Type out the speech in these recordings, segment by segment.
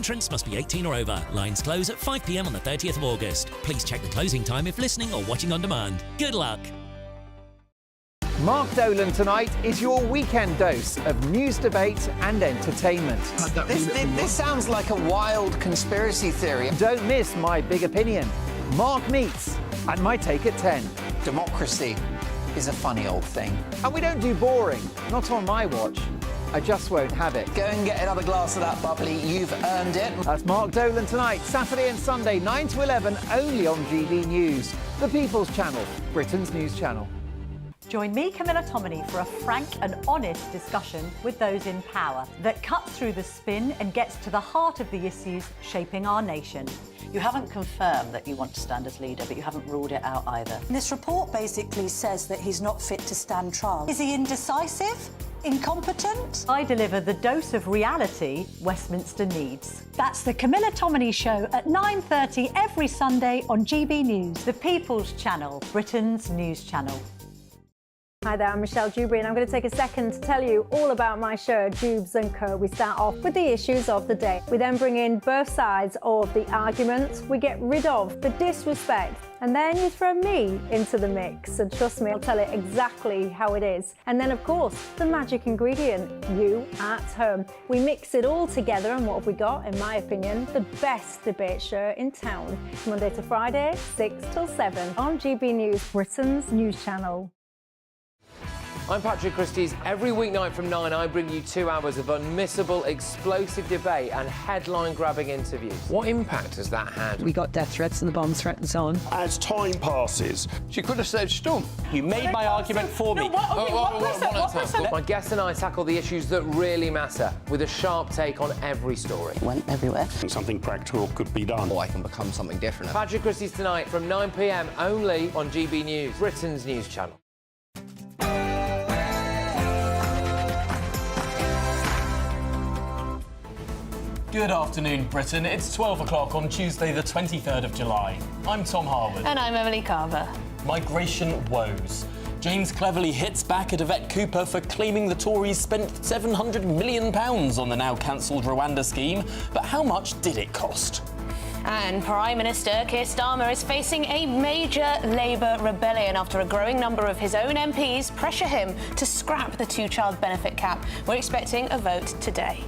Entrants must be 18 or over. Lines close at 5 p.m. on the 30th of August. Please check the closing time if listening or watching on demand. Good luck. Mark Dolan tonight is your weekend dose of news, debate and entertainment. This sounds like a wild conspiracy theory. Don't miss My Big Opinion, Mark Meets and My Take at 10. Democracy is a funny old thing. And we don't do boring, not on my watch. I just won't have it. Go and get another glass of that bubbly, you've earned it. That's Mark Dolan tonight, Saturday and Sunday, 9 to 11, only on GB News, the People's Channel, Britain's news channel. Join me, Camilla Tominey, for a frank and honest discussion with those in power that cuts through the spin and gets to the heart of the issues shaping our nation. You haven't confirmed that you want to stand as leader, but you haven't ruled it out either. This report basically says that he's not fit to stand trial. Is he indecisive? Incompetent? I deliver the dose of reality Westminster needs. That's the Camilla Tominey Show at 9:30 every Sunday on GB News, the People's Channel, Britain's news channel. Hi there, I'm Michelle Choudary and I'm going to take a second to tell you all about my show, Jubes & Co. We start off with the issues of the day. We then bring in both sides of the arguments. We get rid of the disrespect. And then you throw me into the mix. And trust me, I'll tell it exactly how it is. And then, of course, the magic ingredient, you at home. We mix it all together and what have we got, in my opinion, the best debate show in town. Monday to Friday, 6 till 7 on GB News, Britain's news channel. I'm Patrick Christie's. Every weeknight from 9, I bring you 2 hours of unmissable, explosive debate and headline-grabbing interviews. What impact has that had? We got death threats and the bomb threat and so on. As time passes, she could have said stump. You made my argument for me. My guest and I tackle the issues that really matter with a sharp take on every story. It went everywhere. Something practical could be done. Or I can become something different. Patrick Christie's tonight from 9 p.m. only on GB News, Britain's news channel. Good afternoon, Britain. It's 12 o'clock on Tuesday, the 23rd of July. I'm Tom Harwood. And I'm Emily Carver. Migration woes. James cleverly hits back at Yvette Cooper for claiming the Tories spent £700 million on the now cancelled Rwanda scheme. But how much did it cost? And Prime Minister Keir Starmer is facing a major Labour rebellion after a growing number of his own MPs pressure him to scrap the two-child benefit cap. We're expecting a vote today.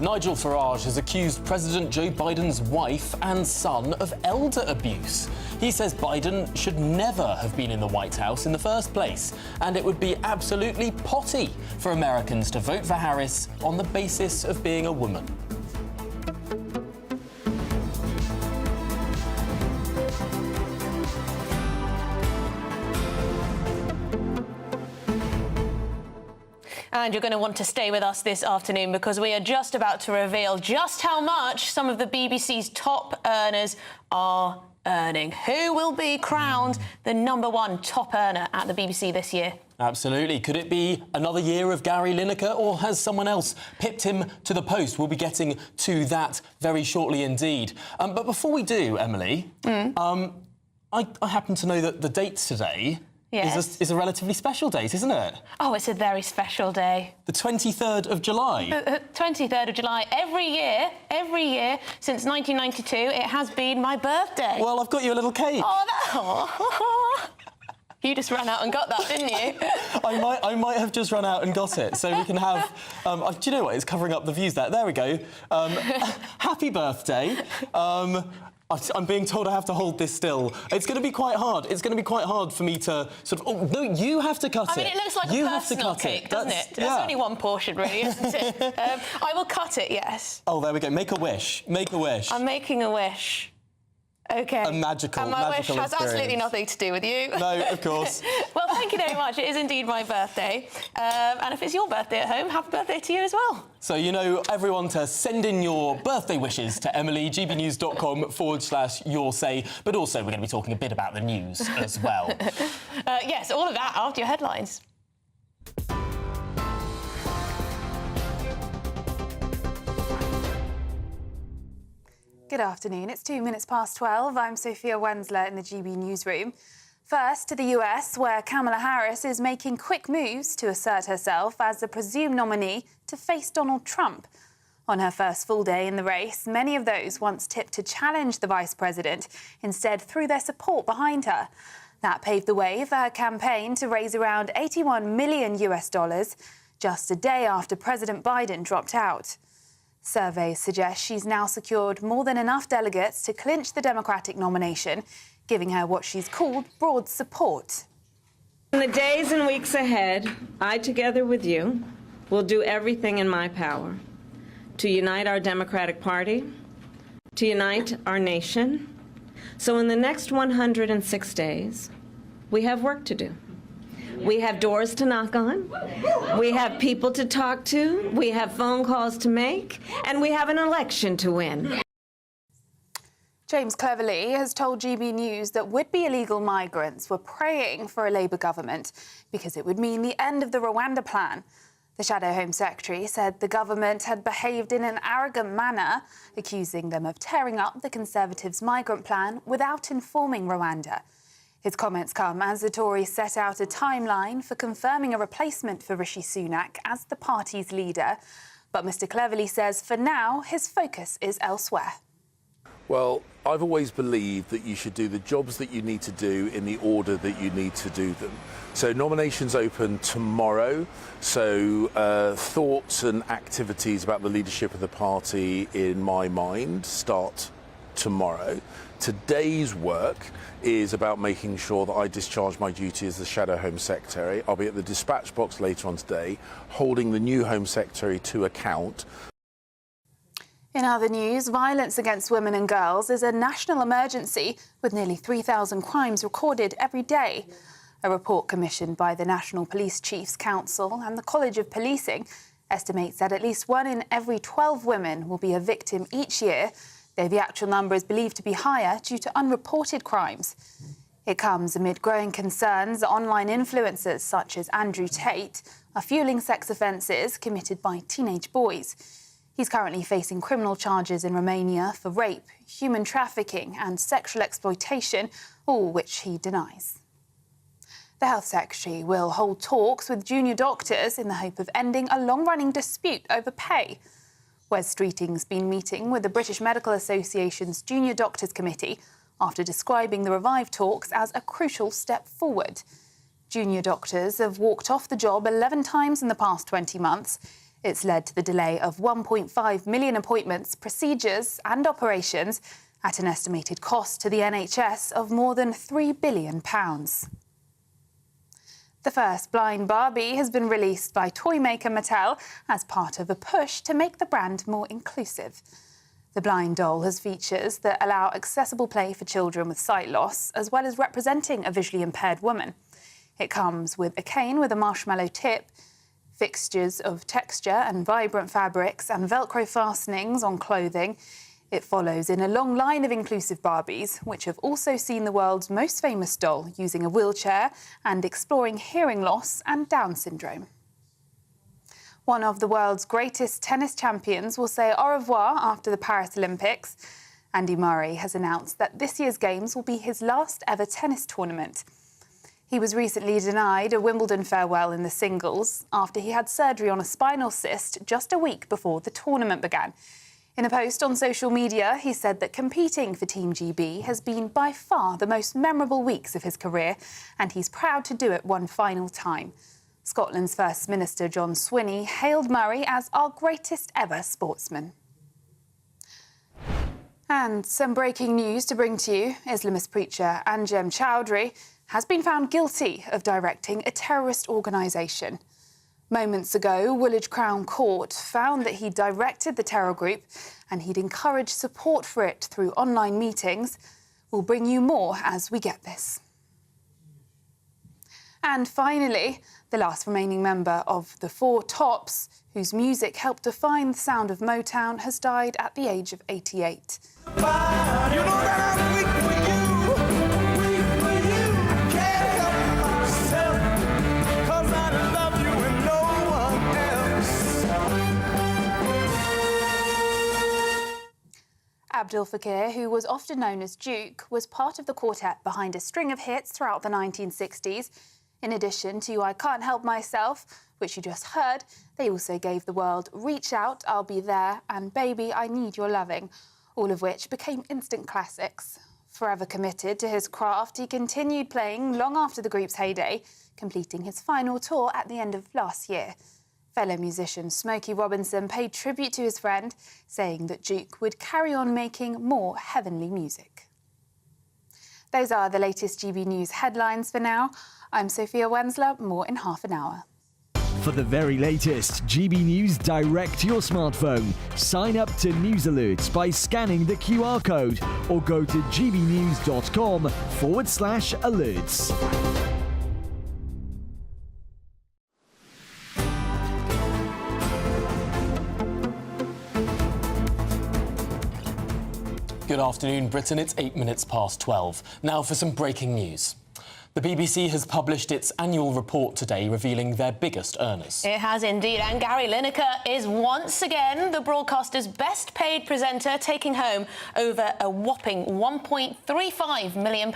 Nigel Farage has accused President Joe Biden's wife and son of elder abuse. He says Biden should never have been in the White House in the first place, and it would be absolutely potty for Americans to vote for Harris on the basis of being a woman. And you're going to want to stay with us this afternoon because we are just about to reveal just how much some of the BBC's top earners are earning. Who will be crowned the #1 top earner at the BBC this year? Absolutely. Could it be another year of Gary Lineker, or has someone else pipped him to the post? We'll be getting to that very shortly indeed. But before we do, Emily, I happen to know that the date today... Yes. is a relatively special date, isn't it? Oh, it's a very special day. The 23rd of July. 23rd of July. Every year since 1992, it has been my birthday. Well, I've got you a little cake. Oh, you just ran out and got that, didn't you? I might have just run out and got it, so we can have... do you know what? It's covering up the views there. There we go. Happy birthday. I'm being told I have to hold this still. It's going to be quite hard. It's going to be quite hard for me to sort of... Oh, no, you have to cut it. I mean, it looks like a personal cake, doesn't it? That's only one portion, really, isn't it? I will cut it, yes. Oh, there we go. Make a wish. Make a wish. I'm making a wish. OK. A magical And my wish has experience. Absolutely nothing to do with you. No, of course. Well, thank you very much. It is indeed my birthday. And if it's your birthday at home, happy birthday to you as well. So, you know, everyone to send in your birthday wishes to Emily, gbnews.com/your-say. But also, we're going to be talking a bit about the news as well. Yes, all of that after your headlines. Good afternoon. It's 2 minutes past 12. I'm Sophia Wensler in the GB newsroom. First to the US, where Kamala Harris is making quick moves to assert herself as the presumed nominee to face Donald Trump. On her first full day in the race, many of those once tipped to challenge the vice president instead threw their support behind her. That paved the way for her campaign to raise around $81 million just a day after President Biden dropped out. Surveys suggest she's now secured more than enough delegates to clinch the Democratic nomination, giving her what she's called broad support. In the days and weeks ahead, I, together with you, will do everything in my power to unite our Democratic Party, to unite our nation. So in the next 106 days, we have work to do. We have doors to knock on, we have people to talk to, we have phone calls to make, and we have an election to win. James Cleverly has told GB News that would-be illegal migrants were praying for a Labour government because it would mean the end of the Rwanda plan. The Shadow Home Secretary said the government had behaved in an arrogant manner, accusing them of tearing up the Conservatives' migrant plan without informing Rwanda. His comments come as the Tories set out a timeline for confirming a replacement for Rishi Sunak as the party's leader. But Mr Cleverly says for now his focus is elsewhere. Well, I've always believed that you should do the jobs that you need to do in the order that you need to do them. So nominations open tomorrow. So thoughts and activities about the leadership of the party, in my mind, start tomorrow. Today's work is about making sure that I discharge my duty as the Shadow Home Secretary. I'll be at the dispatch box later on today, holding the new Home Secretary to account. In other news, violence against women and girls is a national emergency with nearly 3,000 crimes recorded every day. A report commissioned by the National Police Chiefs Council and the College of Policing estimates that at least 1 in every 12 women will be a victim each year, though the actual number is believed to be higher due to unreported crimes. It comes amid growing concerns that online influencers such as Andrew Tate are fueling sex offences committed by teenage boys. He's currently facing criminal charges in Romania for rape, human trafficking and sexual exploitation, all which he denies. The Health Secretary will hold talks with junior doctors in the hope of ending a long-running dispute over pay. Wes Streeting's been meeting with the British Medical Association's Junior Doctors Committee after describing the revived talks as a crucial step forward. Junior doctors have walked off the job 11 times in the past 20 months. It's led to the delay of 1.5 million appointments, procedures and operations at an estimated cost to the NHS of more than £3 billion. The first blind Barbie has been released by toy maker Mattel as part of a push to make the brand more inclusive. The blind doll has features that allow accessible play for children with sight loss, as well as representing a visually impaired woman. It comes with a cane with a marshmallow tip, fixtures of texture and vibrant fabrics and Velcro fastenings on clothing. It follows in a long line of inclusive Barbies, which have also seen the world's most famous doll using a wheelchair and exploring hearing loss and Down syndrome. One of the world's greatest tennis champions will say au revoir after the Paris Olympics. Andy Murray has announced that this year's Games will be his last ever tennis tournament. He was recently denied a Wimbledon farewell in the singles after he had surgery on a spinal cyst just a week before the tournament began. In a post on social media, he said that competing for Team GB has been by far the most memorable weeks of his career, and he's proud to do it one final time. Scotland's First Minister John Swinney hailed Murray as our greatest ever sportsman. And some breaking news to bring to you. Islamist preacher Anjem Choudary has been found guilty of directing a terrorist organisation. Moments ago, Woolwich Crown Court found that he directed the terror group and he'd encouraged support for it through online meetings. We'll bring you more as we get this. And finally, the last remaining member of the Four Tops, whose music helped define the sound of Motown, has died at the age of 88. Abdul Fakir, who was often known as Duke, was part of the quartet behind a string of hits throughout the 1960s. In addition to I Can't Help Myself, which you just heard. They also gave the world Reach Out, I'll Be There and Baby, I Need Your Loving, all of which became instant classics. Forever committed to his craft, he continued playing long after the group's heyday, completing his final tour at the end of last year. Fellow musician Smokey Robinson paid tribute to his friend, saying that Duke would carry on making more heavenly music. Those are the latest GB News headlines for now. I'm Sophia Wensler, more in half an hour. For the very latest GB News direct to your smartphone, sign up to News Alerts by scanning the QR code or go to gbnews.com/alerts. Good afternoon, Britain. It's 8 minutes past 12. Now for some breaking news. The BBC has published its annual report today, revealing their biggest earners. It has indeed, and Gary Lineker is once again the broadcaster's best-paid presenter, taking home over a whopping £1.35 million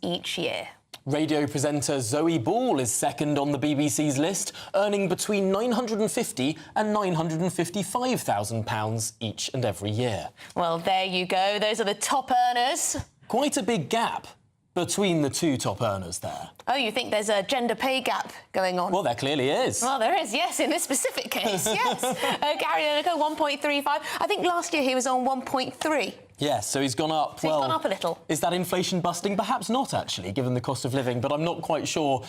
each year. Radio presenter Zoe Ball is second on the BBC's list, earning between £950,000 and £955,000 each and every year. Well, there you go. Those are the top earners. Quite a big gap between the two top earners there. Oh, you think there's a gender pay gap going on? Well, there clearly is. Well, there is, yes, in this specific case, yes. Gary Lineker, 1.35. I think last year he was on 1.3. Yes, so he's gone up. So he's gone up a little. Is that inflation busting? Perhaps not, actually, given the cost of living, but I'm not quite sure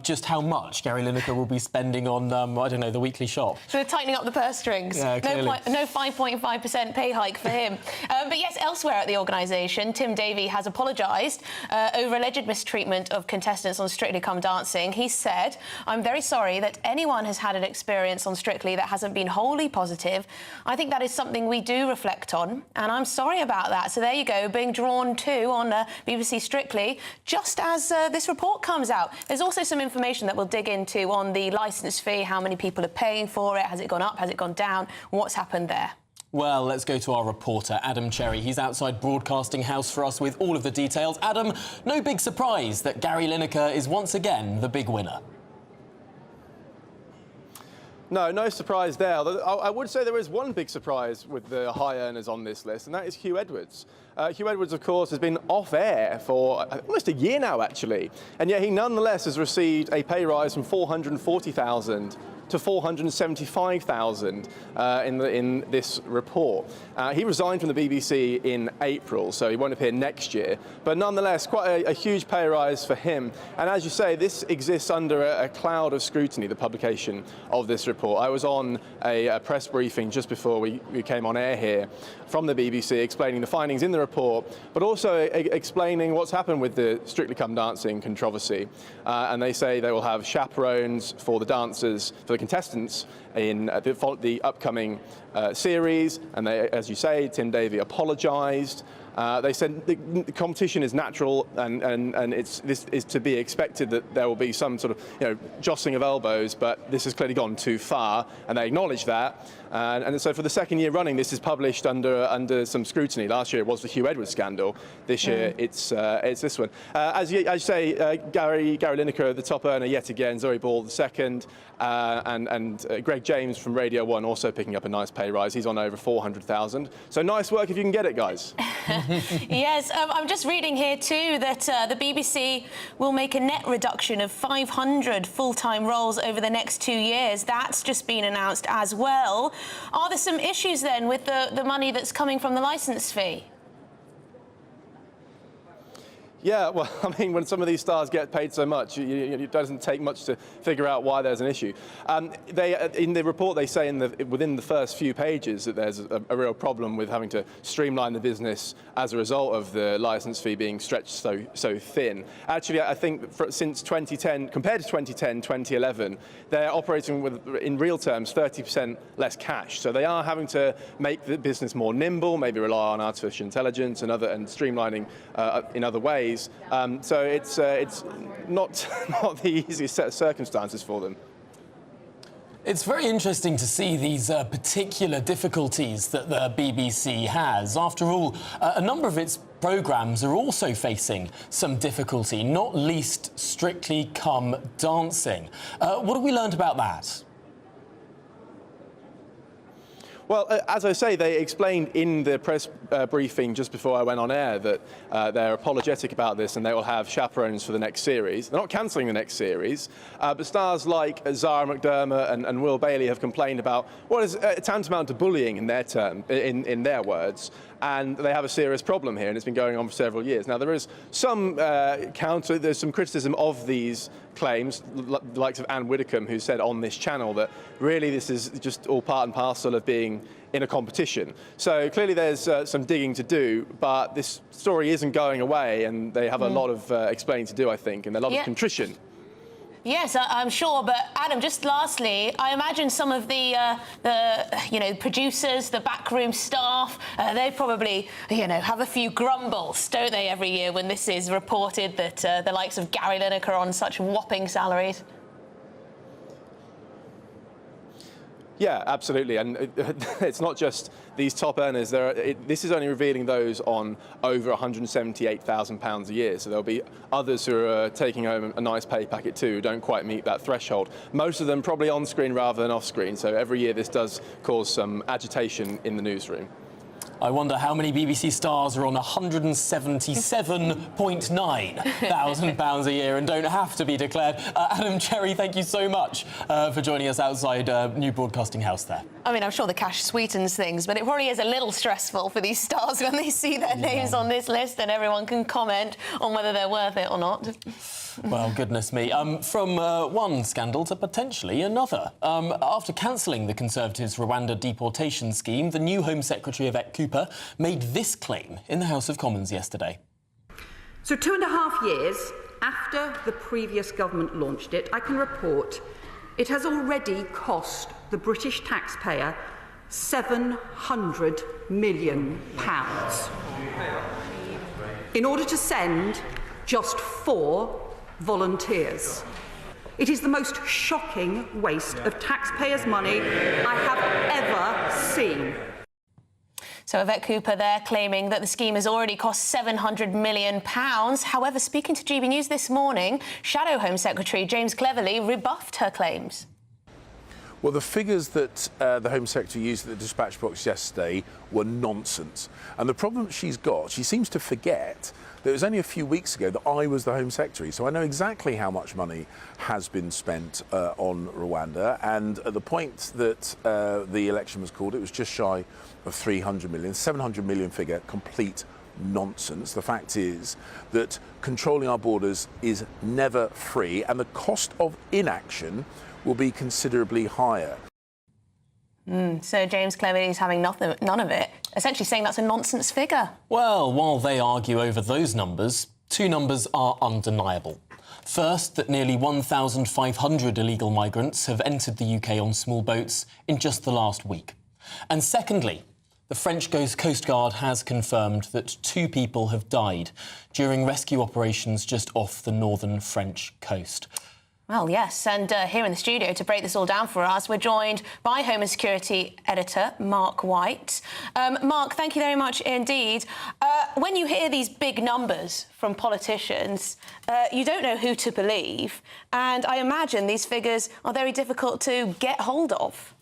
just how much Gary Lineker will be spending on, I don't know, the weekly shop. So we're tightening up the purse strings. Yeah, no 5.5% pay hike for him. But yes, elsewhere at the organisation, Tim Davie has apologised over alleged mistreatment of contestants on Strictly Come Dancing. He said, "I'm very sorry that anyone has had an experience on Strictly that hasn't been wholly positive. I think that is something we do reflect on, and I'm sorry about that." So there you go, being drawn to on BBC Strictly, just as this report comes out. There's also some information that we'll dig into on the licence fee, how many people are paying for it, has it gone up, has it gone down, what's happened there. Well, let's go to our reporter, Adam Cherry. He's outside Broadcasting House for us with all of the details. Adam, no big surprise that Gary Lineker is once again the big winner. No surprise there. I would say there is one big surprise with the high earners on this list, and that is Hugh Edwards. Hugh Edwards, of course, has been off air for almost a year now, actually, and yet he nonetheless has received a pay rise from $440,000 to $475,000 in this report. He resigned from the BBC in April, so he won't appear next year. But nonetheless, quite a huge pay rise for him. And as you say, this exists under a cloud of scrutiny, the publication of this report. I was on a press briefing just before we came on air here from the BBC, explaining the findings in the report, but also explaining what's happened with the Strictly Come Dancing controversy. And they say they will have chaperones for the dancers, for the contestants in the upcoming series, and they, as you say, Tim Davie apologised. They said the competition is natural, and this is to be expected that there will be some sort of jostling of elbows, but this has clearly gone too far, and they acknowledge that. And so for the second year running, this is published under some scrutiny. Last year it was the Hugh Edwards scandal. This year it's this one. As you say, Gary Lineker, the top earner yet again. Zoe Ball the second, and Greg James from Radio 1 also picking up a nice pay rise. He's on over $400,000. So nice work if you can get it, guys. Yes, I'm just reading here too that the BBC will make a net reduction of 500 full-time roles over the next 2 years. That's just been announced as well. Are there some issues then with the money that's coming from the licence fee? Yeah, well, I mean, when some of these stars get paid so much, it doesn't take much to figure out why there's an issue. In the report, they say within the first few pages that there's a real problem with having to streamline the business as a result of the licence fee being stretched so thin. Actually, I think since 2010, compared to 2010, 2011, they're operating with, in real terms, 30% less cash. So they are having to make the business more nimble, maybe rely on artificial intelligence and streamlining in other ways. So it's not the easiest set of circumstances for them. It's very interesting to see these particular difficulties that the BBC has. After all, a number of its programmes are also facing some difficulty, not least Strictly Come Dancing. What have we learned about that? Well, as I say, they explained in the press briefing just before I went on air that they're apologetic about this and they will have chaperones for the next series. They're not cancelling the next series, but stars like Zara McDermott and Will Bailey have complained about what is tantamount to bullying in their term, in their words, and they have a serious problem here, and it's been going on for several years. Now, there is some there's some criticism of these claims, the likes of Anne Widdecombe, who said on this channel that really this is just all part and parcel of being in a competition. So clearly there's some digging to do, but this story isn't going away, and they have a lot of explaining to do, I think, and a lot of contrition. Yes, I'm sure. But Adam, just lastly, I imagine some of the producers, the backroom staff, they probably, have a few grumbles, don't they, every year when this is reported that the likes of Gary Lineker are on such whopping salaries? Yeah, absolutely, and it's not just these top earners. This is only revealing those on over £178,000 a year, so there'll be others who are taking home a nice pay packet too, who don't quite meet that threshold. Most of them probably on screen rather than off screen, so every year this does cause some agitation in the newsroom. I wonder how many BBC stars are on £177.9 thousand a year and don't have to be declared. Adam Cherry, thank you so much for joining us outside New Broadcasting House there. I mean, I'm sure the cash sweetens things, but it probably is a little stressful for these stars when they see their names on this list and everyone can comment on whether they're worth it or not. Well, goodness me. From one scandal to potentially another. After cancelling the Conservatives' Rwanda deportation scheme, the new Home Secretary, Yvette Cooper, made this claim in the House of Commons yesterday. So 2.5 years after the previous government launched it, I can report it has already cost the British taxpayer £700 million in order to send just 4 volunteers. It is the most shocking waste of taxpayers' money I have ever seen. So Yvette Cooper there claiming that the scheme has already cost £700 million. However, speaking to GB News this morning, Shadow Home Secretary James Cleverly rebuffed her claims. Well, the figures that the Home Secretary used at the dispatch box yesterday were nonsense. And the problem she's got, she seems to forget that it was only a few weeks ago that I was the Home Secretary, so I know exactly how much money has been spent on Rwanda. And at the point that the election was called, it was just shy of 300 million, 700 million figure, complete nonsense. The fact is that controlling our borders is never free, and the cost of inaction will be considerably higher. So James Cleverly is having none of it, essentially saying that's a nonsense figure. Well, while they argue over those numbers, 2 numbers are undeniable. First, that nearly 1,500 illegal migrants have entered the UK on small boats in just the last week. And secondly, the French Coast Guard has confirmed that 2 people have died during rescue operations just off the northern French coast. Well, yes, and here in the studio to break this all down for us, we're joined by Home and Security Editor Mark White. Mark, thank you very much indeed. When you hear these big numbers from politicians, you don't know who to believe, and I imagine these figures are very difficult to get hold of.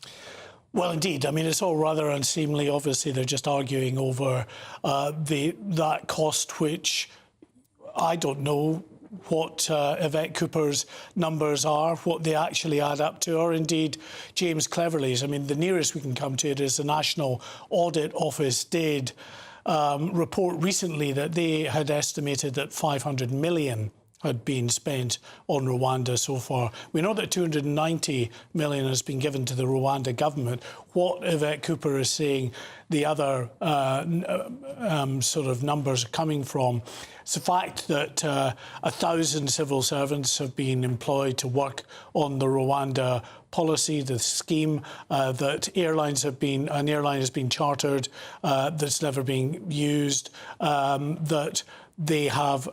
Well, indeed. I mean, it's all rather unseemly. Obviously, they're just arguing over that cost, which I don't know what Yvette Cooper's numbers are, what they actually add up to, or indeed James Cleverly's. I mean, the nearest we can come to it is the National Audit Office did report recently that they had estimated that 500 million had been spent on Rwanda so far. We know that 290 million has been given to the Rwanda government. What Yvette Cooper is saying the other sort of numbers are coming from, it's the fact that 1,000 civil servants have been employed to work on the Rwanda policy, the scheme, that an airline has been chartered that's never been used, that they have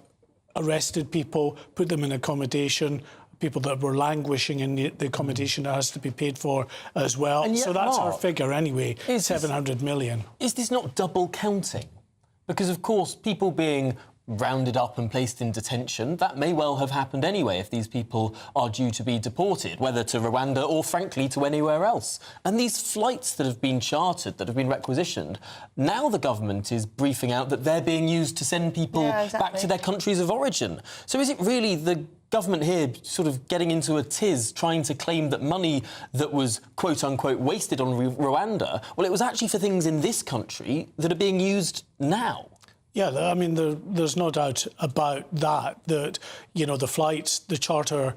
arrested people, put them in accommodation, people that were languishing in the accommodation that has to be paid for as well. And yet, so that's our Mark, figure anyway, 700 million. Is this not double counting? Because, of course, people being rounded up and placed in detention, that may well have happened anyway if these people are due to be deported, whether to Rwanda or, frankly, to anywhere else. And these flights that have been chartered, that have been requisitioned, now the government is briefing out that they're being used to send people back to their countries of origin. So is it really the government here sort of getting into a tiz, trying to claim that money that was, quote-unquote, wasted on Rwanda, well, it was actually for things in this country that are being used now? Yeah, I mean, there's no doubt about that, you know, the flights, the charter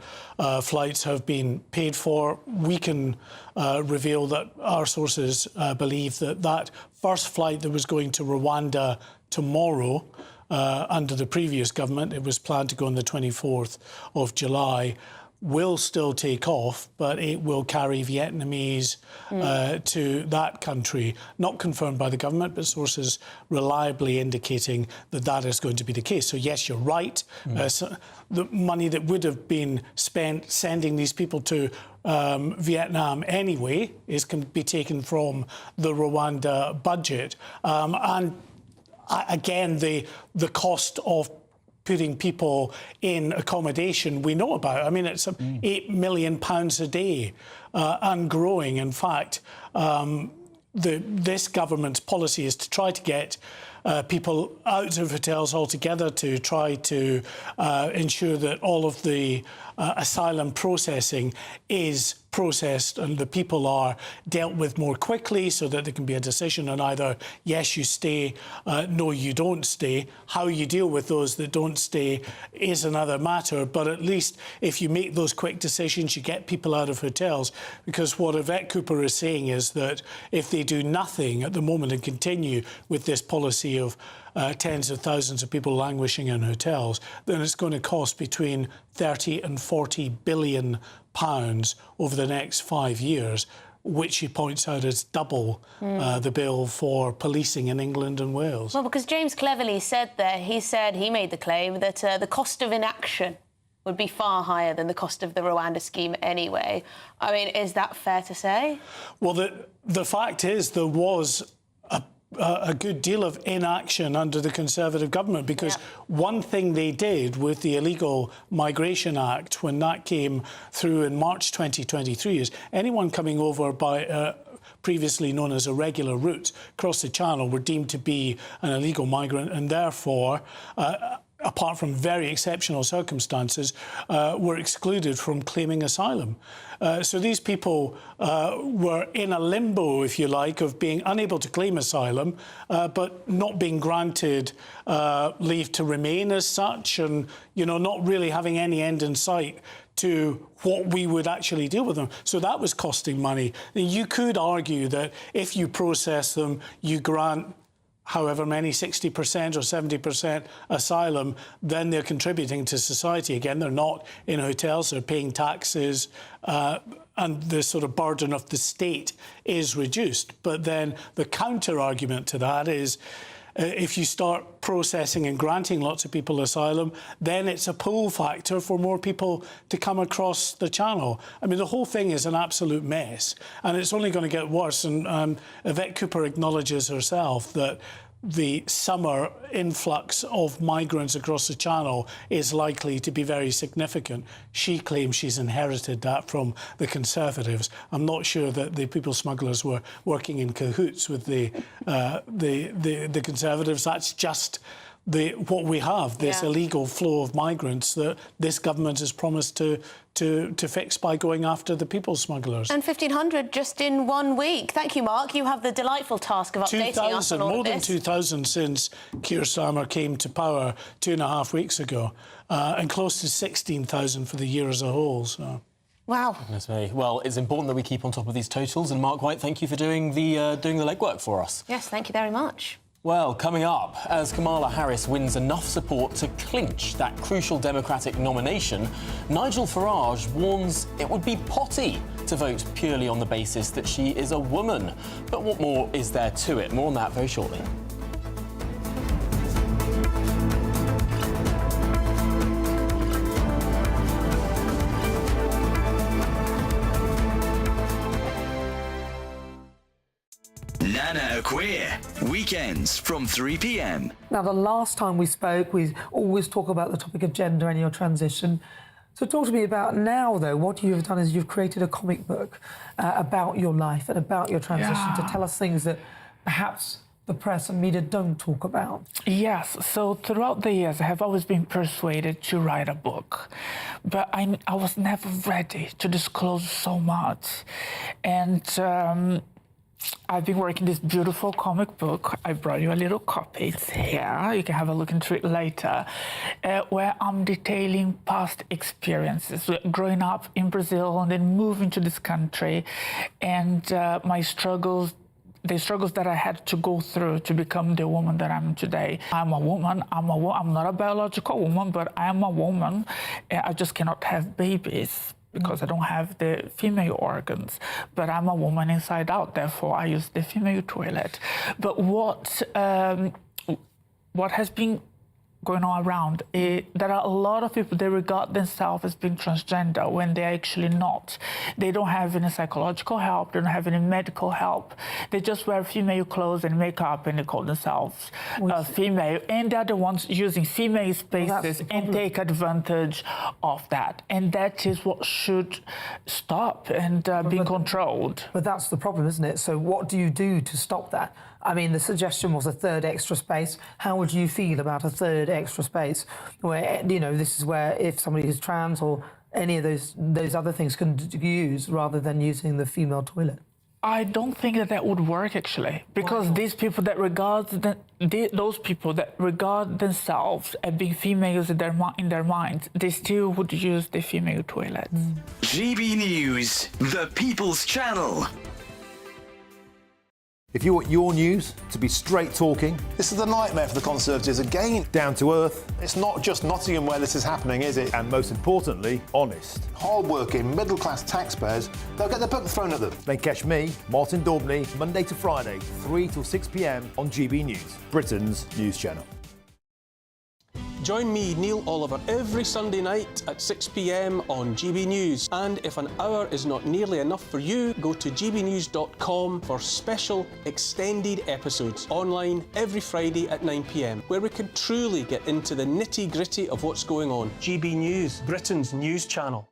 flights have been paid for. We can reveal that our sources believe that first flight that was going to Rwanda tomorrow, under the previous government, it was planned to go on the 24th of July, will still take off, but it will carry Vietnamese to that country. Not confirmed by the government, but sources reliably indicating that that is going to be the case. So, yes, you're right. So the money that would have been spent sending these people to Vietnam anyway can be taken from the Rwanda budget. And again, the cost of putting people in accommodation we know about. I mean, it's £8 million a day and growing. In fact, this government's policy is to try to get people out of hotels altogether, to try to ensure that all of the asylum processing is processed and the people are dealt with more quickly so that there can be a decision on either yes, you stay, no, you don't stay. How you deal with those that don't stay is another matter, but at least if you make those quick decisions, you get people out of hotels, because what Yvette Cooper is saying is that if they do nothing at the moment and continue with this policy of tens of thousands of people languishing in hotels, then it's going to cost between 30 and 40 billion pounds over the next 5 years, which he points out is double the bill for policing in England and Wales. Well, because James cleverly said there, he made the claim that the cost of inaction would be far higher than the cost of the Rwanda scheme anyway. I mean, is that fair to say? Well, the fact is there was a good deal of inaction under the Conservative government, because one thing they did with the Illegal Migration Act when that came through in March 2023 is anyone coming over by previously known as irregular route across the Channel were deemed to be an illegal migrant, and therefore apart from very exceptional circumstances, were excluded from claiming asylum. So these people were in a limbo, if you like, of being unable to claim asylum, but not being granted leave to remain as such, and, you know, not really having any end in sight to what we would actually deal with them. So that was costing money. You could argue that if you process them, you grant however many, 60% or 70% asylum, then they're contributing to society again. They're not in hotels, they're paying taxes, and the sort of burden of the state is reduced. But then the counter-argument to that is if you start processing and granting lots of people asylum, then it's a pull factor for more people to come across the Channel. I mean, the whole thing is an absolute mess, and it's only going to get worse. And Yvette Cooper acknowledges herself that the summer influx of migrants across the Channel is likely to be very significant. She claims she's inherited that from the Conservatives. I'm not sure that the people smugglers were working in cahoots with the Conservatives. That's just what we have, this illegal flow of migrants that this government has promised to fix by going after the people smugglers. And 1,500 just in 1 week. Thank you, Mark. You have the delightful task of updating us on all more of this. than 2,000 since Keir Starmer came to power 2.5 weeks ago, and close to 16,000 for the year as a whole. So. Wow. Goodness me. Well, it's important that we keep on top of these totals. And Mark White, thank you for doing the legwork for us. Yes, thank you very much. Well, coming up, as Kamala Harris wins enough support to clinch that crucial Democratic nomination, Nigel Farage warns it would be potty to vote purely on the basis that she is a woman. But what more is there to it? More on that very shortly. Nana are queer. Weekends from 3 p.m. Now, the last time we spoke, we always talk about the topic of gender and your transition. So talk to me about now, though. What you have done is you've created a comic book about your life and about your transition to tell us things that perhaps the press and media don't talk about. Yes, so throughout the years, I have always been persuaded to write a book, but I was never ready to disclose so much. And I've been working this beautiful comic book. I brought you a little copy. It's here. You can have a look into it later, where I'm detailing past experiences, growing up in Brazil and then moving to this country, and my struggles, the struggles that I had to go through to become the woman that I'm today. I'm a woman. I'm not a biological woman, but I am a woman. I just cannot have babies because I don't have the female organs. But I'm a woman inside out, therefore I use the female toilet. But what has been going on around, there are a lot of people, they regard themselves as being transgender when they're actually not. They don't have any psychological help, they don't have any medical help. They just wear female clothes and makeup and they call themselves female. And they're the ones using female spaces and take advantage of that. And that is what should stop and be controlled. But that's the problem, isn't it? So what do you do to stop that? I mean, the suggestion was a third extra space. How would you feel about a third extra space where, you know, this is where if somebody is trans or any of those other things can use rather than using the female toilet? I don't think that would work, actually, because these people that those people that regard themselves as being females in their minds, they still would use the female toilet. GB News, the People's Channel. If you want your news to be straight talking... This is a nightmare for the Conservatives again. Down to earth. It's not just Nottingham where this is happening, is it? And most importantly, honest. Hard-working, middle-class taxpayers, they'll get their book thrown at them. Then catch me, Martin Daubney, Monday to Friday, 3 till 6 p.m. on GB News, Britain's news channel. Join me, Neil Oliver, every Sunday night at 6 p.m. on GB News. And if an hour is not nearly enough for you, go to gbnews.com for special extended episodes online every Friday at 9 p.m, where we can truly get into the nitty-gritty of what's going on. GB News, Britain's news channel.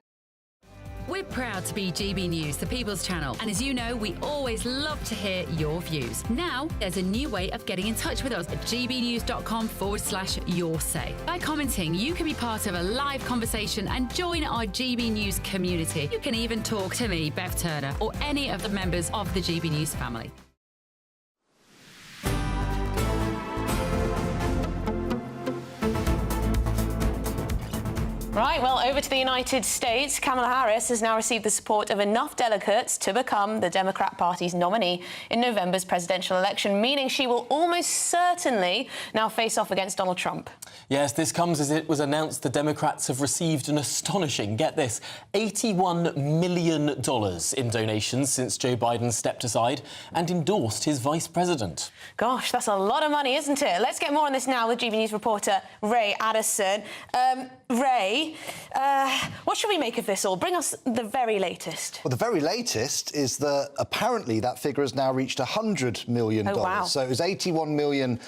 We're proud to be GB News, the People's Channel, and as you know, we always love to hear your views. Now, there's a new way of getting in touch with us at gbnews.com/yoursay. By commenting, you can be part of a live conversation and join our GB News community. You can even talk to me, Bev Turner, or any of the members of the GB News family. Right, well, over to the United States. Kamala Harris has now received the support of enough delegates to become the Democrat Party's nominee in November's presidential election, meaning she will almost certainly now face off against Donald Trump. Yes, this comes as it was announced the Democrats have received an astonishing, get this, $81 million in donations since Joe Biden stepped aside and endorsed his vice president. Gosh, that's a lot of money, isn't it? Let's get more on this now with GB News reporter Ray Addison. Ray, what should we make of this all? Bring us the very latest. Well, the very latest is that apparently that figure has now reached $100 million. Oh, wow. So it was 81 million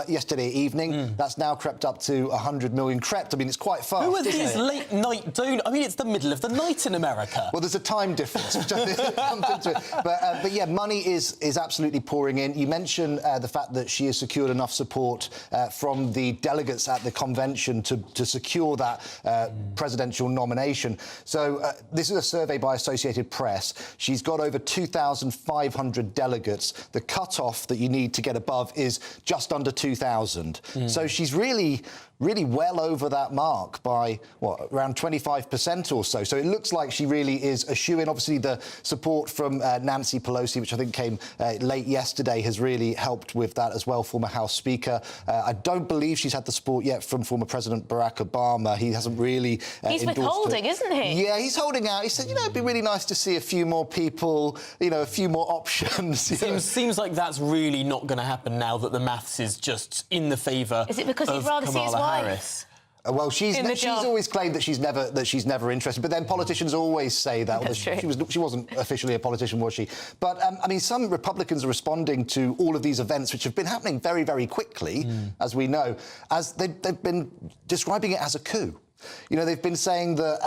yesterday evening. That's now crept up to 100 million. Crept, I mean, it's quite fast. Who are these late night donors? I mean, it's the middle of the night in America. Well, there's a time difference, which I think comes into it. But yeah, money is absolutely pouring in. You mentioned the fact that she has secured enough support from the delegates at the convention to secure that presidential nomination. So this is a survey by Associated Press. She's got over 2,500 delegates. The cut-off that you need to get above is just under 2,000. So she's really well over that mark by, what, around 25% or so. So it looks like she really is a shoo-in. Obviously, the support from Nancy Pelosi, which I think came late yesterday, has really helped with that as well, former House Speaker. I don't believe she's had the support yet from former President Barack Obama. He hasn't really He's withholding, isn't he? Yeah, he's holding out. He said, you know, it'd be really nice to see a few more people, you know, a few more options. Seems like that's really not going to happen now that the maths is just in the favour of Is it because he'd rather see his wife? Harris. Well, she's always claimed that she's never interested, but then politicians always say that. That's true. She wasn't officially a politician, was she? But I mean, some Republicans are responding to all of these events, which have been happening very, very quickly, as we know, as they've been describing it as a coup. You know, they've been saying that,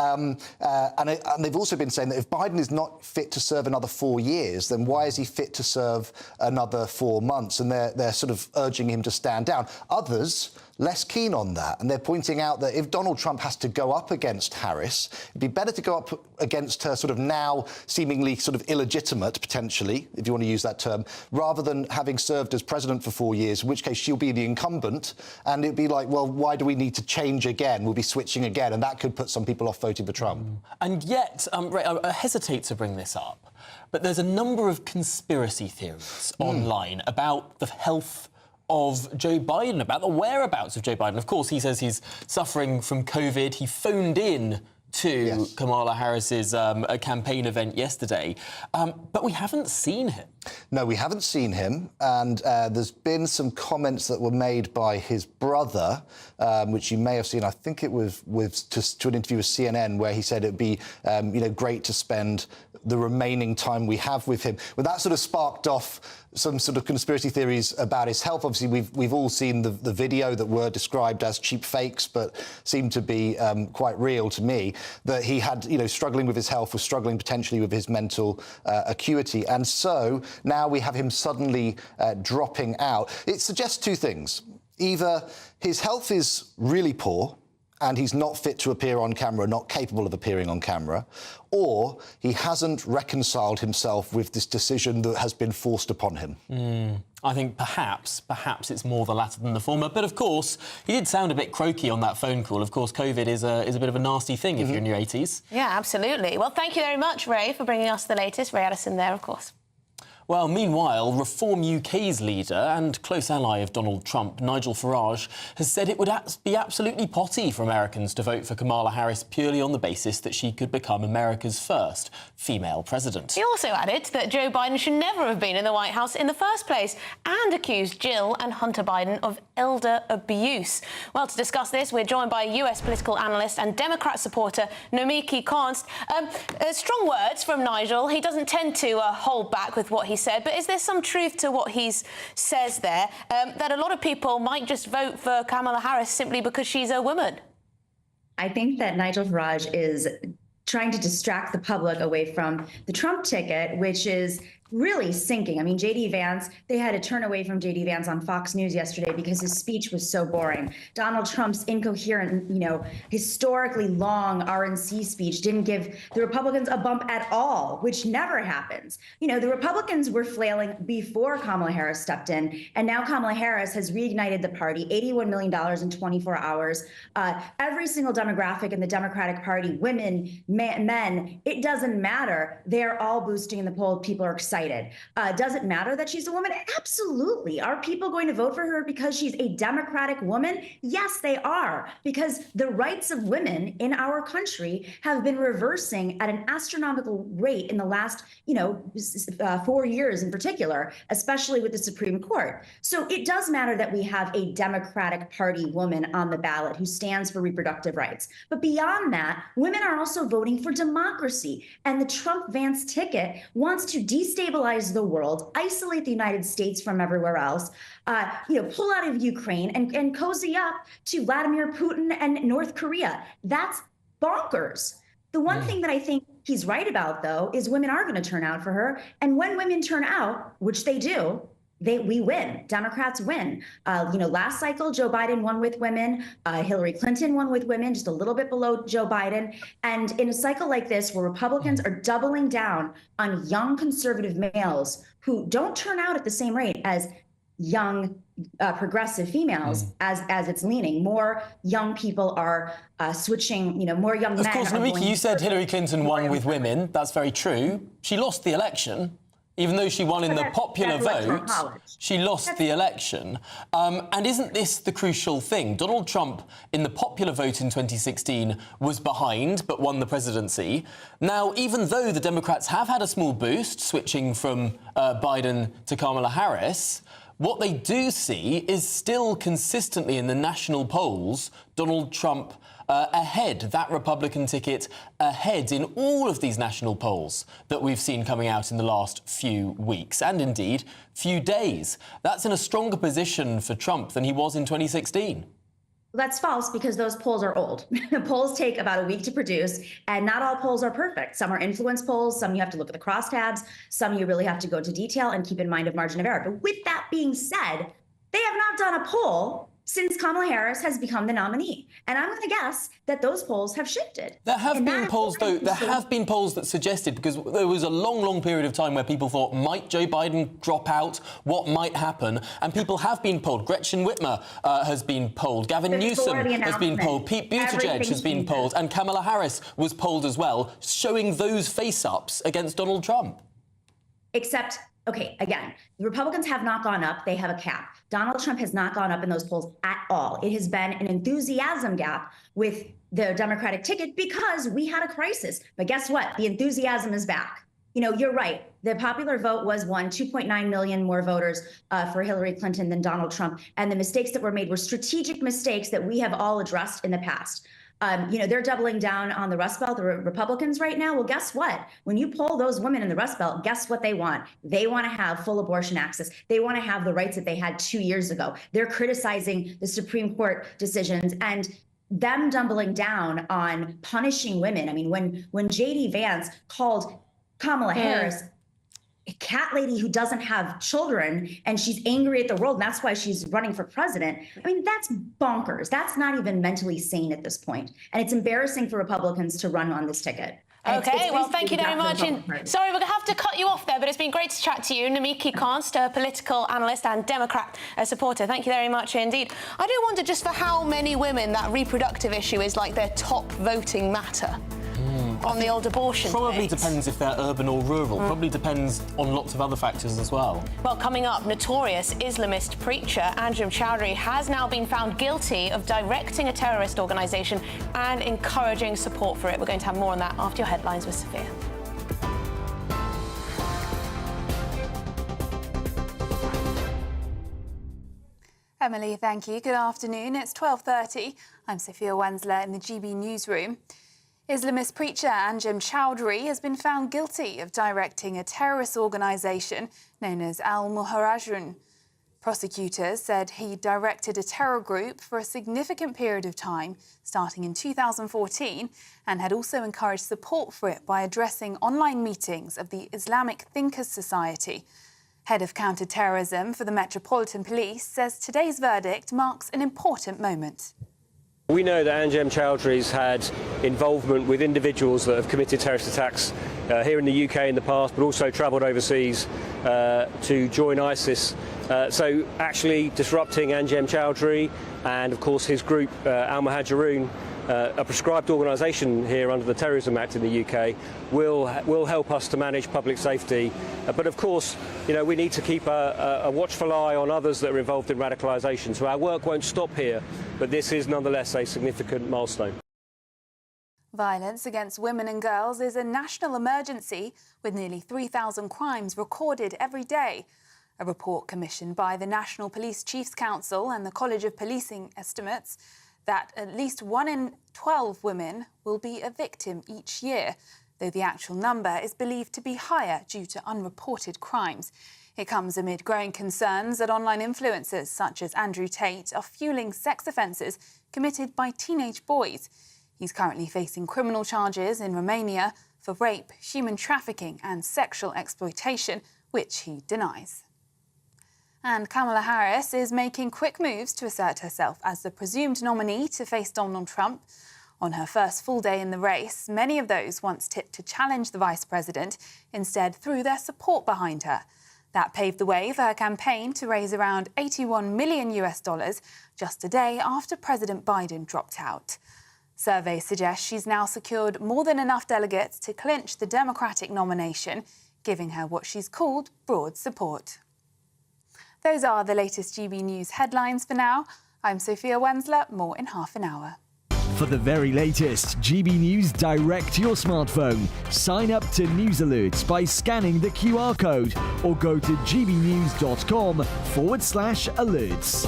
and they've also been saying that if Biden is not fit to serve another 4 years, then why is he fit to serve another 4 months? And they're sort of urging him to stand down. Others less keen on that, and they're pointing out that if Donald Trump has to go up against Harris, it'd be better to go up against her sort of now seemingly sort of illegitimate, potentially, if you want to use that term, rather than having served as president for 4 years, in which case she'll be the incumbent, and it'd be like, well, why do we need to change again? We'll be switching again, and that could put some people off voting for Trump. And yet, Ray, I hesitate to bring this up, but there's a number of conspiracy theories online about the health of Joe Biden, about the whereabouts of Joe Biden. Of course, he says he's suffering from COVID. He phoned in to Kamala Harris's campaign event yesterday, but we haven't seen him. No, we haven't seen him, and there's been some comments that were made by his brother, which you may have seen. I think it was to an interview with CNN, where he said it'd be great to spend the remaining time we have with him. Well, that sort of sparked off some sort of conspiracy theories about his health. Obviously, we've all seen the video that were described as cheap fakes, but seemed to be quite real to me, that he had, struggling with his health, was struggling potentially with his mental acuity. And so now we have him suddenly dropping out. It suggests two things. Either his health is really poor, and he's not fit to appear on camera, not capable of appearing on camera, or he hasn't reconciled himself with this decision that has been forced upon him. I think perhaps it's more the latter than the former. But of course, he did sound a bit croaky on that phone call. Of course, COVID is a bit of a nasty thing if you're in your 80s. Yeah, absolutely. Well, thank you very much, Ray, for bringing us the latest. Ray Addison there, of course. Well, meanwhile, Reform UK's leader and close ally of Donald Trump, Nigel Farage, has said it would be absolutely potty for Americans to vote for Kamala Harris purely on the basis that she could become America's first female president. He also added that Joe Biden should never have been in the White House in the first place and accused Jill and Hunter Biden of elder abuse. Well, to discuss this, we're joined by US political analyst and Democrat supporter Nomiki Konst. Strong words from Nigel. He doesn't tend to hold back with what he said, but is there some truth to what he says there, that a lot of people might just vote for Kamala Harris simply because she's a woman? I think that Nigel Farage is trying to distract the public away from the Trump ticket, which is really sinking. I mean, J.D. Vance, they had to turn away from J.D. Vance on Fox News yesterday because his speech was so boring. Donald Trump's incoherent, historically long RNC speech didn't give the Republicans a bump at all, which never happens. The Republicans were flailing before Kamala Harris stepped in, and now Kamala Harris has reignited the party, $81 million in 24 hours. Every single demographic in the Democratic Party, women, men, it doesn't matter. They're all boosting in the polls. People are excited. Does it matter that she's a woman? Absolutely. Are people going to vote for her because she's a Democratic woman? Yes, they are, because the rights of women in our country have been reversing at an astronomical rate in the last, 4 years in particular, especially with the Supreme Court. So it does matter that we have a Democratic Party woman on the ballot who stands for reproductive rights. But beyond that, women are also voting for democracy. And the Trump-Vance ticket wants to destabilize the world, isolate the United States from everywhere else, pull out of Ukraine and cozy up to Vladimir Putin and North Korea. That's bonkers. The one thing that I think he's right about, though, is women are going to turn out for her. And when women turn out, which they do, we win. Democrats win. Last cycle, Joe Biden won with women. Hillary Clinton won with women, just a little bit below Joe Biden. And in a cycle like this, where Republicans are doubling down on young conservative males who don't turn out at the same rate as young progressive females, as it's leaning, more young people are switching. More young men. Of course, Nomiki, you said Hillary Clinton won with women. That's very true. She lost the election. Even though she won in the popular vote, she lost the election. And isn't this the crucial thing? Donald Trump, in the popular vote in 2016, was behind but won the presidency. Now, even though the Democrats have had a small boost, switching from Biden to Kamala Harris, What they do see is still consistently in the national polls, Donald Trump ahead, that Republican ticket ahead in all of these national polls that we've seen coming out in the last few weeks and indeed few days. That's in a stronger position for Trump than he was in 2016. That's false because those polls are old. Polls take about a week to produce, and not all polls are perfect. Some are influence polls, some you have to look at the crosstabs, some you really have to go into detail and keep in mind a margin of error. But with that being said, they have not done a poll since Kamala Harris has become the nominee. And I'm going to guess that those polls have shifted. There have been polls, though, that suggested, because there was a long, long period of time where people thought, might Joe Biden drop out? What might happen? And people have been polled. Gretchen Whitmer has been polled. Gavin Newsom has been polled. Pete Buttigieg has been polled. And Kamala Harris was polled as well, showing those face-ups against Donald Trump. Except, okay, again, the Republicans have not gone up. They have a cap. Donald Trump has not gone up in those polls at all. It has been an enthusiasm gap with the Democratic ticket because we had a crisis. But guess what? The enthusiasm is back. You know, you're right. The popular vote was 2.9 million more voters for Hillary Clinton than Donald Trump. And the mistakes that were made were strategic mistakes that we have all addressed in the past. You know, they're doubling down on the Rust Belt, the Republicans right now. Well, guess what? When you poll those women in the Rust Belt, guess what they want? They want to have full abortion access. They want to have the rights that they had 2 years ago. They're criticizing the Supreme Court decisions and them doubling down on punishing women. I mean, when J.D. Vance called Kamala Harris a cat lady who doesn't have children and she's angry at the world and that's why she's running for president. I mean, that's bonkers. That's not even mentally sane at this point. And it's embarrassing for Republicans to run on this ticket. OK, well, thank you very much. Sorry, we're going to have to cut you off there, but it's been great to chat to you. Namiki Kanst, a political analyst and Democrat supporter. Thank you very much indeed. I do wonder just for how many women that reproductive issue is like their top voting matter. On the old abortion Probably depends if they're urban or rural. Probably depends on lots of other factors as well. Well, coming up, notorious Islamist preacher Anjem Choudary has now been found guilty of directing a terrorist organisation and encouraging support for it. We're going to have more on that after your headlines with Sophia. Emily, thank you. Good afternoon. It's 12:30. I'm Sophia Wensler in the GB newsroom. Islamist preacher Anjem Choudary has been found guilty of directing a terrorist organisation known as Al-Muhajirun. Prosecutors said he directed a terror group for a significant period of time, starting in 2014, and had also encouraged support for it by addressing online meetings of the Islamic Thinkers Society. Head of counter-terrorism for the Metropolitan Police says today's verdict marks an important moment. We know that Anjem Choudhary's had involvement with individuals that have committed terrorist attacks here in the UK in the past, but also travelled overseas to join ISIS. So actually disrupting Anjem Choudary and, of course, his group Al-Muhajirun, a prescribed organisation here under the Terrorism Act in the UK, will help us to manage public safety. But of course, you know, we need to keep a watchful eye on others that are involved in radicalisation. So our work won't stop here, but this is nonetheless a significant milestone. Violence against women and girls is a national emergency, with nearly 3,000 crimes recorded every day. A report commissioned by the National Police Chiefs Council and the College of Policing estimates that at least 1 in 12 women will be a victim each year, though the actual number is believed to be higher due to unreported crimes. It comes amid growing concerns that online influencers such as Andrew Tate are fueling sex offences committed by teenage boys. He's currently facing criminal charges in Romania for rape, human trafficking and sexual exploitation, which he denies. And Kamala Harris is making quick moves to assert herself as the presumed nominee to face Donald Trump. On her first full day in the race, many of those once tipped to challenge the vice president instead threw their support behind her. That paved the way for her campaign to raise around $81 million just a day after President Biden dropped out. Surveys suggest she's now secured more than enough delegates to clinch the Democratic nomination, giving her what she's called broad support. Those are the latest GB News headlines for now. I'm Sophia Wensler. More in half an hour. For the very latest GB News direct to your smartphone, sign up to News Alerts by scanning the QR code or go to gbnews.com/alerts.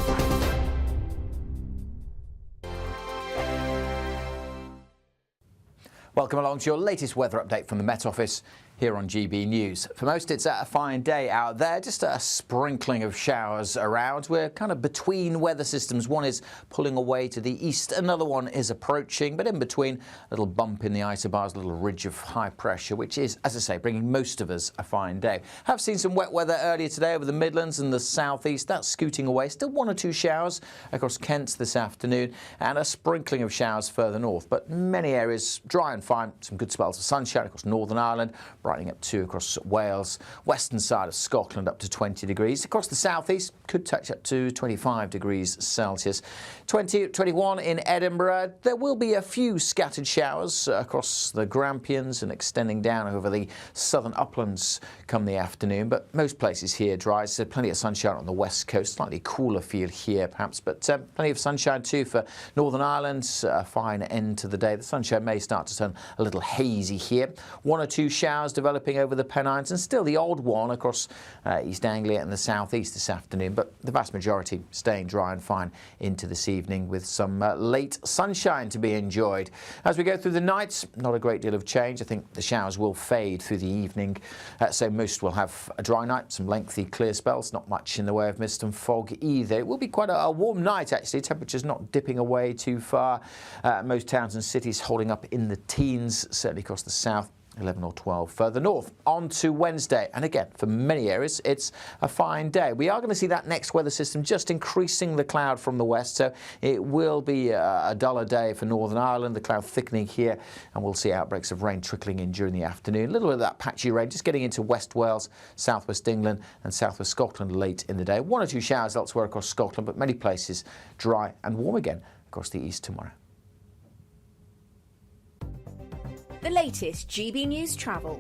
Welcome along to your latest weather update from the Met Office here on GB News. For most, it's a fine day out there, just a sprinkling of showers around. We're kind of between weather systems. One is pulling away to the east, another one is approaching, but in between, a little bump in the isobars, a little ridge of high pressure, which is, as I say, bringing most of us a fine day. Have seen some wet weather earlier today over the Midlands and the southeast. That's scooting away. Still 1 or 2 showers across Kent this afternoon, and a sprinkling of showers further north, but many areas dry and fine. Some good spells of sunshine across Northern Ireland, brightening up to across Wales, western side of Scotland up to 20 degrees. Across the southeast could touch up to 25 degrees Celsius. 21 in Edinburgh. There will be a few scattered showers across the Grampians and extending down over the southern uplands come the afternoon, but most places here dry. So plenty of sunshine on the west coast, slightly cooler feel here perhaps, but plenty of sunshine too for Northern Ireland. A fine end to the day. The sunshine may start to turn a little hazy here. 1 or 2 showers developing over the Pennines, and still the odd one across East Anglia and the southeast this afternoon, but the vast majority staying dry and fine into this evening with some late sunshine to be enjoyed. As we go through the nights, not a great deal of change. I think the showers will fade through the evening, so most will have a dry night, some lengthy clear spells, not much in the way of mist and fog either. It will be quite a warm night actually, temperatures not dipping away too far. Most towns and cities holding up in the teens, certainly across the south. 11 or 12 further north. On to Wednesday, and again for many areas it's a fine day. We are going to see that next weather system just increasing the cloud from the west, so it will be a duller day for Northern Ireland, the cloud thickening here, and we'll see outbreaks of rain trickling in during the afternoon. A little bit of that patchy rain just getting into West Wales, southwest England and southwest Scotland late in the day. 1 or 2 showers elsewhere across Scotland, but many places dry and warm again across the east tomorrow. The latest GB News travel.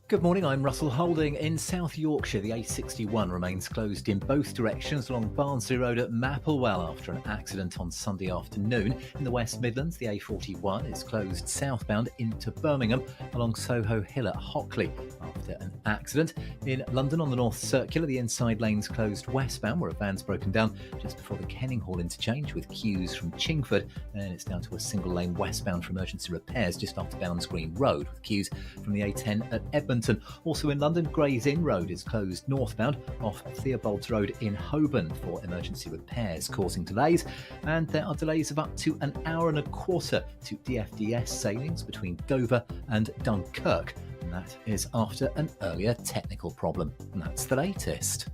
Good morning, I'm Russell Holding. In South Yorkshire, the A61 remains closed in both directions along Barnsley Road at Mapplewell after an accident on Sunday afternoon. In the West Midlands, the A41 is closed southbound into Birmingham along Soho Hill at Hockley after an accident. In London on the North Circular, the inside lanes closed westbound where a van's broken down just before the Kenninghall interchange with queues from Chingford, and it's down to a single lane westbound for emergency repairs just after Bellam's Green Road with queues from the A10 at Edmonton. Also in London, Gray's Inn Road is closed northbound off Theobald's Road in Holborn for emergency repairs, causing delays. And there are delays of up to an hour and a quarter to DFDS sailings between Dover and Dunkirk. And that is after an earlier technical problem. And that's the latest.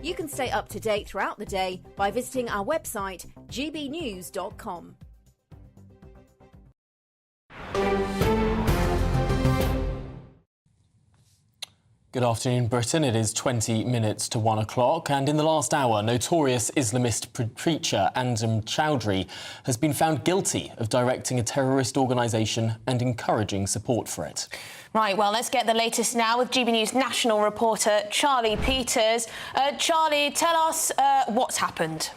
You can stay up to date throughout the day by visiting our website, gbnews.com. Good afternoon, Britain. It is 20 minutes to 1 o'clock, and in the last hour, notorious Islamist preacher Anjem Choudary has been found guilty of directing a terrorist organisation and encouraging support for it. Right, well, let's get the latest now with GB News national reporter Charlie Peters. Charlie, tell us what's happened.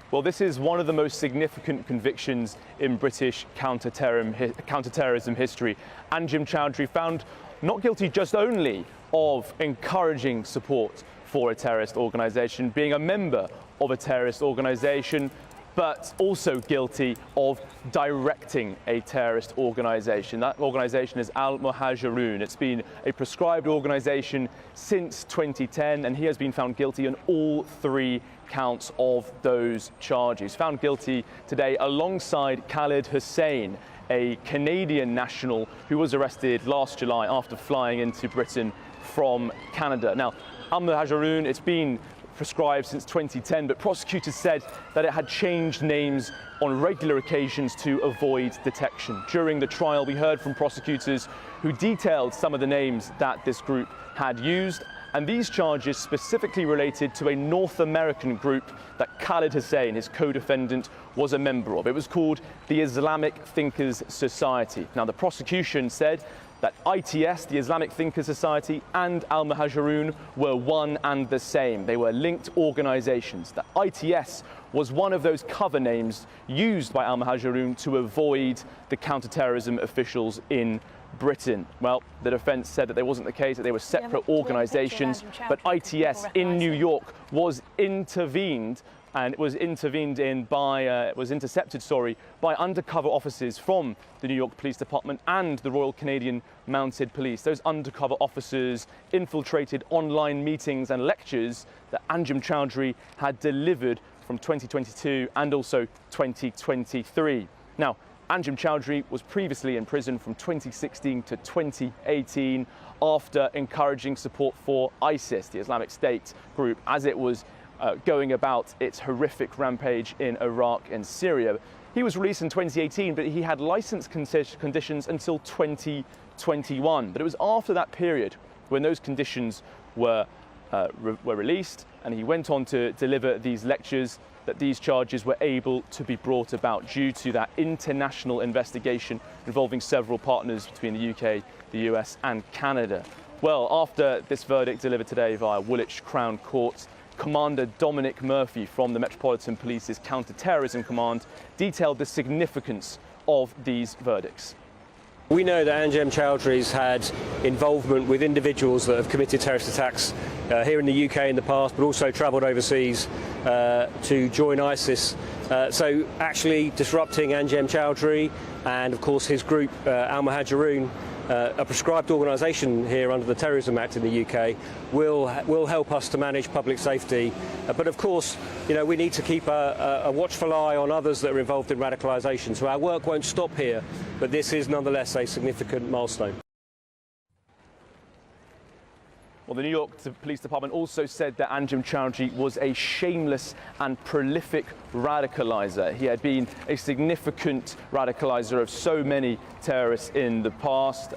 Well, this is one of the most significant convictions in British counter-terrorism history. Anjem Choudary found not guilty just only of encouraging support for a terrorist organisation, being a member of a terrorist organisation, but also guilty of directing a terrorist organisation. That organisation is Al-Muhajirun. It's been a proscribed organisation since 2010, and he has been found guilty on all 3 counts of those charges. Found guilty today alongside Khalid Hussein, a Canadian national who was arrested last July after flying into Britain from Canada. Now, Al-Muhajirun, it's been proscribed since 2010, but prosecutors said that it had changed names on regular occasions to avoid detection. During the trial, we heard from prosecutors who detailed some of the names that this group had used, and these charges specifically related to a North American group that Khalid Hussein, his co-defendant, was a member of. It was called the Islamic Thinkers Society. Now, the prosecution said that ITS, the Islamic Thinker Society, and Al-Muhajirun were one and the same. They were linked organisations. That ITS was one of those cover names used by Al-Muhajirun to avoid the counter-terrorism officials in Britain. Well, the defence said that there wasn't the case, that they were separate organisations, but ITS in New York was intervened, and it was intervened in by, was intercepted, by undercover officers from the New York Police Department and the Royal Canadian Mounted Police. Those undercover officers infiltrated online meetings and lectures that Anjem Choudary had delivered from 2022 and also 2023. Now, Anjem Choudary was previously in prison from 2016 to 2018 after encouraging support for ISIS, the Islamic State group, as it was going about its horrific rampage in Iraq and Syria. He was released in 2018, but he had license conditions until 2021. But it was after that period when those conditions were released and he went on to deliver these lectures that these charges were able to be brought about due to that international investigation involving several partners between the UK, the US and Canada. Well, after this verdict delivered today via Woolwich Crown Court, Commander Dominic Murphy from the Metropolitan Police's Counter-Terrorism Command detailed the significance of these verdicts. We know that Anjem Choudhary's had involvement with individuals that have committed terrorist attacks here in the UK in the past, but also travelled overseas to join ISIS. So actually disrupting Anjem Choudary and of course his group Al-Muhajirun, a prescribed organisation here under the Terrorism Act in the UK, will help us to manage public safety. But of course, you know, we need to keep a watchful eye on others that are involved in radicalisation. So our work won't stop here, but this is nonetheless a significant milestone. Well, the New York Police Department also said that Anjem Choudary was a shameless and prolific radicaliser. He had been a significant radicaliser of so many terrorists in the past.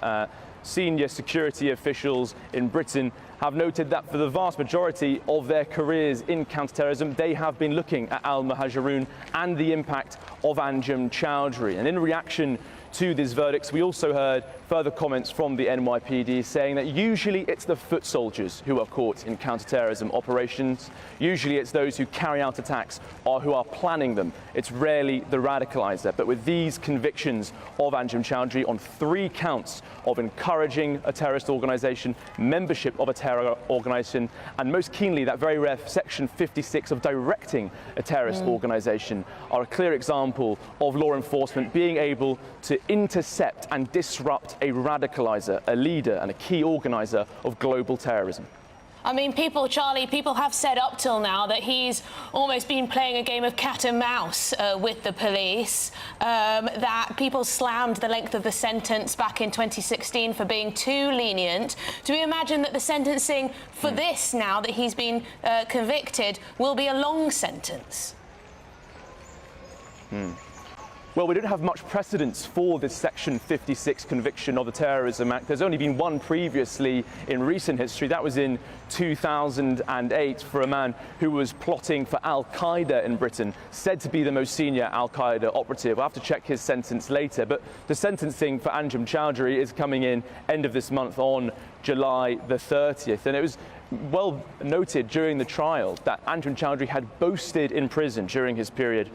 Senior security officials in Britain have noted that for the vast majority of their careers in counterterrorism, they have been looking at Al-Muhajirun and the impact of Anjem Choudary. And in reaction to these verdicts, we also heard further comments from the NYPD saying that usually it's the foot soldiers who are caught in counterterrorism operations. Usually it's those who carry out attacks or who are planning them. It's rarely the radicaliser. But with these convictions of Anjem Choudary on 3 counts of encouraging a terrorist organisation, membership of a terror organisation, and most keenly that very rare Section 56 of directing a terrorist organisation, are a clear example of law enforcement being able to intercept and disrupt a radicaliser, a leader and a key organiser of global terrorism. I mean, Charlie, people have said up till now that he's almost been playing a game of cat and mouse with the police, that people slammed the length of the sentence back in 2016 for being too lenient. Do we imagine that the sentencing for this, now that he's been convicted, will be a long sentence? Well, we don't have much precedence for this Section 56 conviction of the Terrorism Act. There's only been one previously in recent history. That was in 2008 for a man who was plotting for Al-Qaeda in Britain, said to be the most senior Al-Qaeda operative. We'll have to check his sentence later, but the sentencing for Anjem Choudary is coming in end of this month on July the 30th. And it was well noted during the trial that Anjem Choudary had boasted in prison during his period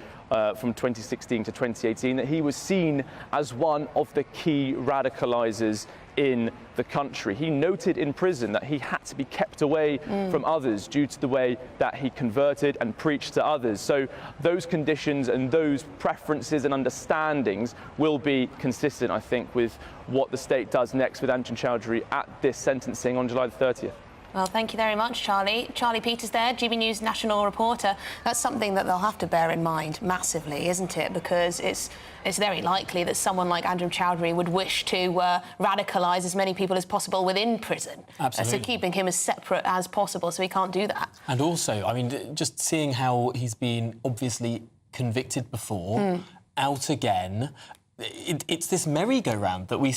from 2016 to 2018 that he was seen as one of the key radicalisers in the country. He noted in prison that he had to be kept away from others due to the way that he converted and preached to others. So those conditions and those preferences and understandings will be consistent, I think, with what the state does next with Anjem Choudary at this sentencing on July the 30th. Well, thank you very much, Charlie. Charlie Peters there, GB News national reporter. That's something that they'll have to bear in mind massively, isn't it? Because it's very likely that someone like Anjem Choudary would wish to radicalise as many people as possible within prison. Absolutely. So keeping him as separate as possible, so he can't do that. And also, I mean, just seeing how he's been obviously convicted before, out again, it's this merry-go-round that we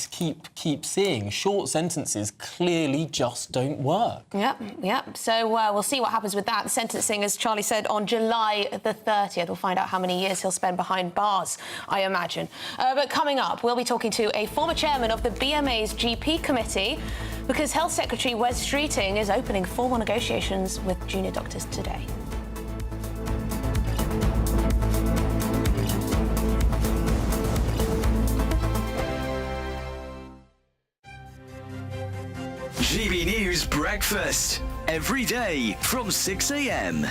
keep seeing. Short sentences clearly just don't work. Yep. So we'll see what happens with that. The sentencing, as Charlie said, on July the 30th. We'll find out how many years he'll spend behind bars, I imagine. But coming up, we'll be talking to a former chairman of the BMA's GP committee, because Health Secretary Wes Streeting is opening formal negotiations with junior doctors today. GB News Breakfast, every day from 6 a.m.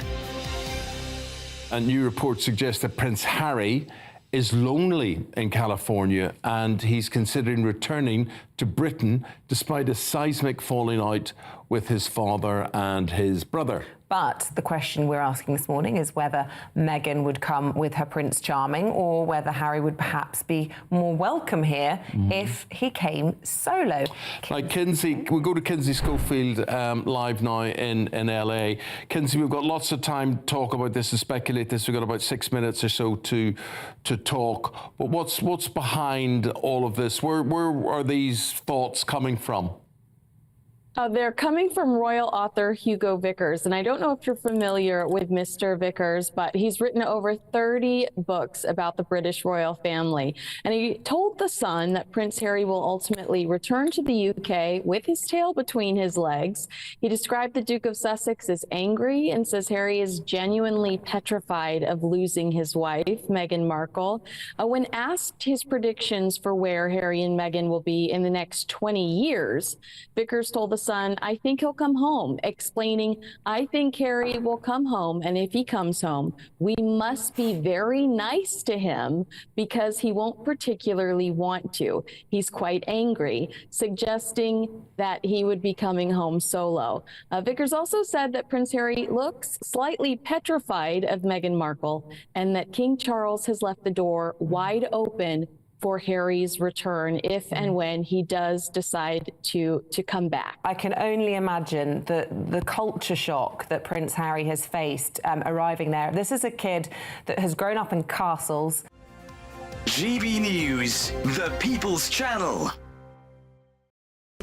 A new report suggests that Prince Harry is lonely in California and he's considering returning to Britain despite a seismic falling out with his father and his brother. But the question we're asking this morning is whether Meghan would come with her Prince Charming or whether Harry would perhaps be more welcome here if he came solo. Like Kinsey, we'll go to Kinsey Schofield live now in LA. Kinsey, we've got lots of time to talk about this and speculate this. We've got about 6 minutes or so to talk. But what's behind all of this? Where are these thoughts coming from? They're coming from royal author Hugo Vickers, and I don't know if you're familiar with Mr. Vickers, but he's written over 30 books about the British royal family. And he told The Sun that Prince Harry will ultimately return to the UK with his tail between his legs. He described the Duke of Sussex as angry and says Harry is genuinely petrified of losing his wife, Meghan Markle. When asked his predictions for where Harry and Meghan will be in the next 20 years, Vickers told The Sun, I think he'll come home, explaining, I think Harry will come home, and if he comes home, we must be very nice to him because he won't particularly want to. He's quite angry, suggesting that he would be coming home solo. Vickers also said that Prince Harry looks slightly petrified of Meghan Markle and that King Charles has left the door wide open for Harry's return if and when he does decide to come back. I can only imagine the culture shock that Prince Harry has faced arriving there. This is a kid that has grown up in castles. GB News, the People's Channel.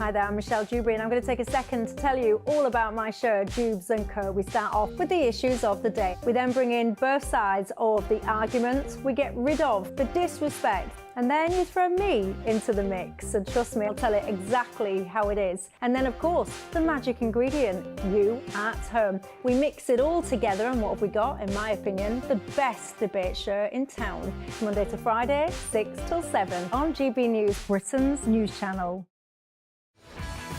Hi there, I'm Michelle Choudary, and I'm going to take a second to tell you all about my show, Jubes & Co. We start off with the issues of the day. We then bring in both sides of the arguments. We get rid of the disrespect. And then you throw me into the mix. And trust me, I'll tell it exactly how it is. And then, of course, the magic ingredient, you at home. We mix it all together, and what have we got? In my opinion, the best debate show in town. Monday to Friday, 6 till 7 on GB News, Britain's news channel.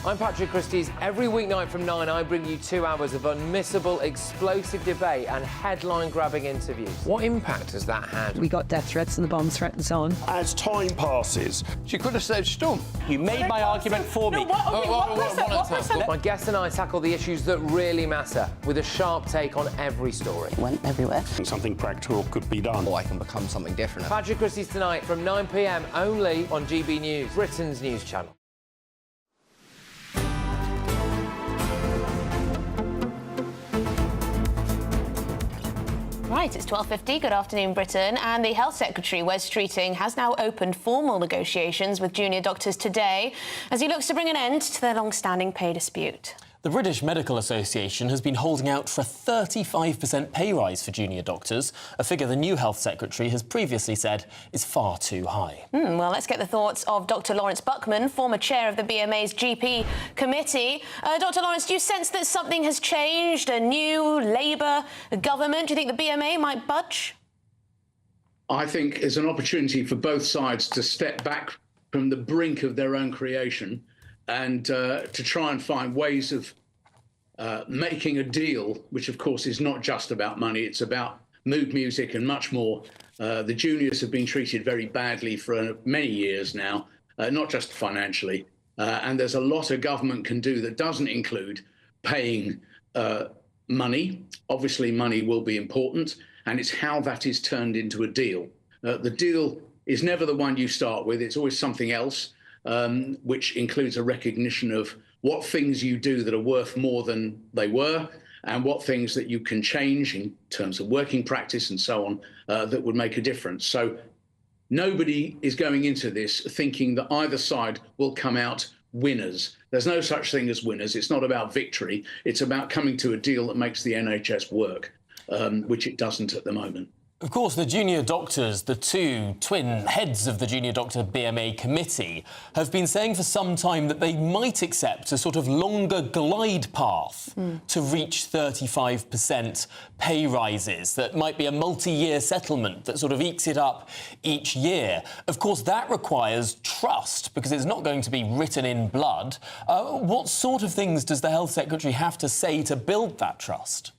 I'm Patrick Christie's. Every weeknight from 9, I bring you 2 hours of unmissable, explosive debate and headline-grabbing interviews. What impact has that had? We got death threats and the bomb threats on. As time passes, she could have saved Storm. You made my argument for me. My guest and I tackle the issues that really matter with a sharp take on every story. It went everywhere. Something practical could be done. Or I can become something different. Patrick Christie's tonight from 9 p.m. only on GB News, Britain's news channel. Right, it's 12:50. Good afternoon, Britain. And the Health Secretary, Wes Streeting, has now opened formal negotiations with junior doctors today as he looks to bring an end to their long-standing pay dispute. The British Medical Association has been holding out for a 35% pay rise for junior doctors, a figure the new Health Secretary has previously said is far too high. Well, let's get the thoughts of Dr Lawrence Buckman, former chair of the BMA's GP committee. Dr Lawrence, do you sense that something has changed, a new Labour government? Do you think the BMA might budge? I think it's an opportunity for both sides to step back from the brink of their own creation and to try and find ways of making a deal, which of course is not just about money, it's about mood music and much more. The juniors have been treated very badly for many years now, not just financially. And there's a lot a government can do that doesn't include paying money. Obviously, money will be important, and it's how that is turned into a deal. The deal is never the one you start with, it's always something else. Which includes a recognition of what things you do that are worth more than they were and what things that you can change in terms of working practice and so on that would make a difference. So nobody is going into this thinking that either side will come out winners. There's no such thing as winners. It's not about victory. It's about coming to a deal that makes the NHS work, which it doesn't at the moment. Of course, the junior doctors, the two twin heads of the junior doctor BMA committee, have been saying for some time that they might accept a sort of longer glide path to reach 35% pay rises. That might be a multi-year settlement that sort of ekes it up each year. Of course, that requires trust because it's not going to be written in blood. What sort of things does the Health Secretary have to say to build that trust?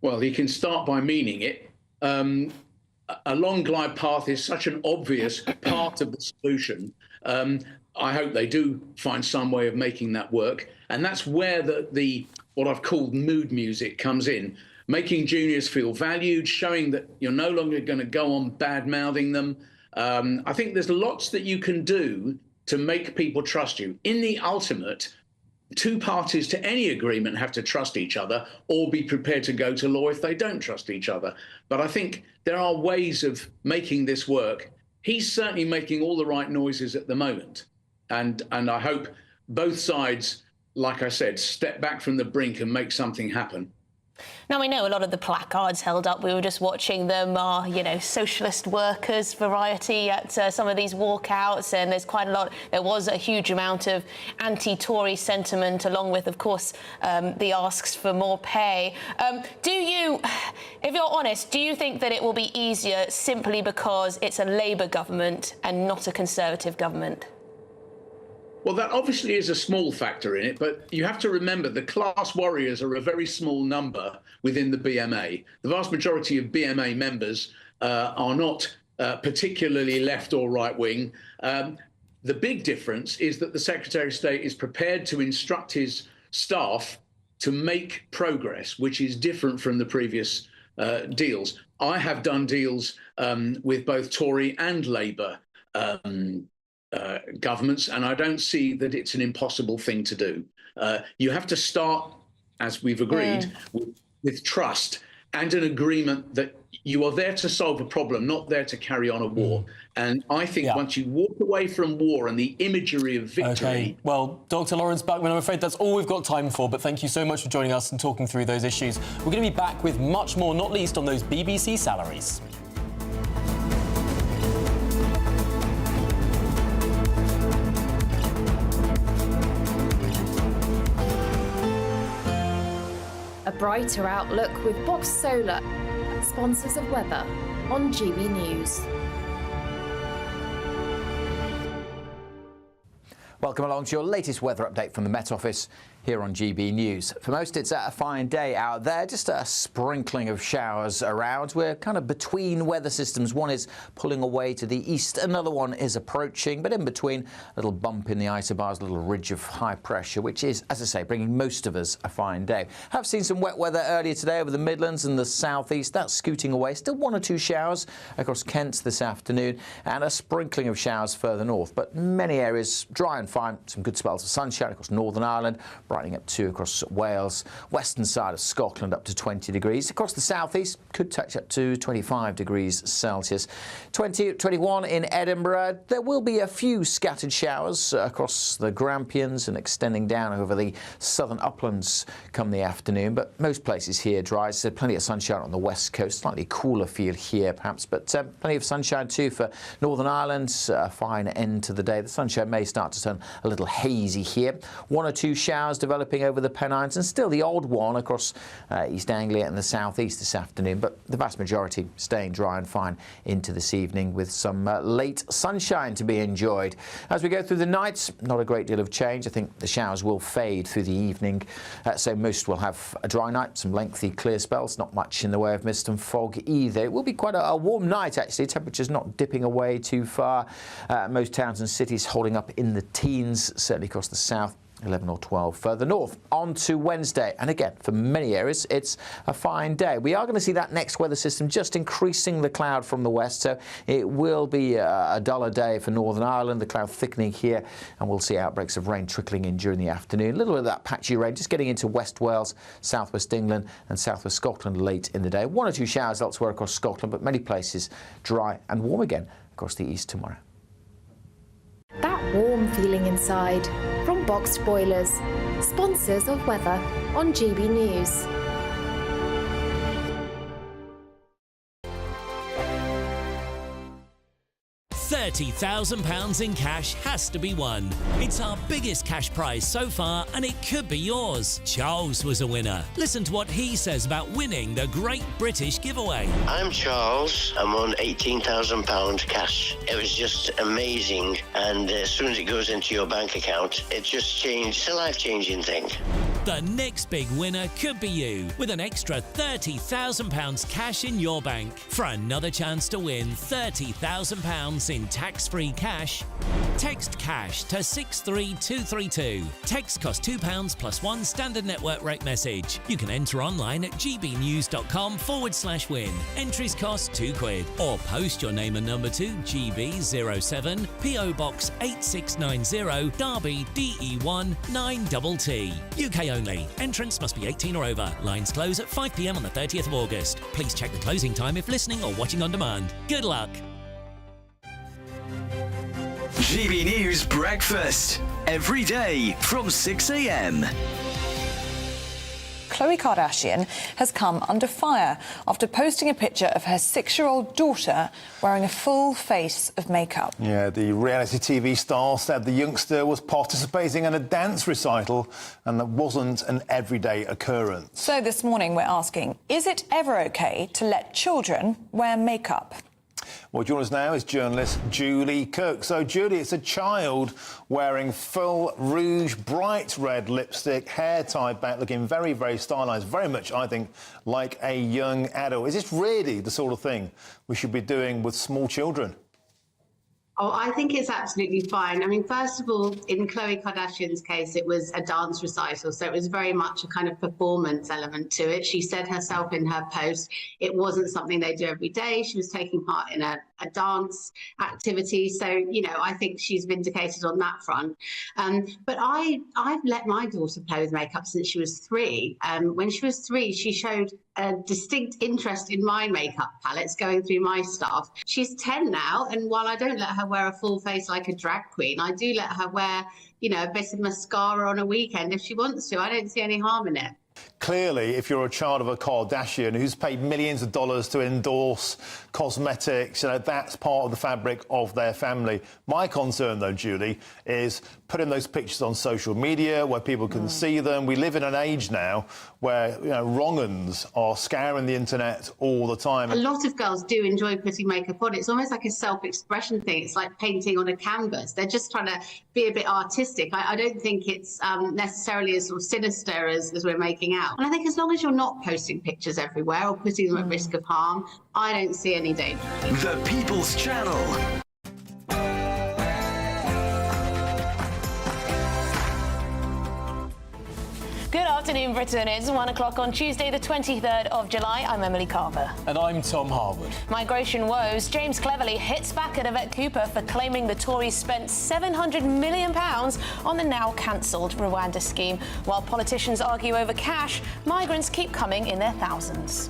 Well, he can start by meaning it. A long glide path is such an obvious part of the solution. I hope they do find some way of making that work. And that's where the what I've called mood music comes in, making juniors feel valued, showing that you're no longer going to go on bad-mouthing them. I think there's lots that you can do to make people trust you. In the ultimate, two parties to any agreement have to trust each other or be prepared to go to law if they don't trust each other. But I think there are ways of making this work. He's certainly making all the right noises at the moment. And I hope both sides, like I said, step back from the brink and make something happen. Now, we know a lot of the placards held up, we were just watching them, are, you know, socialist workers variety at some of these walkouts, and there's quite a lot. There was a huge amount of anti-Tory sentiment, along with, of course, the asks for more pay. Do you, if you're honest, do you think that it will be easier simply because it's a Labour government and not a Conservative government? Well, that obviously is a small factor in it, but you have to remember the class warriors are a very small number within the BMA. The vast majority of BMA members are not particularly left or right wing. The big difference is that the Secretary of State is prepared to instruct his staff to make progress, which is different from the previous deals. I have done deals with both Tory and Labour governments, and I don't see that it's an impossible thing to do. You have to start, as we've agreed, with trust and an agreement that you are there to solve a problem, not there to carry on a war. And I think once you walk away from war and the imagery of victory... OK, well, Dr Lawrence Buckman, I'm afraid that's all we've got time for, but thank you so much for joining us and talking through those issues. We're going to be back with much more, not least on those BBC salaries. A brighter outlook with Box Solar, sponsors of weather on GB News. Welcome along to your latest weather update from the Met Office here on GB News. For most, it's a fine day out there, just a sprinkling of showers around. We're kind of between weather systems. One is pulling away to the east, another one is approaching, but in between, a little bump in the isobars, a little ridge of high pressure, which is, as I say, bringing most of us a fine day. Have seen some wet weather earlier today over the Midlands and the southeast. That's scooting away. Still one or two showers across Kent this afternoon, and a sprinkling of showers further north, but many areas dry and fine. Some good spells of sunshine across Northern Ireland, brightening up to across Wales, western side of Scotland up to 20 degrees. Across the southeast, could touch up to 25 degrees Celsius. 21 in Edinburgh. There will be a few scattered showers across the Grampians and extending down over the southern uplands come the afternoon, but most places here dry. So plenty of sunshine on the west coast, slightly cooler feel here perhaps, but plenty of sunshine too for Northern Ireland. A fine end to the day. The sunshine may start to turn a little hazy here. One or two showers developing over the Pennines, and still the odd one across East Anglia and the southeast this afternoon, but the vast majority staying dry and fine into this evening with some late sunshine to be enjoyed. As we go through the nights, not a great deal of change. I think the showers will fade through the evening, so most will have a dry night, some lengthy clear spells, not much in the way of mist and fog either. It will be quite a warm night actually, temperatures not dipping away too far. Most towns and cities holding up in the teens, certainly across the south 11 or 12 further north. On to Wednesday, and again, for many areas, it's a fine day. We are going to see that next weather system just increasing the cloud from the west, so it will be a duller day for Northern Ireland, the cloud thickening here, and we'll see outbreaks of rain trickling in during the afternoon. A little bit of that patchy rain just getting into West Wales, southwest England and southwest Scotland late in the day. 1 or 2 showers elsewhere across Scotland, but many places dry and warm again across the east tomorrow. That warm feeling inside from Boxed Boilers, sponsors of weather on GB News. £30,000 in cash has to be won. It's our biggest cash prize so far, and it could be yours. Charles was a winner. Listen to what he says about winning the Great British Giveaway. I'm Charles. I'm on £18,000 cash. It was just amazing, and as soon as it goes into your bank account, it just changed. It's a life-changing thing. The next big winner could be you, with an extra £30,000 cash in your bank. For another chance to win £30,000 in tax-free cash, text cash to 63232. Text costs £2 plus 1 standard network rate message. You can enter online at gbnews.com/win. Entries cost £2, or post your name and number to GB07 PO Box 8690 Derby DE1 9TT. UK only. Entrance must be 18 or over. Lines close at 5 p.m. on the 30th of August. Please check the closing time if listening or watching on demand. Good luck. GB News Breakfast. Every day from 6 a.m. Khloe Kardashian has come under fire after posting a picture of her 6-year-old daughter wearing a full face of makeup. Yeah, the reality TV star said the youngster was participating in a dance recital and that wasn't an everyday occurrence. So this morning we're asking, is it ever okay to let children wear makeup? Well, joining us now is journalist Julie Cook. So, Julie, it's a child wearing full rouge, bright red lipstick, hair tied back, looking very, very stylised, very much, I think, like a young adult. Is this really the sort of thing we should be doing with small children? Oh, I think it's absolutely fine. I mean, first of all, in Khloe Kardashian's case, it was a dance recital, so it was very much a kind of performance element to it. She said herself in her post, it wasn't something they do every day. She was taking part in a dance activity. So, you know, I think she's vindicated on that front. But I've let my daughter play with makeup since she was 3. When she was 3, she showed a distinct interest in my makeup palettes, going through my stuff. She's 10 now, and while I don't let her wear a full face like a drag queen, I do let her wear, you know, a bit of mascara on a weekend if she wants to. I don't see any harm in it. Clearly, if you're a child of a Kardashian who's paid millions of dollars to endorse cosmetics, you know, that's part of the fabric of their family. My concern, though, Julie, is putting those pictures on social media where people can see them. We live in an age now where, you know, wrong-uns are scouring the internet all the time. A lot of girls do enjoy putting makeup on. It's almost like a self-expression thing. It's like painting on a canvas. They're just trying to be a bit artistic. I don't think it's necessarily as sort of sinister as we're making out. And I think as long as you're not posting pictures everywhere or putting them at risk of harm, I don't see any danger. The People's Channel. Good afternoon, Britain. It's 1 o'clock on Tuesday, the 23rd of July. I'm Emily Carver. And I'm Tom Harwood. Migration woes. James Cleverly hits back at Yvette Cooper for claiming the Tories spent £700 million on the now cancelled Rwanda scheme. While politicians argue over cash, migrants keep coming in their thousands.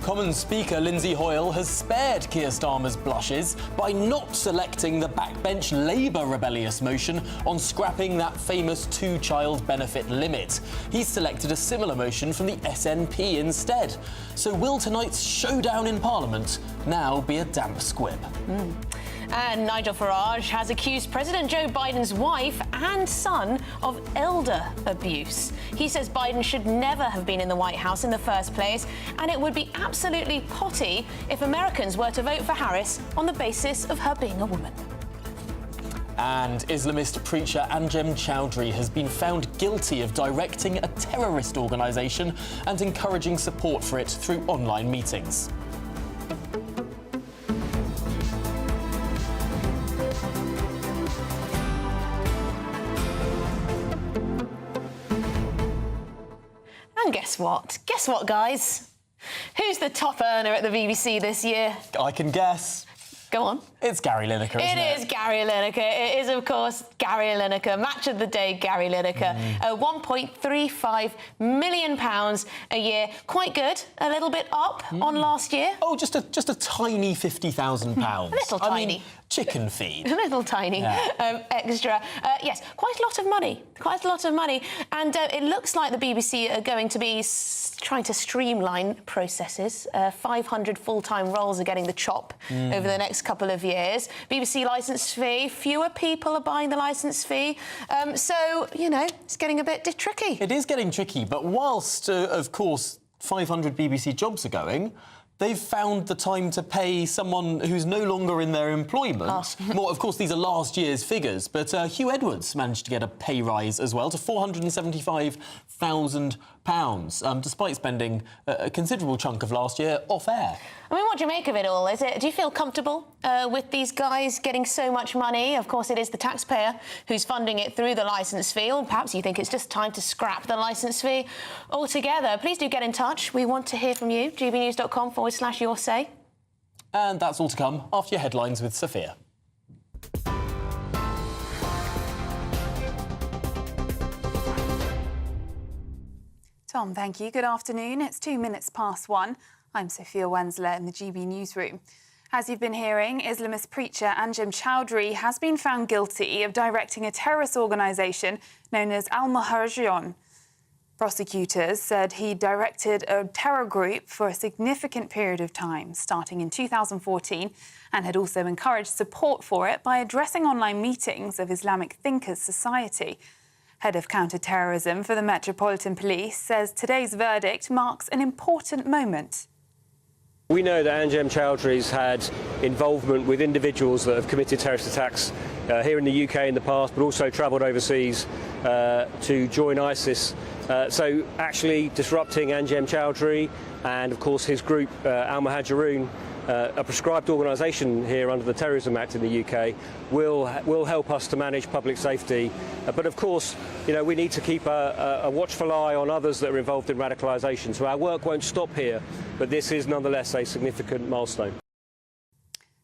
Commons Speaker Lindsay Hoyle has spared Keir Starmer's blushes by not selecting the backbench Labour rebellious motion on scrapping that famous 2-child benefit limit. He's selected a similar motion from the SNP instead. So will tonight's showdown in Parliament now be a damp squib? And Nigel Farage has accused President Joe Biden's wife and son of elder abuse. He says Biden should never have been in the White House in the first place, and it would be absolutely potty if Americans were to vote for Harris on the basis of her being a woman. And Islamist preacher Anjem Choudary has been found guilty of directing a terrorist organisation and encouraging support for it through online meetings. Guess what? Guess what, guys? Who's the top earner at the BBC this year? I can guess. Go on. It's Gary Lineker, isn't it? It is Gary Lineker. It is, of course, Gary Lineker. Match of the day, Gary Lineker. £1.35 million a year. Quite good. A little bit up on last year. Oh, just a tiny £50,000. A little tiny. I mean, chicken feed. A little tiny extra. Yes, quite a lot of money. Quite a lot of money. And it looks like the BBC are going to be trying to streamline processes. 500 full-time roles are getting the chop over the next couple of years. BBC licence fee, fewer people are buying the licence fee. So, you know, it's getting a bit tricky. It is getting tricky, but whilst, of course, 500 BBC jobs are going, they've found the time to pay someone who's no longer in their employment. More, of course, these are last year's figures, but Hugh Edwards managed to get a pay rise as well to £475,000, despite spending a considerable chunk of last year off air. I mean, what do you make of it all? Do you feel comfortable with these guys getting so much money? Of course, it is the taxpayer who's funding it through the licence fee, or perhaps you think it's just time to scrap the licence fee altogether. Please do get in touch. We want to hear from you. gbnews.com/your say. And that's all to come after your headlines with Sophia. Tom, thank you. Good afternoon. It's 2 minutes past 1. I'm Sophia Wensler in the GB newsroom. As you've been hearing, Islamist preacher Anjem Choudary has been found guilty of directing a terrorist organisation known as Al-Muhajirun. Prosecutors said he directed a terror group for a significant period of time, starting in 2014, and had also encouraged support for it by addressing online meetings of Islamic Thinkers Society. Head of counter-terrorism for the Metropolitan Police says today's verdict marks an important moment. We know that Anjem Choudhary's had involvement with individuals that have committed terrorist attacks here in the UK in the past, but also travelled overseas to join ISIS. So actually disrupting Anjem Choudary and, of course, his group Al-Muhajirun, a prescribed organisation here under the Terrorism Act in the UK, will help us to manage public safety. But of course, you know, we need to keep a watchful eye on others that are involved in radicalisation. So our work won't stop here, but this is nonetheless a significant milestone.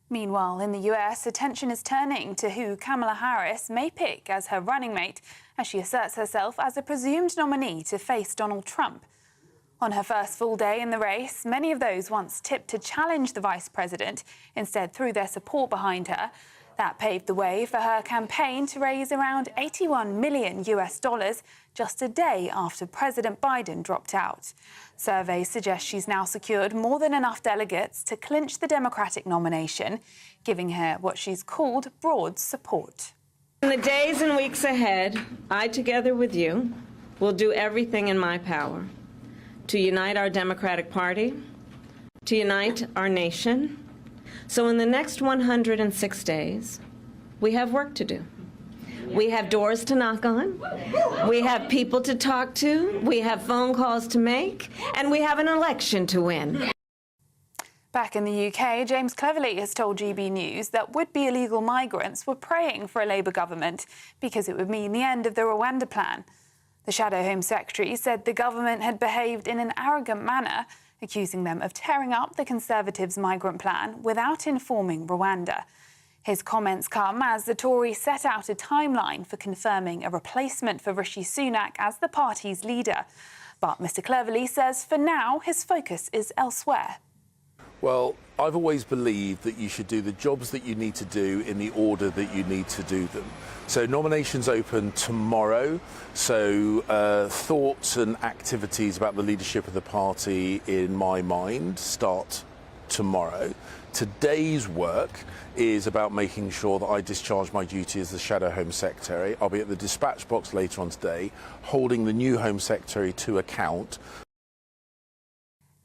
Meanwhile, in the US, attention is turning to who Kamala Harris may pick as her running mate, as she asserts herself as a presumed nominee to face Donald Trump. On her first full day in the race, many of those once tipped to challenge the vice president instead threw their support behind her. That paved the way for her campaign to raise around $81 million just a day after President Biden dropped out. Surveys suggest she's now secured more than enough delegates to clinch the Democratic nomination, giving her what she's called broad support. In the days and weeks ahead, I, together with you, will do everything in my power to unite our Democratic Party, to unite our nation. So in the next 106 days, we have work to do. We have doors to knock on, we have people to talk to, we have phone calls to make, and we have an election to win. Back in the UK, James Cleverly has told GB News that would-be illegal migrants were praying for a Labour government because it would mean the end of the Rwanda plan. The Shadow Home Secretary said the government had behaved in an arrogant manner, accusing them of tearing up the Conservatives' migrant plan without informing Rwanda. His comments come as the Tories set out a timeline for confirming a replacement for Rishi Sunak as the party's leader. But Mr Cleverly says for now his focus is elsewhere. Well, I've always believed that you should do the jobs that you need to do in the order that you need to do them. So nominations open tomorrow. So thoughts and activities about the leadership of the party, in my mind, start tomorrow. Today's work is about making sure that I discharge my duty as the Shadow Home Secretary. I'll be at the dispatch box later on today, holding the new Home Secretary to account.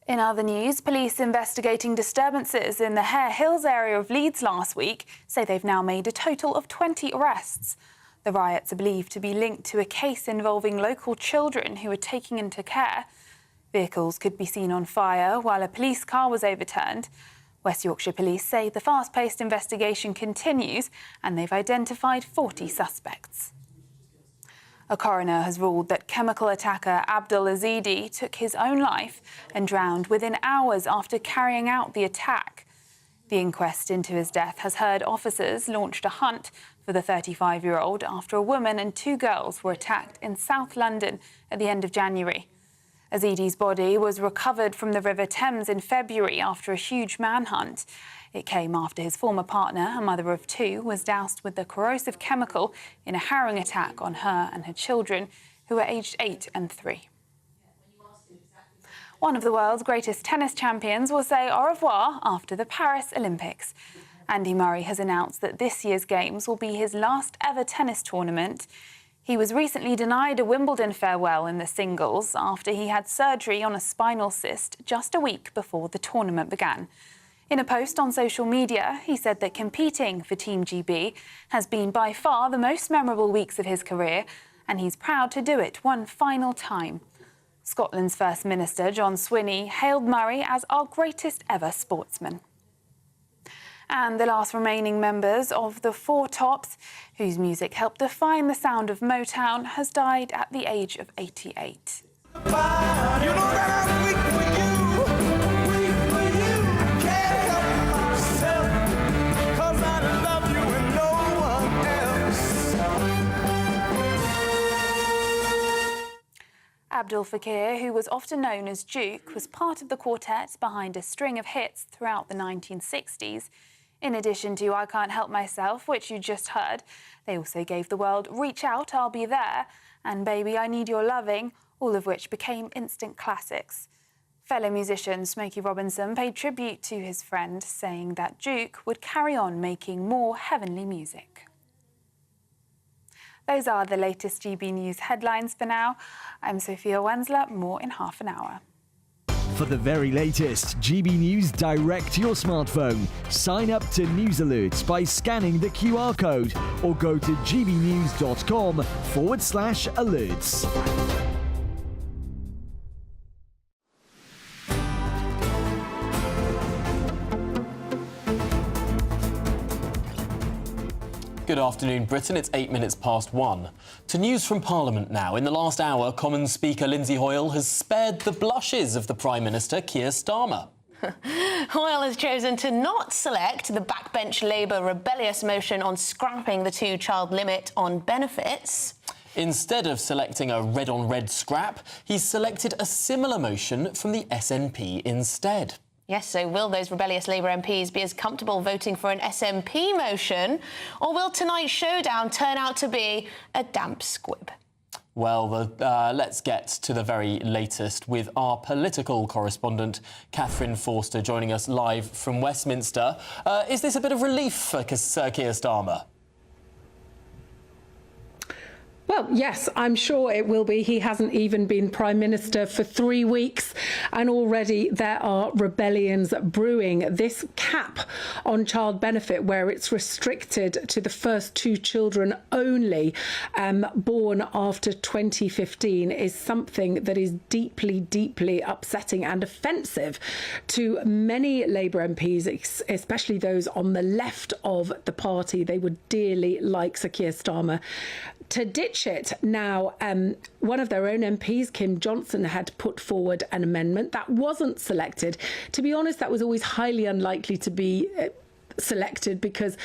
In other news, police investigating disturbances in the Hare Hills area of Leeds last week say they've now made a total of 20 arrests. The riots are believed to be linked to a case involving local children who were taken into care. Vehicles could be seen on fire while a police car was overturned. West Yorkshire Police say the fast-paced investigation continues and they've identified 40 suspects. A coroner has ruled that chemical attacker Abdul Azidi took his own life and drowned within hours after carrying out the attack. The inquest into his death has heard officers launched a hunt for the 35-year-old after a woman and 2 girls were attacked in South London at the end of January. Azidi's body was recovered from the River Thames in February after a huge manhunt. It came after his former partner, a mother of 2, was doused with the corrosive chemical in a harrowing attack on her and her children, who were aged 8 and 3. One of the world's greatest tennis champions will say au revoir after the Paris Olympics. Andy Murray has announced that this year's Games will be his last ever tennis tournament. He was recently denied a Wimbledon farewell in the singles after he had surgery on a spinal cyst just a week before the tournament began. In a post on social media, he said that competing for Team GB has been by far the most memorable weeks of his career, and he's proud to do it one final time. Scotland's First Minister, John Swinney, hailed Murray as our greatest ever sportsman. And the last remaining members of the Four Tops, whose music helped define the sound of Motown, has died at the age of 88. Abdul Fakir, who was often known as Duke, was part of the quartet behind a string of hits throughout the 1960s. In addition to I Can't Help Myself, which you just heard, they also gave the world Reach Out, I'll Be There, and Baby, I Need Your Loving, all of which became instant classics. Fellow musician Smokey Robinson paid tribute to his friend, saying that Duke would carry on making more heavenly music. Those are the latest GB News headlines for now. I'm Sophia Wensler, more in half an hour. For the very latest GB News direct to your smartphone, sign up to News Alerts by scanning the QR code or go to gbnews.com/alerts. Good afternoon, Britain. It's 8 minutes past 1. To news from Parliament now. In the last hour, Commons Speaker Lindsay Hoyle has spared the blushes of the Prime Minister, Keir Starmer. Hoyle has chosen to not select the backbench Labour rebellious motion on scrapping the 2-child limit on benefits. Instead of selecting a red-on-red scrap, he's selected a similar motion from the SNP instead. Yes, so will those rebellious Labour MPs be as comfortable voting for an SNP motion, or will tonight's showdown turn out to be a damp squib? Well, let's get to the very latest with our political correspondent, Catherine Forster, joining us live from Westminster. Is this a bit of relief for Keir Starmer? Well, yes, I'm sure it will be. He hasn't even been Prime Minister for 3 weeks, and already there are rebellions brewing. This cap on child benefit, where it's restricted to the first 2 children only, born after 2015, is something that is deeply, deeply upsetting and offensive to many Labour MPs, especially those on the left of the party. They would dearly like Sir Keir Starmer to ditch it. Now, one of their own MPs, Kim Johnson, had put forward an amendment that wasn't selected. To be honest, that was always highly unlikely to be selected, because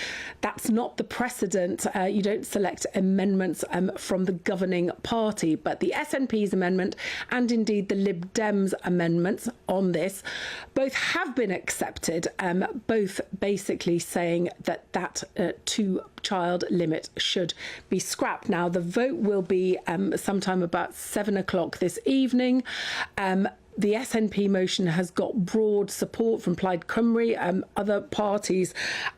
that's not the precedent. You don't select amendments from the governing party. But the SNP's amendment and indeed the Lib Dems amendments on this both have been accepted, both basically saying that that 2-child limit should be scrapped. Now, the vote will be sometime about 7 o'clock this evening. The SNP motion has got broad support from Plaid Cymru, other parties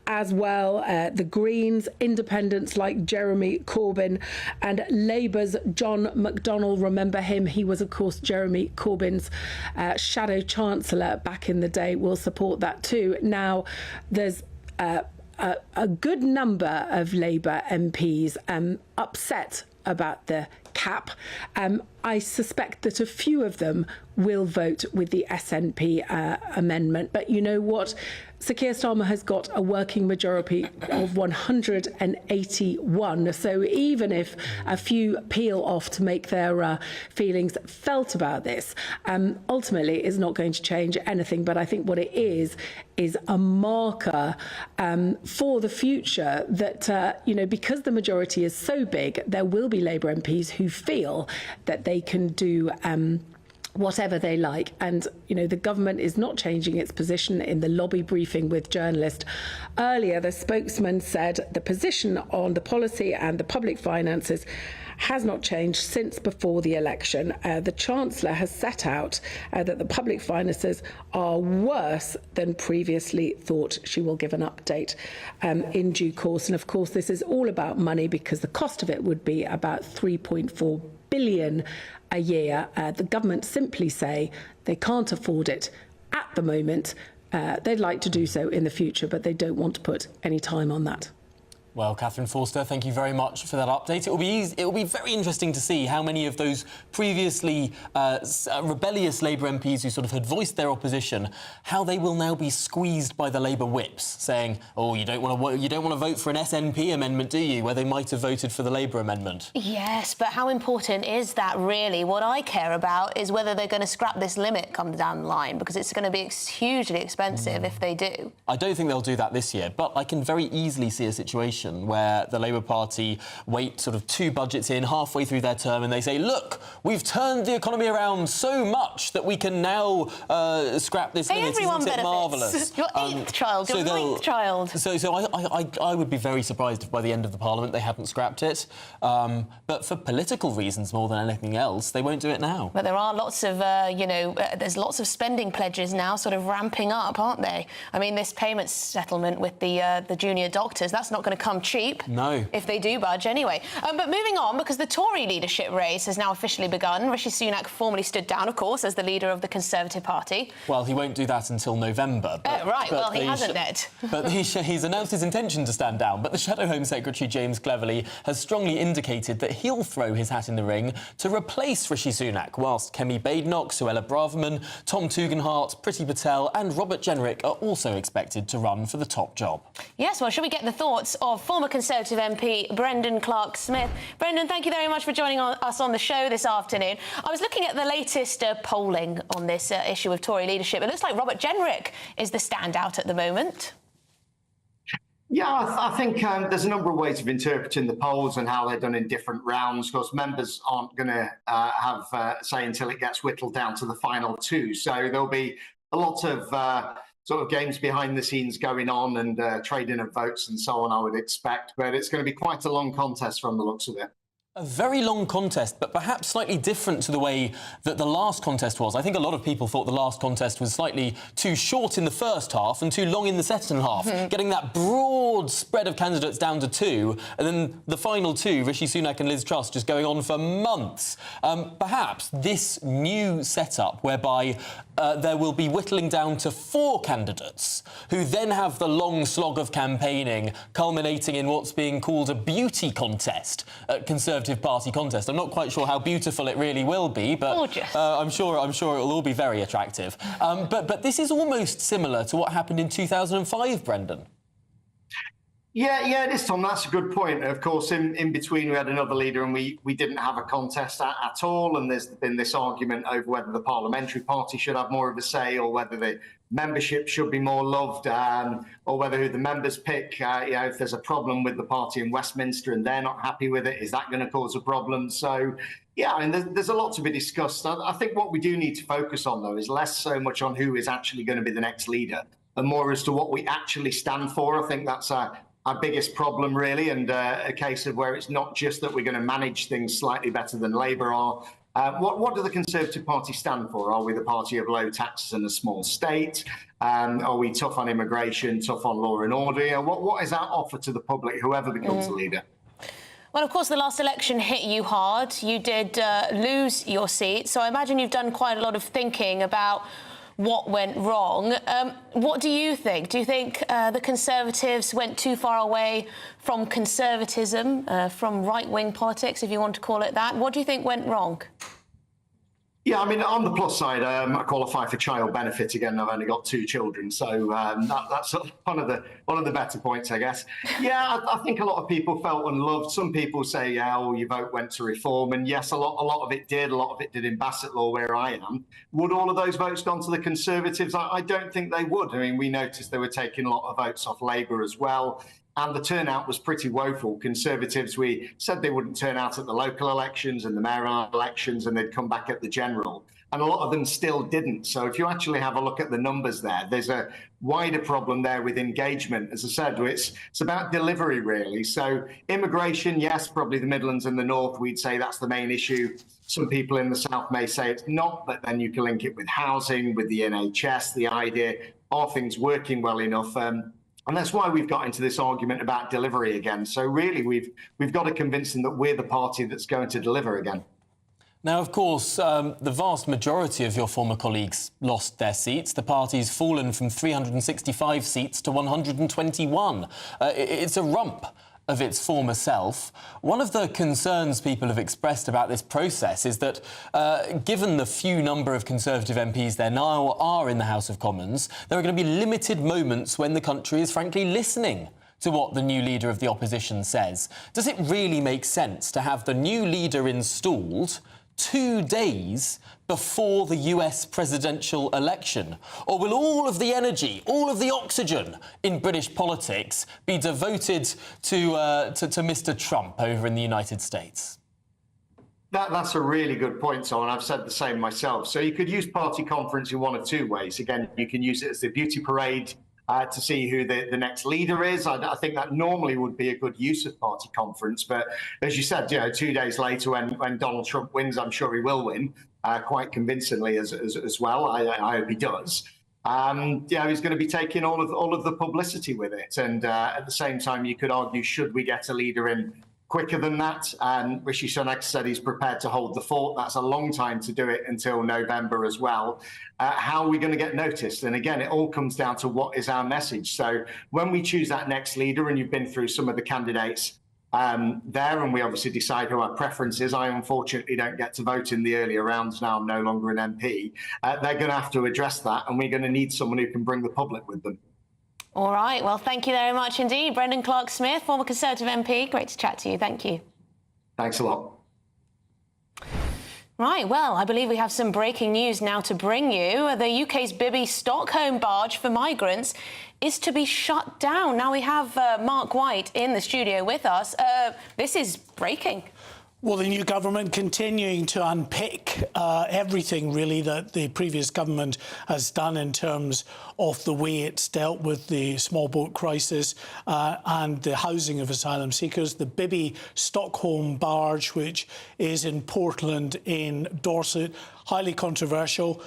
as well, the Greens, independents like Jeremy Corbyn, and Labour's John McDonnell. Remember him, he was of course Jeremy Corbyn's shadow chancellor back in the day, will support that too. Now, there's a good number of Labour MPs upset about the cap. I suspect that a few of them will vote with the SNP amendment. But you know what? Sir Keir Starmer has got a working majority of 181. So even if a few peel off to make their feelings felt about this, ultimately it's not going to change anything. But I think what it is a marker for the future that, because the majority is so big, there will be Labour MPs who feel that they can do whatever they like. And, the government is not changing its position. In the lobby briefing with journalists earlier, the spokesman said the position on the policy and the public finances has not changed since before the election. The Chancellor has set out that the public finances are worse than previously thought. She will give an update in due course. And of course, this is all about money, because the cost of it would be about 3.4 billion a year. The government simply say they can't afford it at the moment. They'd like to do so in the future, but they don't want to put any time on that. Well, Catherine Forster, thank you very much for that update. It will be very interesting to see how many of those previously rebellious Labour MPs who sort of had voiced their opposition, how they will now be squeezed by the Labour whips, saying, "Oh, you don't want to vote for an SNP amendment, do you?" Where they might have voted for the Labour amendment. Yes, but how important is that really? What I care about is whether they're going to scrap this limit come down the line, because it's going to be hugely expensive if they do. I don't think they'll do that this year, but I can very easily see a situation where the Labour Party wait sort of 2 budgets in, halfway through their term, and they say, "Look, we've turned the economy around so much that we can now scrap this limit. Isn't it marvellous?" Your 8th child, your 9th child. So I would be very surprised if by the end of the Parliament they hadn't scrapped it. But for political reasons more than anything else, they won't do it now. But there are lots of, there's lots of spending pledges now sort of ramping up, aren't they? I mean, this payment settlement with the junior doctors, that's not going to come cheap. No. If they do budge anyway. But moving on, because the Tory leadership race has now officially begun. Rishi Sunak formally stood down, of course, as the leader of the Conservative Party. Well, he won't do that until November. Well, he hasn't yet. But he's announced his intention to stand down. But the Shadow Home Secretary, James Cleverly, has strongly indicated that he'll throw his hat in the ring to replace Rishi Sunak, whilst Kemi Badenoch, Suella Braverman, Tom Tugendhat, Priti Patel and Robert Jenrick are also expected to run for the top job. Yes, well, should we get the thoughts of former Conservative MP Brendan Clark-Smith? Brendan, thank you very much for joining us on the show this afternoon. I was looking at the latest polling on this issue of Tory leadership. It looks like Robert Jenrick is the standout at the moment. Yeah, I think there's a number of ways of interpreting the polls and how they're done in different rounds. Of course, members aren't going to have say until it gets whittled down to the final 2. So there'll be a lot of sort of games behind the scenes going on and trading of votes and so on, I would expect. But it's going to be quite a long contest from the looks of it. A very long contest, but perhaps slightly different to the way that the last contest was. I think a lot of people thought the last contest was slightly too short in the first half and too long in the second half, getting that broad spread of candidates down to 2, and then the final 2, Rishi Sunak and Liz Truss, just going on for months. Perhaps this new setup, whereby there will be whittling down to 4 candidates, who then have the long slog of campaigning, culminating in what's being called a beauty contest at Conservative Party contest. I'm not quite sure how beautiful it really will be, but I'm sure it'll all be very attractive. But this is almost similar to what happened in 2005, Brendan. Yeah, it is, Tom. That's a good point. Of course, in between, we had another leader and we didn't have a contest at all. And there's been this argument over whether the parliamentary party should have more of a say or whether the membership should be more loved, or whether who the members pick. If there's a problem with the party in Westminster and they're not happy with it, is that going to cause a problem? So, yeah, I mean, there's a lot to be discussed. I think what we do need to focus on, though, is less so much on who is actually going to be the next leader and more as to what we actually stand for. I think that's our biggest problem, really, and a case of where it's not just that we're going to manage things slightly better than Labour are. What do the Conservative Party stand for? Are we the party of low taxes and a small state? Are we tough on immigration, tough on law and order? What is our offer to the public, whoever becomes the leader? Well, of course, the last election hit you hard. You did lose your seat, so I imagine you've done quite a lot of thinking about what went wrong. What do you think? Do you think the Conservatives went too far away from conservatism, from right-wing politics, if you want to call it that? What do you think went wrong? Yeah, I mean, on the plus side, I qualify for child benefit again. I've only got 2 children, so that's one of the better points, I guess. Yeah, I think a lot of people felt unloved. Some people say, yeah, oh, your vote went to Reform, and yes, a lot of it did. A lot of it did in Bassetlaw, where I am. Would all of those votes gone to the Conservatives? I don't think they would. I mean, we noticed they were taking a lot of votes off Labour as well. And the turnout was pretty woeful. Conservatives, we said they wouldn't turn out at the local elections and the mayoral elections, and they'd come back at the general. And a lot of them still didn't. So if you actually have a look at the numbers there, there's a wider problem there with engagement. As I said, it's about delivery, really. So immigration, yes, probably the Midlands and the North, we'd say that's the main issue. Some people in the South may say it's not, but then you can link it with housing, with the NHS, the idea, are things working well enough? And that's why we've got into this argument about delivery again. So really, we've got to convince them that we're the party that's going to deliver again. Now, of course, the vast majority of your former colleagues lost their seats. The party's fallen from 365 seats to 121. It's a rump of its former self. One of the concerns people have expressed about this process is that, given the few number of Conservative MPs there now are in the House of Commons, there are going to be limited moments when the country is frankly listening to what the new leader of the opposition says. Does it really make sense to have the new leader installed 2 days before the US presidential election? Or will all of the energy, all of the oxygen in British politics be devoted to Mr. Trump over in the United States? That's a really good point, Sol, and I've said the same myself. So you could use party conference in one of 2 ways. Again, you can use it as the beauty parade to see who the next leader is. I think that normally would be a good use of party conference. But as you said, 2 days later, when Donald Trump wins, I'm sure he will win quite convincingly as well. I hope he does. He's going to be taking all of the publicity with it. And at the same time, you could argue, should we get a leader in quicker than that? And Rishi Sunak said he's prepared to hold the fort. That's a long time to do it, until November as well. How are we going to get noticed? And again, it all comes down to what is our message. So when we choose that next leader, and you've been through some of the candidates there, and we obviously decide who our preference is. I unfortunately don't get to vote in the earlier rounds now. I'm no longer an MP. They're going to have to address that, and we're going to need someone who can bring the public with them. All right, well, thank you very much indeed. Brendan Clark-Smith, former Conservative MP. Great to chat to you. Thank you. Thanks a lot. Right, well, I believe we have some breaking news now to bring you. The UK's Bibby Stockholm barge for migrants is to be shut down. Now we have Mark White in the studio with us. This is breaking. Well, the new government continuing to unpick everything, really, that the previous government has done in terms of the way it's dealt with the small boat crisis and the housing of asylum seekers. The Bibby Stockholm barge, which is in Portland in Dorset, highly controversial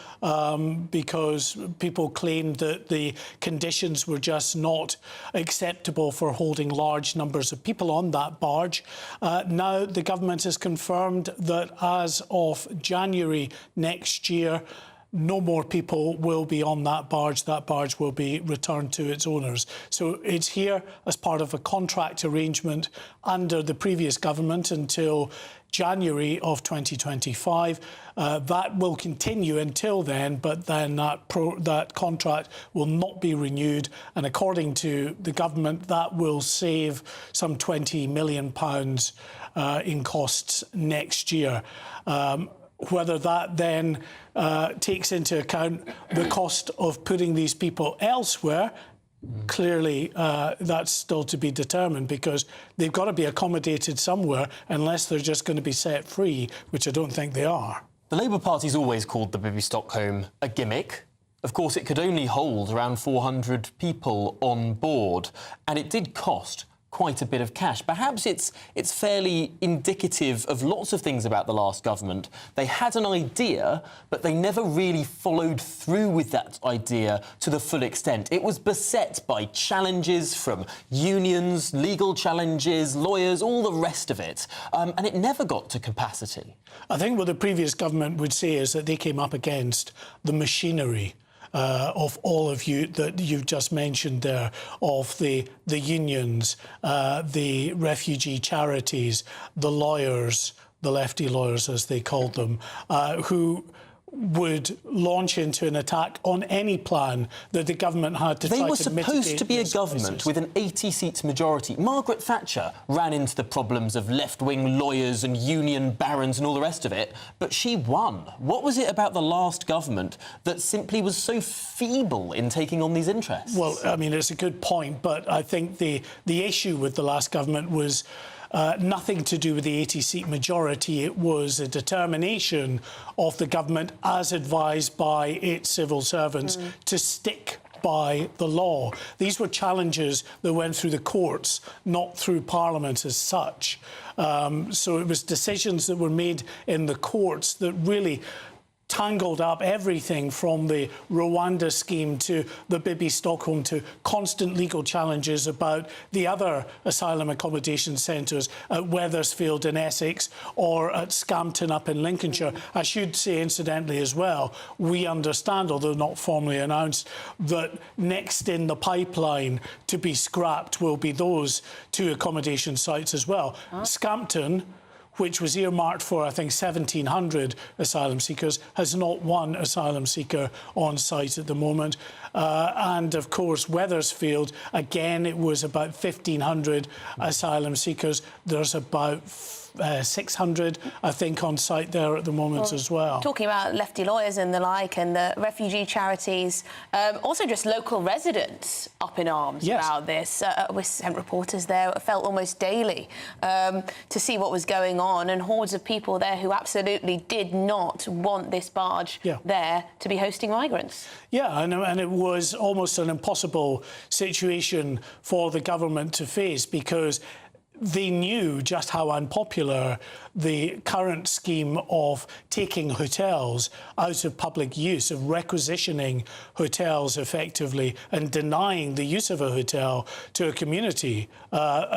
because people claimed that the conditions were just not acceptable for holding large numbers of people on that barge. Now the government has confirmed that as of January next year, no more people will be on that barge. That barge will be returned to its owners. So it's here as part of a contract arrangement under the previous government until January of 2025. That will continue until then, but then that contract will not be renewed. And according to the government, that will save some £20 million in costs next year. Whether that then takes into account the cost of putting these people elsewhere, clearly that's still to be determined, because they've got to be accommodated somewhere unless they're just going to be set free, which I don't think they are. The Labour Party's always called the Bibby Stockholm a gimmick. Of course, it could only hold around 400 people on board, and it did cost quite a bit of cash. Perhaps it's fairly indicative of lots of things about the last government. They had an idea, but they never really followed through with that idea to the full extent. It was beset by challenges from unions, legal challenges, lawyers, all the rest of it, and it never got to capacity. I think what the previous government would say is that they came up against the machinery of all of you that you've just mentioned there, of the unions, the refugee charities, the lawyers, the lefty lawyers as they called them, who would launch into an attack on any plan that the government had to try to mitigate. They were supposed to be a government crisis. with an 80-seat majority. Margaret Thatcher ran into the problems of left-wing lawyers and union barons and all the rest of it, but she won. What was it about the last government that simply was so feeble in taking on these interests? Well, I mean, it's a good point, but I think the issue with the last government was nothing to do with the 80-seat majority. It was a determination of the government, as advised by its civil servants, to stick by the law. These were challenges that went through the courts, not through Parliament as such. So it was decisions that were made in the courts that really tangled up everything from the Rwanda scheme to the Bibi Stockholm to constant legal challenges about the other asylum accommodation centres at Wethersfield in Essex or at Scampton up in Lincolnshire. I should say, incidentally, as well, we understand, although not formally announced, that next in the pipeline to be scrapped will be those two accommodation sites as well. Scampton, which was earmarked for, I think, 1,700 asylum seekers, has not one asylum seeker on site at the moment. And, of course, Wethersfield, again, it was about 1,500 asylum seekers. There's about 600, I think, on site there at the moment as well. Talking about lefty lawyers and the like, and the refugee charities, also just local residents up in arms about this. We sent reporters there, it felt almost daily, to see what was going on, and hordes of people there who absolutely did not want this barge there to be hosting migrants. Yeah, and it was almost an impossible situation for the government to face, because they knew just how unpopular the current scheme of taking hotels out of public use, of requisitioning hotels effectively and denying the use of a hotel to a community,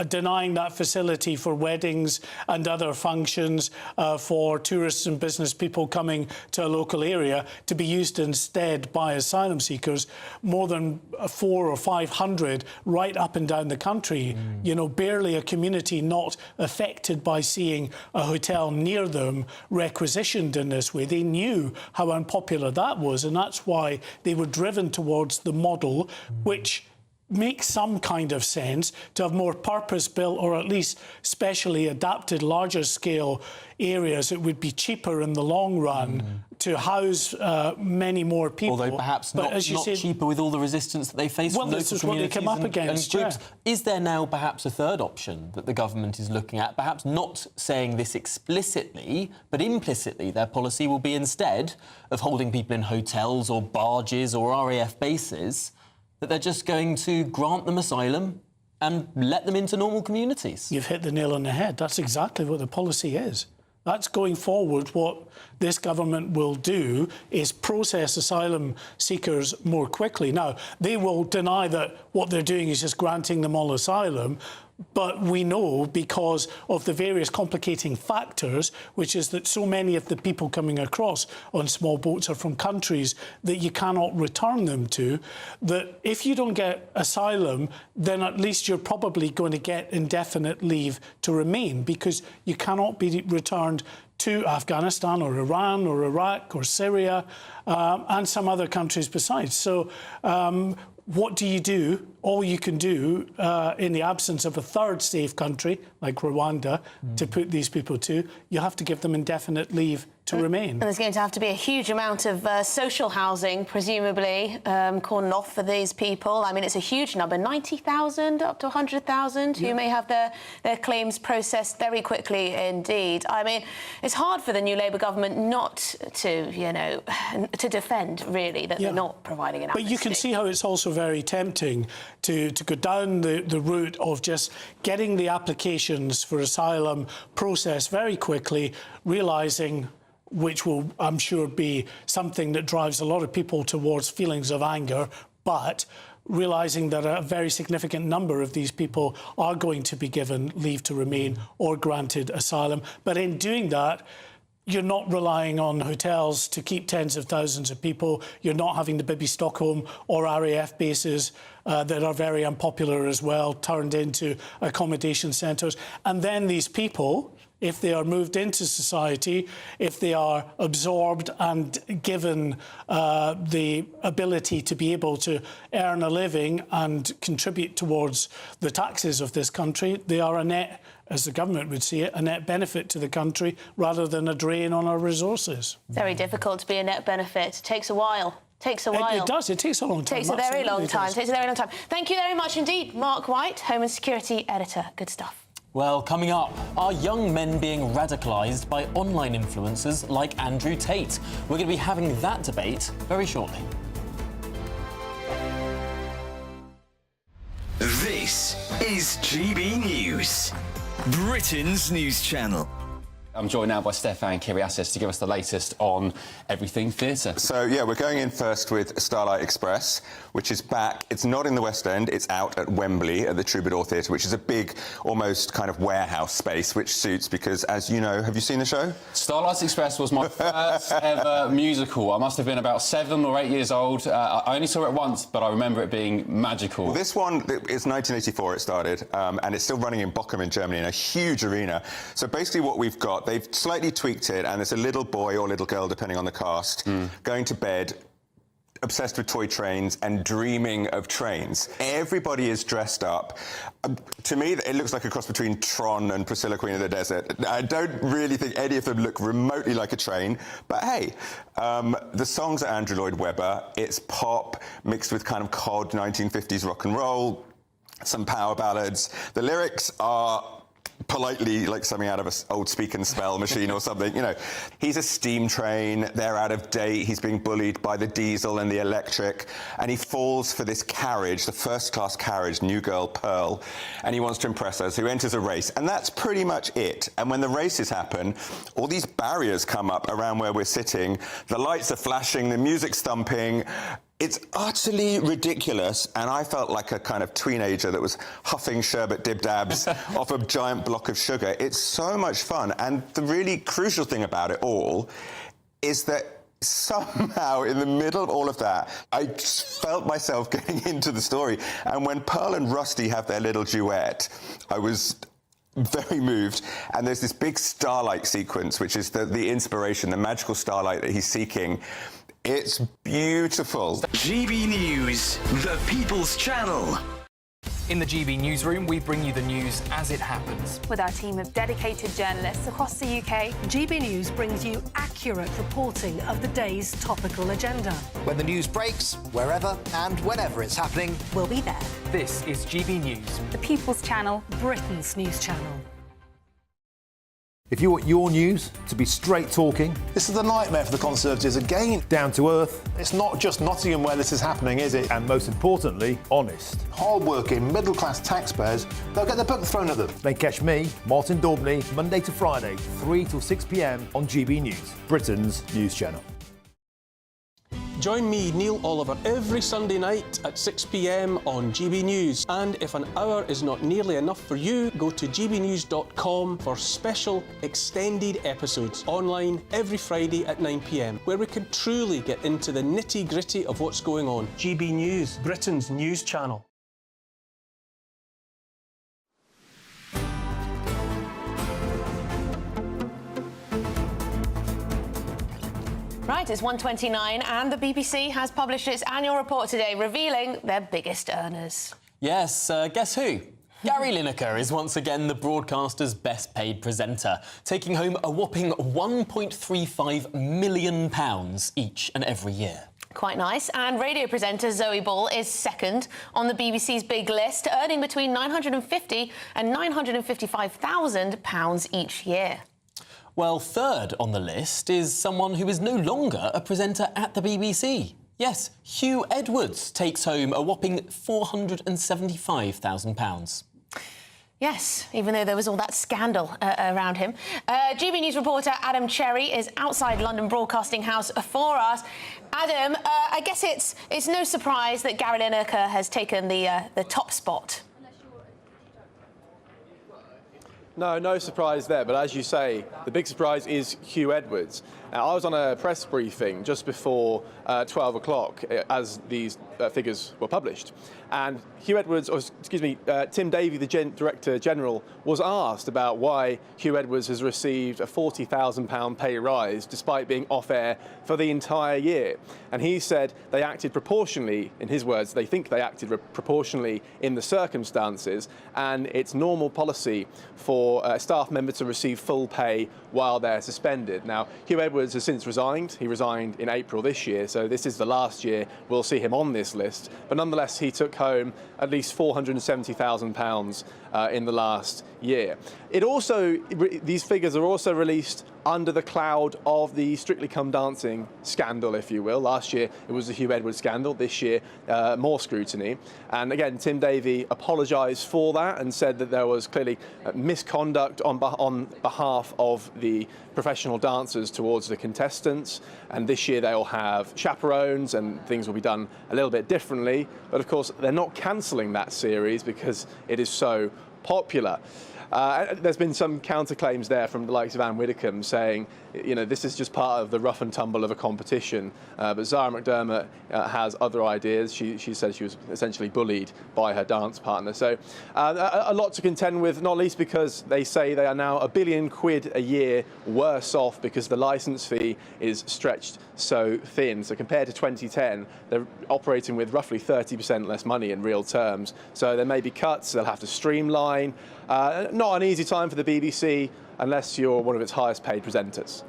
denying that facility for weddings and other functions, for tourists and business people coming to a local area, to be used instead by asylum seekers. More than 400 or 500 right up and down the country, you know, barely a community not affected by seeing a hotel near them requisitioned in this way. They knew how unpopular that was, and that's why they were driven towards the model, which makes some kind of sense, to have more purpose-built or at least specially adapted larger scale areas. It would be cheaper in the long run to house many more people. Although perhaps not cheaper with all the resistance that they face from local communities. Well, this is what they come up against, and groups. Is there now perhaps a third option that the government is looking at? Perhaps not saying this explicitly, but implicitly their policy will be, instead of holding people in hotels or barges or RAF bases, that they're just going to grant them asylum and let them into normal communities. You've hit the nail on the head. That's exactly what the policy is. That's going forward. What this government will do is process asylum seekers more quickly. Now, they will deny that what they're doing is just granting them all asylum, but we know, because of the various complicating factors, which is that so many of the people coming across on small boats are from countries that you cannot return them to, that if you don't get asylum, then at least you're probably going to get indefinite leave to remain, because you cannot be returned to Afghanistan or Iran or Iraq or Syria and some other countries besides. So what do you do? All you can do in the absence of a third safe country like Rwanda to put these people to, you have to give them indefinite leave to remain. And there's going to have to be a huge amount of social housing, presumably, cordoned off for these people. I mean, it's a huge number, 90,000 up to 100,000 who may have their claims processed very quickly indeed. I mean, it's hard for the new Labour government not to, you know, to defend, really, that they're not providing an amnesty. But you can see how it's also very tempting to go down the route of just getting the applications for asylum processed very quickly, realising, which will, I'm sure, be something that drives a lot of people towards feelings of anger, but realising that a very significant number of these people are going to be given leave to remain or granted asylum. But in doing that, you're not relying on hotels to keep tens of thousands of people. You're not having the Bibi Stockholm or RAF bases that are very unpopular as well, turned into accommodation centres. And then these people, if they are moved into society, if they are absorbed and given the ability to be able to earn a living and contribute towards the taxes of this country, they are a net, as the government would see it, a net benefit to the country rather than a drain on our resources. Very difficult to be a net benefit. It takes a while. Takes a while. It does. It takes a long time. Takes a very long time. Takes a very long time. Thank you very much indeed, Mark White, Home and Security Editor. Good stuff. Well, coming up, are young men being radicalised by online influencers like Andrew Tate? We're going to be having that debate very shortly. This is GB News, Britain's news channel. I'm joined now by Stefan Kyriasis to give us the latest on everything theatre. So, yeah, we're going in first with Starlight Express, which is back. It's not in the West End. It's out at Wembley at the Troubadour Theatre, which is a big, almost kind of warehouse space, which suits because, as you know, have you seen the show? Starlight Express was my first ever musical. I must have been about 7 or 8 years old. I only saw it once, but I remember it being magical. Well, this one is 1984 it started, and it's still running in Bochum in Germany in a huge arena. So basically what we've got, they've slightly tweaked it, and there's a little boy or little girl, depending on the cast, going to bed, obsessed with toy trains and dreaming of trains. Everybody is dressed up. To me, it looks like a cross between Tron and Priscilla, Queen of the Desert. I don't really think any of them look remotely like a train, but hey, the songs are Andrew Lloyd Webber. It's pop mixed with kind of cod 1950s rock and roll, some power ballads. The lyrics are politely like something out of an old speak and spell machine or something, you know. He's a steam train, they're out of date, he's being bullied by the diesel and the electric, and he falls for this carriage, the first-class carriage, new girl Pearl, and he wants to impress her, so he enters a race, and that's pretty much it. And when the races happen, all these barriers come up around where we're sitting, the lights are flashing, the music's thumping. It's utterly ridiculous, and I felt like a kind of teenager that was huffing sherbet dib-dabs off a giant block of sugar. It's so much fun, and the really crucial thing about it all is that somehow, in the middle of all of that, I just felt myself getting into the story. And when Pearl and Rusty have their little duet, I was very moved, and there's this big starlight sequence, which is the inspiration, the magical starlight that he's seeking. It's beautiful. GB News, the People's Channel. In the GB Newsroom, we bring you the news as it happens. With our team of dedicated journalists across the UK, GB News brings you accurate reporting of the day's topical agenda. When the news breaks, wherever and whenever it's happening, we'll be there. This is GB News, the People's Channel, Britain's news channel. If you want your news to be straight talking, this is a nightmare for the Conservatives again. Down to earth. It's not just Nottingham where this is happening, is it? And most importantly, honest. Hard-working, middle-class taxpayers, they'll get their book thrown at them. They catch me, Martin Daubney, Monday to Friday, 3 till 6 p.m. on GB News, Britain's news channel. Join me, Neil Oliver, every Sunday night at 6 p.m. on GB News. And if an hour is not nearly enough for you, go to gbnews.com for special extended episodes online every Friday at 9 p.m, where we can truly get into the nitty-gritty of what's going on. GB News, Britain's news channel. Right, it's 1:29 and the BBC has published its annual report today, revealing their biggest earners. Yes, guess who? Gary Lineker is once again the broadcaster's best-paid presenter, taking home a whopping £1.35 million each and every year. Quite nice. And radio presenter Zoe Ball is second on the BBC's big list, earning between £950,000 and £955,000 each year. Well, third on the list is someone who is no longer a presenter at the BBC. Yes, Hugh Edwards takes home a whopping £475,000. Yes, even though there was all that scandal around him. GB News reporter Adam Cherry is outside London Broadcasting House for us. Adam, I guess it's no surprise that Gary Lineker has taken the top spot. No surprise there, but as you say, the big surprise is Hugh Edwards. Now, I was on a press briefing just before 12 o'clock as these figures were published, and Hugh Edwards, Tim Davie, the Director General, was asked about why Hugh Edwards has received a £40,000 pay rise despite being off-air for the entire year. And he said they acted proportionally, in his words, they think they acted proportionally in the circumstances, and it's normal policy for a staff member to receive full pay while they're suspended. Now, Hugh Edwards has since resigned. He resigned in April this year, so this is the last year we'll see him on this list. But nonetheless, he took home at least £470,000 in the last year. These figures are also released under the cloud of the Strictly Come Dancing scandal, if you will. Last year it was the Hugh Edwards scandal. This year, more scrutiny. And again, Tim Davie apologised for that and said that there was clearly misconduct on behalf of the professional dancers towards the contestants. And this year they'll have chaperones and things will be done a little bit differently. But of course, they're not cancelling that series because it is so popular. There's been some counterclaims there from the likes of Anne Widdecombe saying, this is just part of the rough and tumble of a competition. But Zara McDermott has other ideas. She said she was essentially bullied by her dance partner. So a lot to contend with, not least because they say they are now £1 billion a year worse off because the licence fee is stretched so thin. So compared to 2010, they're operating with roughly 30% less money in real terms. So there may be cuts, they'll have to streamline. Not an easy time for the BBC unless you're one of its highest paid presenters.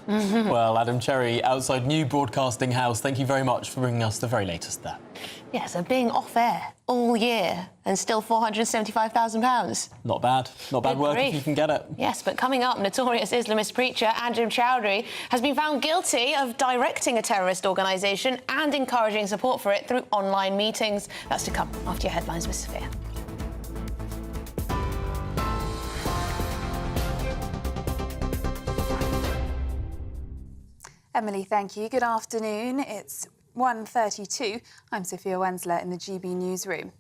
Well, Adam Cherry, outside New Broadcasting House, thank you very much for bringing us the very latest there. Yeah, so being off air all year and still £475,000. Not bad. Not bad work if you can get it. Yes, but coming up, notorious Islamist preacher Andrew Choudary has been found guilty of directing a terrorist organisation and encouraging support for it through online meetings. That's to come after your headlines with Sophia. Emily, thank you. Good afternoon. It's 1:32. I'm Sophia Wensler in the GB newsroom.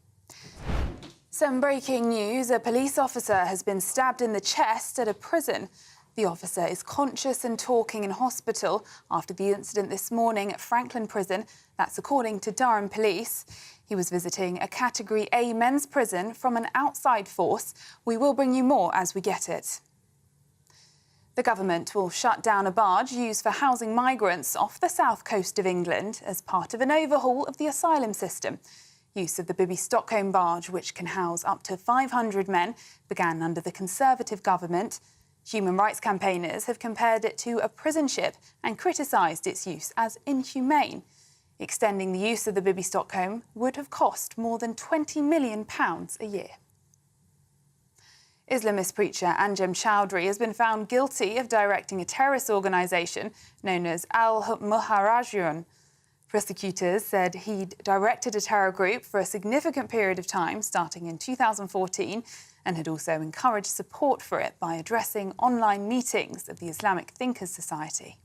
Some breaking news. A police officer has been stabbed in the chest at a prison. The officer is conscious and talking in hospital after the incident this morning at Franklin Prison. That's according to Durham Police. He was visiting a Category A men's prison from an outside force. We will bring you more as we get it. The government will shut down a barge used for housing migrants off the south coast of England as part of an overhaul of the asylum system. Use of the Bibby Stockholm barge, which can house up to 500 men, began under the Conservative government. Human rights campaigners have compared it to a prison ship and criticised its use as inhumane. Extending the use of the Bibby Stockholm would have cost more than £20 million a year. Islamist preacher Anjem Choudary has been found guilty of directing a terrorist organisation known as Al-Muhajirun. Prosecutors said he'd directed a terror group for a significant period of time, starting in 2014, and had also encouraged support for it by addressing online meetings of the Islamic Thinkers Society.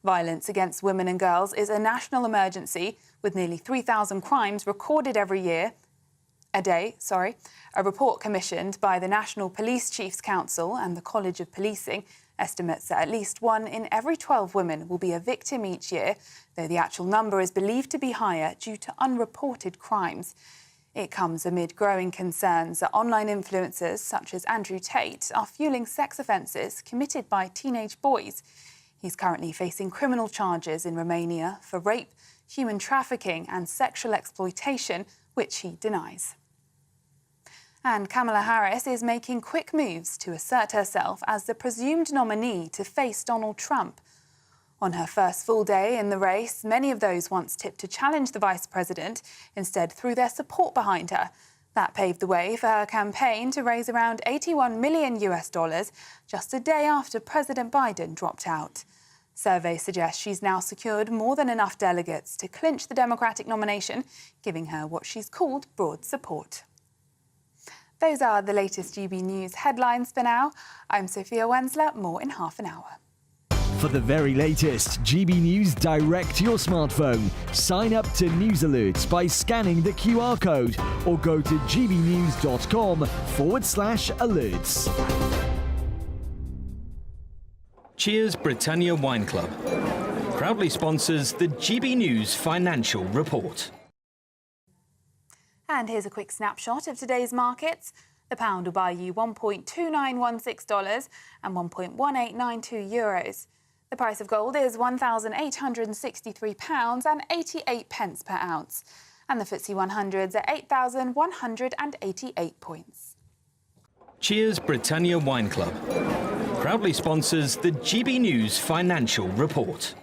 Violence against women and girls is a national emergency, with nearly 3,000 crimes recorded a day. A report commissioned by the National Police Chiefs Council and the College of Policing estimates that at least 1 in every 12 women will be a victim each year, though the actual number is believed to be higher due to unreported crimes. It comes amid growing concerns that online influencers such as Andrew Tate are fueling sex offences committed by teenage boys. He's currently facing criminal charges in Romania for rape, human trafficking and sexual exploitation, which he denies. And Kamala Harris is making quick moves to assert herself as the presumed nominee to face Donald Trump. On her first full day in the race, many of those once tipped to challenge the vice president instead threw their support behind her. That paved the way for her campaign to raise around $81 million just a day after President Biden dropped out. Surveys suggest she's now secured more than enough delegates to clinch the Democratic nomination, giving her what she's called broad support. Those are the latest GB News headlines for now. I'm Sophia Wensler. More in half an hour. For the very latest GB News direct to your smartphone, sign up to News Alerts by scanning the QR code or go to gbnews.com/alerts. Cheers Britannia Wine Club proudly sponsors the GB News Financial Report. And here's a quick snapshot of today's markets. The pound will buy you $1.2916 and €1.1892 euros. The price of gold is £1,863 and 88 pence per ounce. And the FTSE 100's at 8,188 points. Cheers Britannia Wine Club proudly sponsors the GB News Financial Report.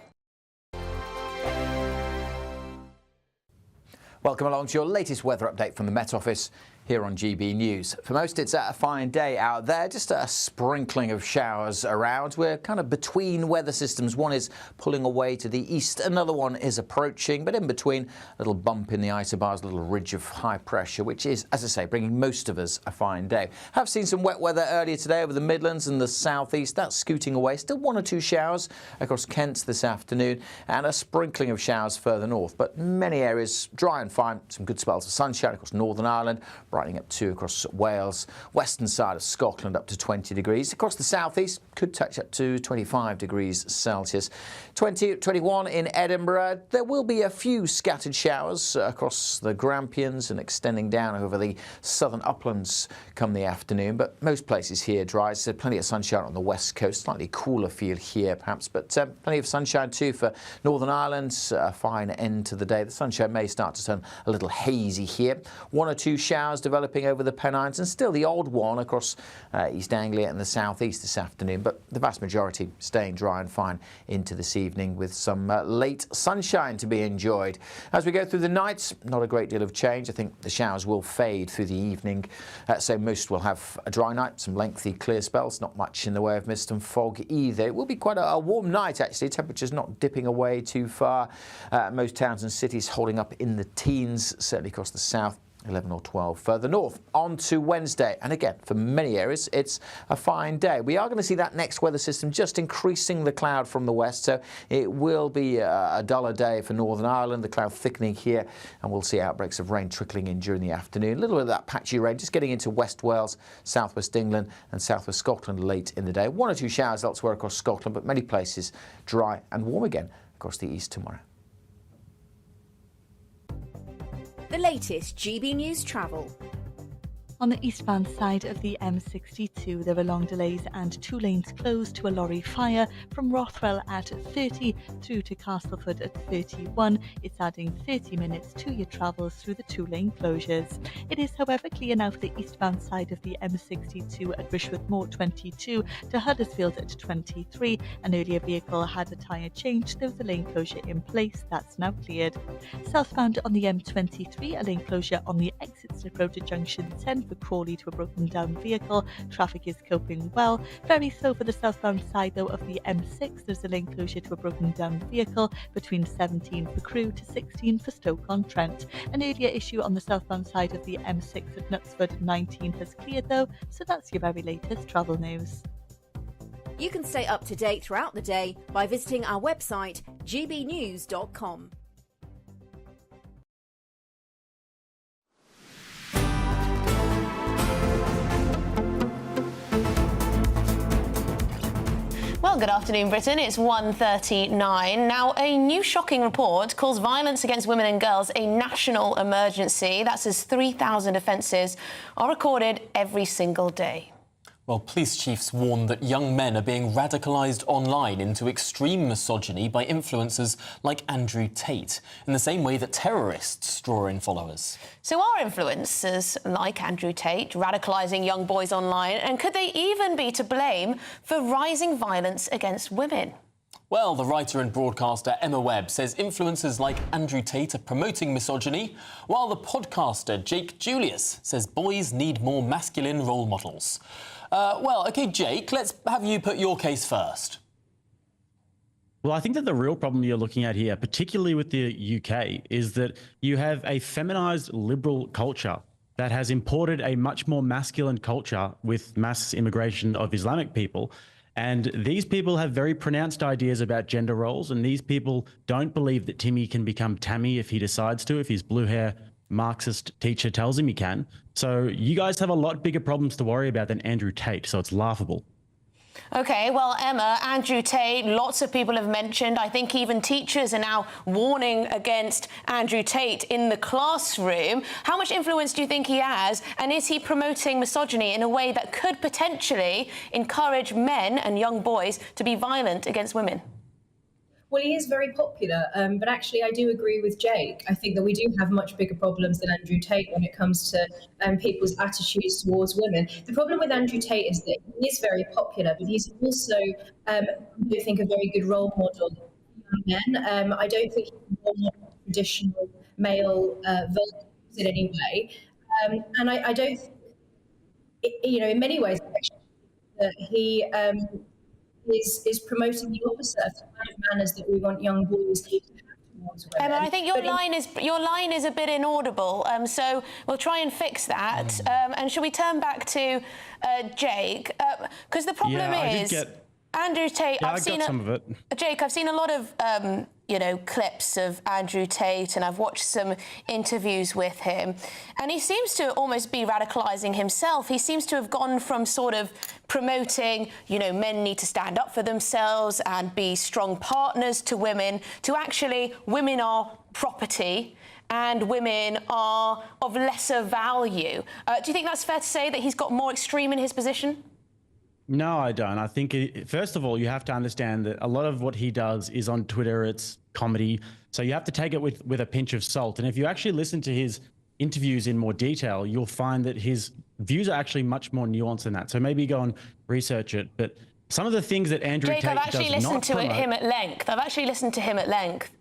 Welcome along to your latest weather update from the Met Office here on GB News. For most, it's a fine day out there, just a sprinkling of showers around. We're kind of between weather systems. One is pulling away to the east, another one is approaching, but in between, a little bump in the isobars, a little ridge of high pressure, which is, as I say, bringing most of us a fine day. Have seen some wet weather earlier today over the Midlands and the southeast. That's scooting away. Still one or two showers across Kent this afternoon, and a sprinkling of showers further north, but many areas dry and fine. Some good spells of sunshine across Northern Ireland, brightening up to across Wales, western side of Scotland up to 20 degrees. Across the southeast, could touch up to 25 degrees Celsius. 21 in Edinburgh. There will be a few scattered showers across the Grampians and extending down over the southern uplands come the afternoon, but most places here dry. So plenty of sunshine on the west coast, slightly cooler feel here perhaps, but plenty of sunshine too for Northern Ireland. A fine end to the day. The sunshine may start to turn a little hazy here. One or two showers developing over the Pennines and still the odd one across East Anglia and the southeast this afternoon, but the vast majority staying dry and fine into this evening with some late sunshine to be enjoyed. As we go through the nights, not a great deal of change. I think the showers will fade through the evening, so most will have a dry night, some lengthy clear spells, not much in the way of mist and fog either. It will be quite a warm night actually, temperatures not dipping away too far. Most towns and cities holding up in the teens, certainly across the south. 11 or 12 further north. On to Wednesday, and again, for many areas, it's a fine day. We are going to see that next weather system just increasing the cloud from the west, so it will be a duller day for Northern Ireland, the cloud thickening here, and we'll see outbreaks of rain trickling in during the afternoon. A little bit of that patchy rain just getting into West Wales, southwest England and southwest Scotland late in the day. One or two showers elsewhere across Scotland, but many places dry and warm again across the east tomorrow. The latest GB News travel. On the eastbound side of the M62, there are long delays and two lanes closed to a lorry fire from Rothwell at 30 through to Castleford at 31. It's adding 30 minutes to your travels through the two-lane closures. It is, however, clear now for the eastbound side of the M62 at Rishworth Moor 22 to Huddersfield at 23. An earlier vehicle had a tyre change. There was a lane closure in place. That's now cleared. Southbound on the M23, a lane closure on the exit slip road at junction 10 for Crawley to a broken down vehicle. Traffic is coping well. Very slow for the southbound side though of the M6. There's a lane closure to a broken down vehicle between 17 for Crewe to 16 for Stoke-on-Trent. An earlier issue on the southbound side of the M6 at Knutsford 19 has cleared though, so that's your very latest travel news. You can stay up to date throughout the day by visiting our website gbnews.com. Well, good afternoon, Britain. It's 1:39. Now, a new shocking report calls violence against women and girls a national emergency. That's as 3,000 offences are recorded every single day. Well, police chiefs warn that young men are being radicalised online into extreme misogyny by influencers like Andrew Tate, in the same way that terrorists draw in followers. So are influencers like Andrew Tate radicalising young boys online, and could they even be to blame for rising violence against women? Well, the writer and broadcaster Emma Webb says influencers like Andrew Tate are promoting misogyny, while the podcaster Jake Julius says boys need more masculine role models. OK, Jake, let's have you put your case first. Well, I think that the real problem you're looking at here, particularly with the UK, is that you have a feminised liberal culture that has imported a much more masculine culture with mass immigration of Islamic people. And these people have very pronounced ideas about gender roles, and these people don't believe that Timmy can become Tammy if he decides to, if his blue hair Marxist teacher tells him he can. So you guys have a lot bigger problems to worry about than Andrew Tate, so it's laughable. OK, well, Emma, Andrew Tate, lots of people have mentioned. I think even teachers are now warning against Andrew Tate in the classroom. How much influence do you think he has? And is he promoting misogyny in a way that could potentially encourage men and young boys to be violent against women? Well, he is very popular, but actually I do agree with Jake. I think that we do have much bigger problems than Andrew Tate when it comes to people's attitudes towards women. The problem with Andrew Tate is that he is very popular, but he's also, I don't think, a very good role model for men. I don't think he's a role model for traditional male values in any way. And I don't think, in many ways, actually, that he is promoting the opposite of the kind of manners that we want young boys to have towards women. Emma, I think your line is a bit inaudible, so we'll try and fix that. And shall we turn back to Jake? Because the problem is, Andrew Tate. Yeah, I got some of it. Jake, I've seen a lot of clips of Andrew Tate, and I've watched some interviews with him, and he seems to almost be radicalising himself. He seems to have gone from sort of promoting, men need to stand up for themselves and be strong partners to women, to actually women are property and women are of lesser value. Do you think that's fair to say, that he's got more extreme in his position? No, I don't. I think, first of all, you have to understand that a lot of what he does is on Twitter. It's comedy. So you have to take it with a pinch of salt. And if you actually listen to his interviews in more detail, you'll find that his views are actually much more nuanced than that. So maybe go and research it. But some of the things that Andrew Tate does not promote... Jake, I've actually listened to him at length.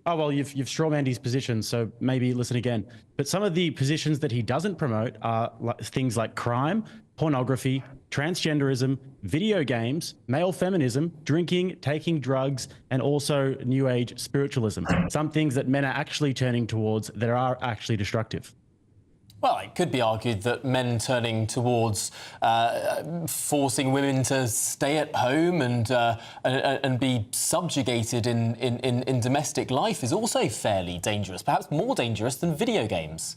Oh, well, you've strawmanned his position, so maybe listen again. But some of the positions that he doesn't promote are things like crime, pornography, transgenderism, video games, male feminism, drinking, taking drugs, and also New Age spiritualism. Some things that men are actually turning towards that are actually destructive. Well, it could be argued that men turning towards forcing women to stay at home and be subjugated in domestic life is also fairly dangerous, perhaps more dangerous than video games.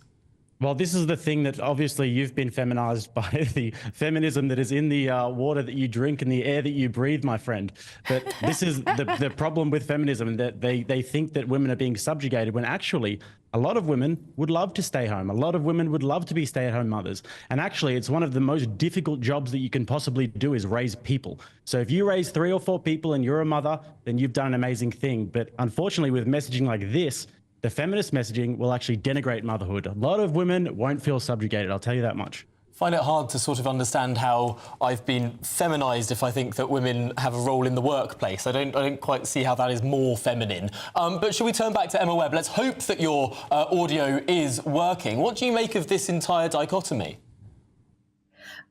Well, this is the thing that obviously you've been feminized by the feminism that is in the water that you drink and the air that you breathe, my friend. But this is the problem with feminism, that they think that women are being subjugated when actually a lot of women would love to stay home. A lot of women would love to be stay-at-home mothers. And actually, it's one of the most difficult jobs that you can possibly do is raise people. So if you raise 3 or 4 people and you're a mother, then you've done an amazing thing. But unfortunately, with messaging like this, the feminist messaging will actually denigrate motherhood. A lot of women won't feel subjugated, I'll tell you that much. Find it hard to sort of understand how I've been feminised if I think that women have a role in the workplace. I don't quite see how that is more feminine. But shall we turn back to Emma Webb? Let's hope that your audio is working. What do you make of this entire dichotomy?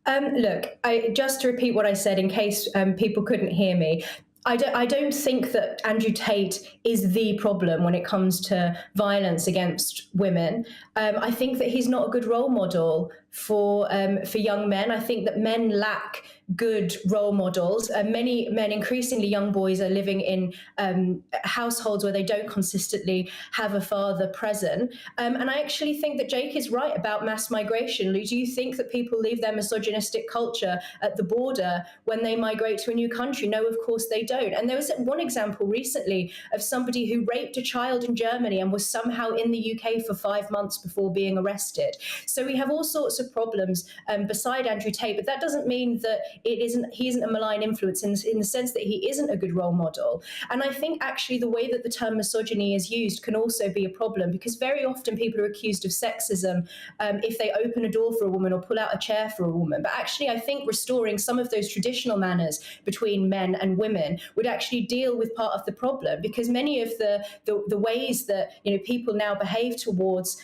Look, just to repeat what I said in case people couldn't hear me, I don't think that Andrew Tate is the problem when it comes to violence against women. I think that he's not a good role model for young men. I think that men lack good role models. Many men, increasingly young boys, are living in households where they don't consistently have a father present. And I actually think that Jake is right about mass migration. Do you think that people leave their misogynistic culture at the border when they migrate to a new country? No, of course they don't. And there was one example recently of somebody who raped a child in Germany and was somehow in the UK for 5 months before being arrested. So we have all sorts of problems beside Andrew Tate, but that doesn't mean that he isn't a malign influence in the sense that he isn't a good role model. And I think actually the way that the term misogyny is used can also be a problem, because very often people are accused of sexism if they open a door for a woman or pull out a chair for a woman. But actually I think restoring some of those traditional manners between men and women would actually deal with part of the problem, because many of the ways that people now behave towards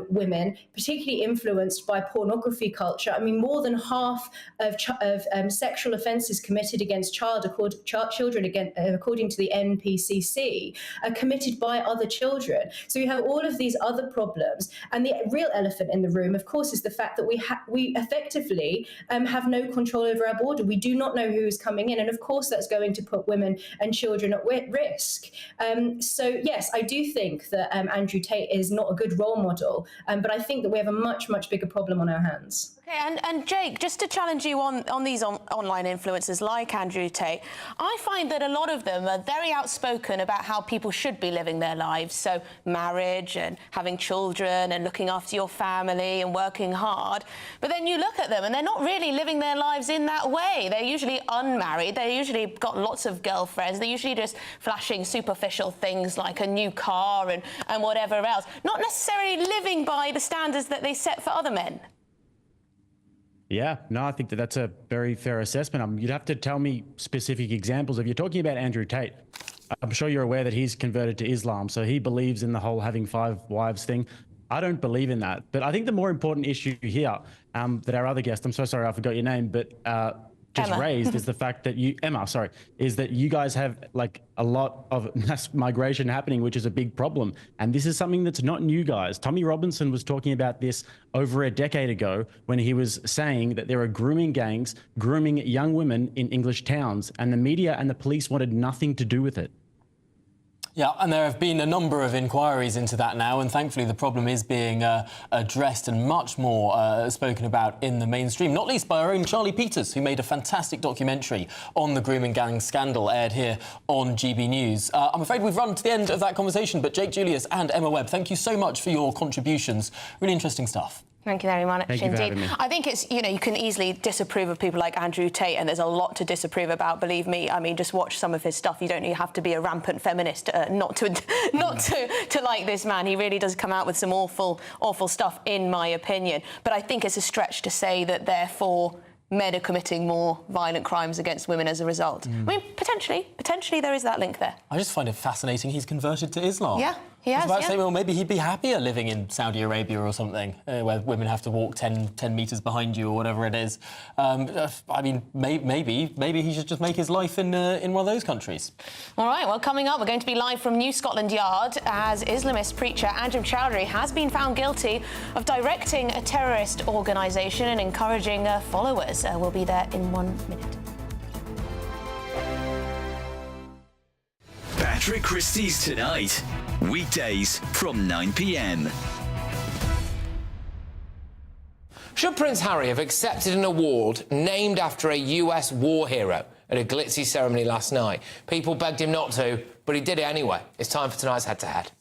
women, particularly influenced by pornography culture. I mean, more than half of sexual offences committed against children, according to the NPCC, are committed by other children. So we have all of these other problems. And the real elephant in the room, of course, is the fact that we effectively have no control over our border. We do not know who is coming in. And of course, that's going to put women and children at risk. So yes, I do think that Andrew Tate is not a good role model, but I think that we have a much, much bigger problem on our hands. Okay, and Jake, just to challenge you on these online influencers like Andrew Tate, I find that a lot of them are very outspoken about how people should be living their lives. So marriage and having children and looking after your family and working hard. But then you look at them and they're not really living their lives in that way. They're usually unmarried. They usually got lots of girlfriends. They're usually just flashing superficial things like a new car and whatever else. Not necessarily living by the standards that they set for other men. Yeah, no, I think that's a very fair assessment. You'd have to tell me specific examples. If you're talking about Andrew Tate, I'm sure you're aware that he's converted to Islam, so he believes in the whole having 5 wives thing. I don't believe in that. But I think the more important issue here that our other guest, I'm so sorry I forgot your name, but just Emma. raised is the fact that is that you guys have like a lot of mass migration happening, which is a big problem. And this is something that's not new, guys. Tommy Robinson was talking about this over a decade ago when he was saying that there are grooming gangs grooming young women in English towns, and the media and the police wanted nothing to do with it. Yeah, and there have been a number of inquiries into that now, and thankfully the problem is being addressed and much more spoken about in the mainstream, not least by our own Charlie Peters, who made a fantastic documentary on the grooming gang scandal aired here on GB News. I'm afraid we've run to the end of that conversation, but Jake Julius and Emma Webb, thank you so much for your contributions. Really interesting stuff. Thank you very much Thank you for indeed. having me. I think it's, you can easily disapprove of people like Andrew Tate, and there's a lot to disapprove about, believe me. I mean, just watch some of his stuff. You don't have to be a rampant feminist not to like this man. He really does come out with some awful stuff, in my opinion. But I think it's a stretch to say that, therefore, men are committing more violent crimes against women as a result. I mean, potentially there is that link there. I just find it fascinating he's converted to Islam. Yeah, he has, I was about to yeah. say, well, maybe he'd be happier living in Saudi Arabia or something, where women have to walk 10 metres behind you or whatever it is. I mean, maybe he should just make his life in one of those countries. All right, well, coming up, we're going to be live from New Scotland Yard as Islamist preacher Andrew Choudary has been found guilty of directing a terrorist organisation and encouraging followers. We'll be there in 1 minute. Patrick Christie's Tonight. Weekdays from 9 p.m. Should Prince Harry have accepted an award named after a US war hero at a glitzy ceremony last night? People begged him not to, but he did it anyway. It's time for tonight's head-to-head.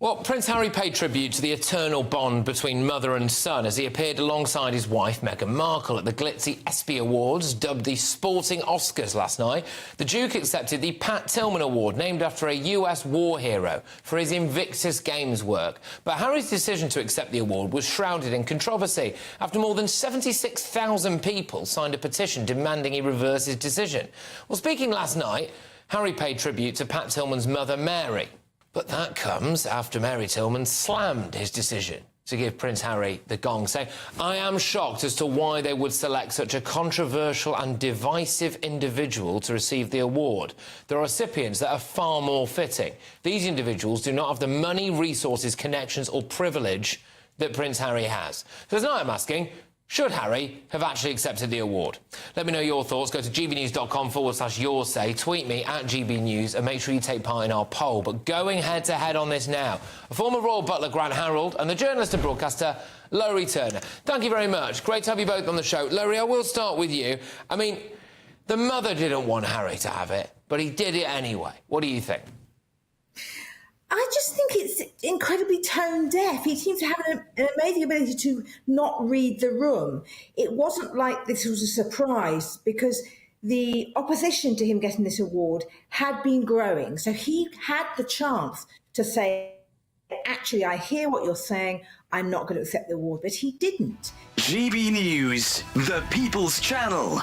Well, Prince Harry paid tribute to the eternal bond between mother and son as he appeared alongside his wife, Meghan Markle, at the glitzy ESPY Awards, dubbed the Sporting Oscars last night. The Duke accepted the Pat Tillman Award, named after a US war hero, for his Invictus Games work. But Harry's decision to accept the award was shrouded in controversy after more than 76,000 people signed a petition demanding he reverse his decision. Well, speaking last night, Harry paid tribute to Pat Tillman's mother, Mary. But that comes after Mary Tillman slammed his decision to give Prince Harry the gong, saying, "I am shocked as to why they would select such a controversial and divisive individual to receive the award. There are recipients that are far more fitting. These individuals do not have the money, resources, connections or privilege that Prince Harry has." So tonight I'm asking, should Harry have actually accepted the award? Let me know your thoughts. Go to gbnews.com/your say. Tweet me at GBNews and make sure you take part in our poll. But going head-to-head on this now, a former royal butler, Grant Harold, and the journalist and broadcaster, Lowry Turner. Thank you very much. Great to have you both on the show. Lowry, I will start with you. I mean, the mother didn't want Harry to have it, but he did it anyway. What do you think? I just think it's incredibly tone deaf. He seems to have an amazing ability to not read the room. It wasn't like this was a surprise because the opposition to him getting this award had been growing. So he had the chance to say, actually, I hear what you're saying. I'm not going to accept the award, but he didn't. GB News, the People's Channel.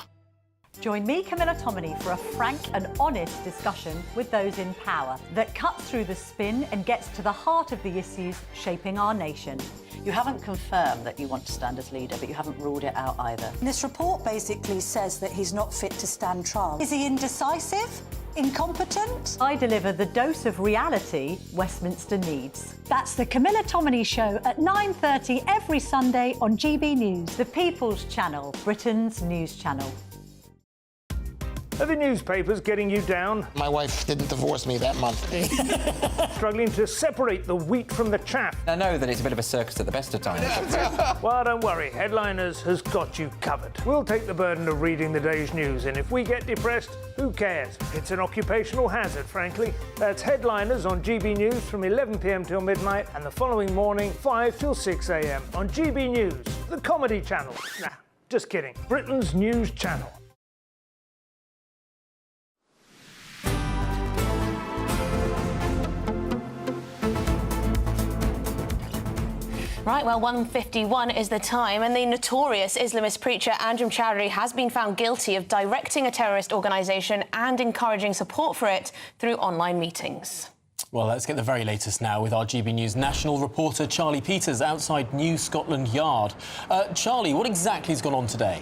Join me, Camilla Tominey, for a frank and honest discussion with those in power that cuts through the spin and gets to the heart of the issues shaping our nation. You haven't confirmed that you want to stand as leader, but you haven't ruled it out either. This report basically says that he's not fit to stand trial. Is he indecisive? Incompetent? I deliver the dose of reality Westminster needs. That's the Camilla Tominey Show at 9:30 every Sunday on GB News, the People's Channel, Britain's news channel. Are the newspapers getting you down? My wife didn't divorce me that month. Struggling to separate the wheat from the chaff? I know that it's a bit of a circus at the best of times. Well, don't worry, Headliners has got you covered. We'll take the burden of reading the day's news, and if we get depressed, who cares? It's an occupational hazard, frankly. That's Headliners on GB News from 11 p.m. till midnight, and the following morning, 5 till 6 a.m. on GB News, the comedy channel. Nah, just kidding. Britain's news channel. Right, well, 1:51 is the time, and the notorious Islamist preacher Anjem Choudary has been found guilty of directing a terrorist organisation and encouraging support for it through online meetings. Well, let's get the very latest now with our GB News national reporter Charlie Peters outside New Scotland Yard. Charlie, what exactly has gone on today?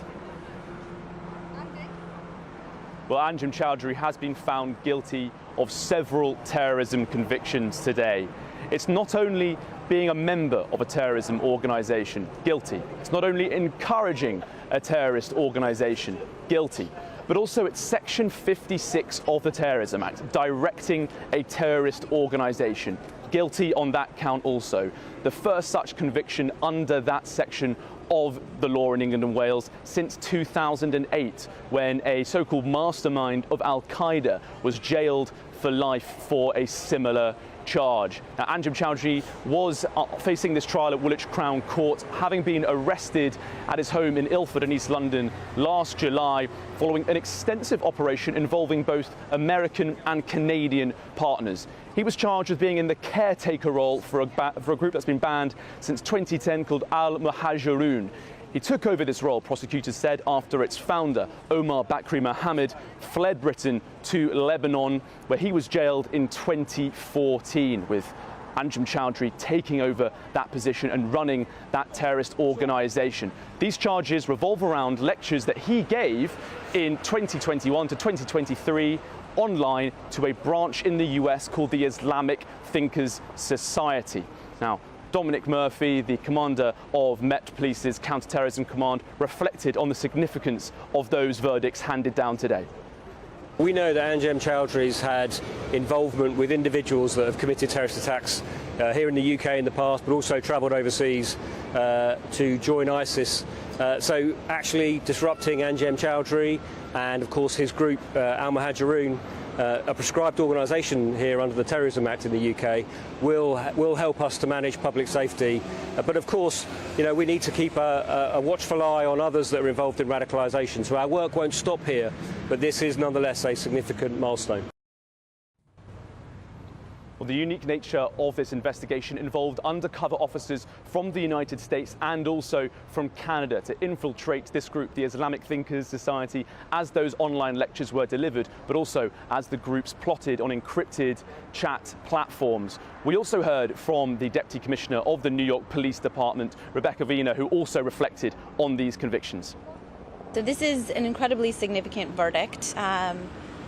Well, Anjem Choudary has been found guilty of several terrorism convictions today. It's not only being a member of a terrorism organisation, guilty. It's not only encouraging a terrorist organisation, guilty, but also it's Section 56 of the Terrorism Act, directing a terrorist organisation, guilty on that count also. The first such conviction under that section of the law in England and Wales since 2008, when a so-called mastermind of Al-Qaeda was jailed for life for a similar charge. Now, Anjem Choudary was facing this trial at Woolwich Crown Court, having been arrested at his home in Ilford in East London last July, following an extensive operation involving both American and Canadian partners. He was charged with being in the caretaker role for a group that's been banned since 2010 called Al-Muhajirun. He took over this role, prosecutors said, after its founder, Omar Bakri Mohammed, fled Britain to Lebanon, where he was jailed in 2014, with Anjem Choudary taking over that position and running that terrorist organisation. These charges revolve around lectures that he gave in 2021 to 2023 online to a branch in the US called the Islamic Thinkers Society. Now, Dominic Murphy, the commander of Met Police's counter-terrorism command, reflected on the significance of those verdicts handed down today. We know that Anjem Choudhary's had involvement with individuals that have committed terrorist attacks here in the UK in the past, but also travelled overseas to join ISIS. So actually disrupting Anjem Choudary and, of course, his group, Al-Muhajirun, a prescribed organisation here under the Terrorism Act in the UK, will help us to manage public safety. But of course, you know, we need to keep a watchful eye on others that are involved in radicalisation. So our work won't stop here, but this is nonetheless a significant milestone. Well, the unique nature of this investigation involved undercover officers from the United States and also from Canada to infiltrate this group, the Islamic Thinkers Society, as those online lectures were delivered, but also as the groups plotted on encrypted chat platforms. We also heard from the Deputy Commissioner of the New York Police Department, Rebecca Vina, who also reflected on these convictions. So this is an incredibly significant verdict.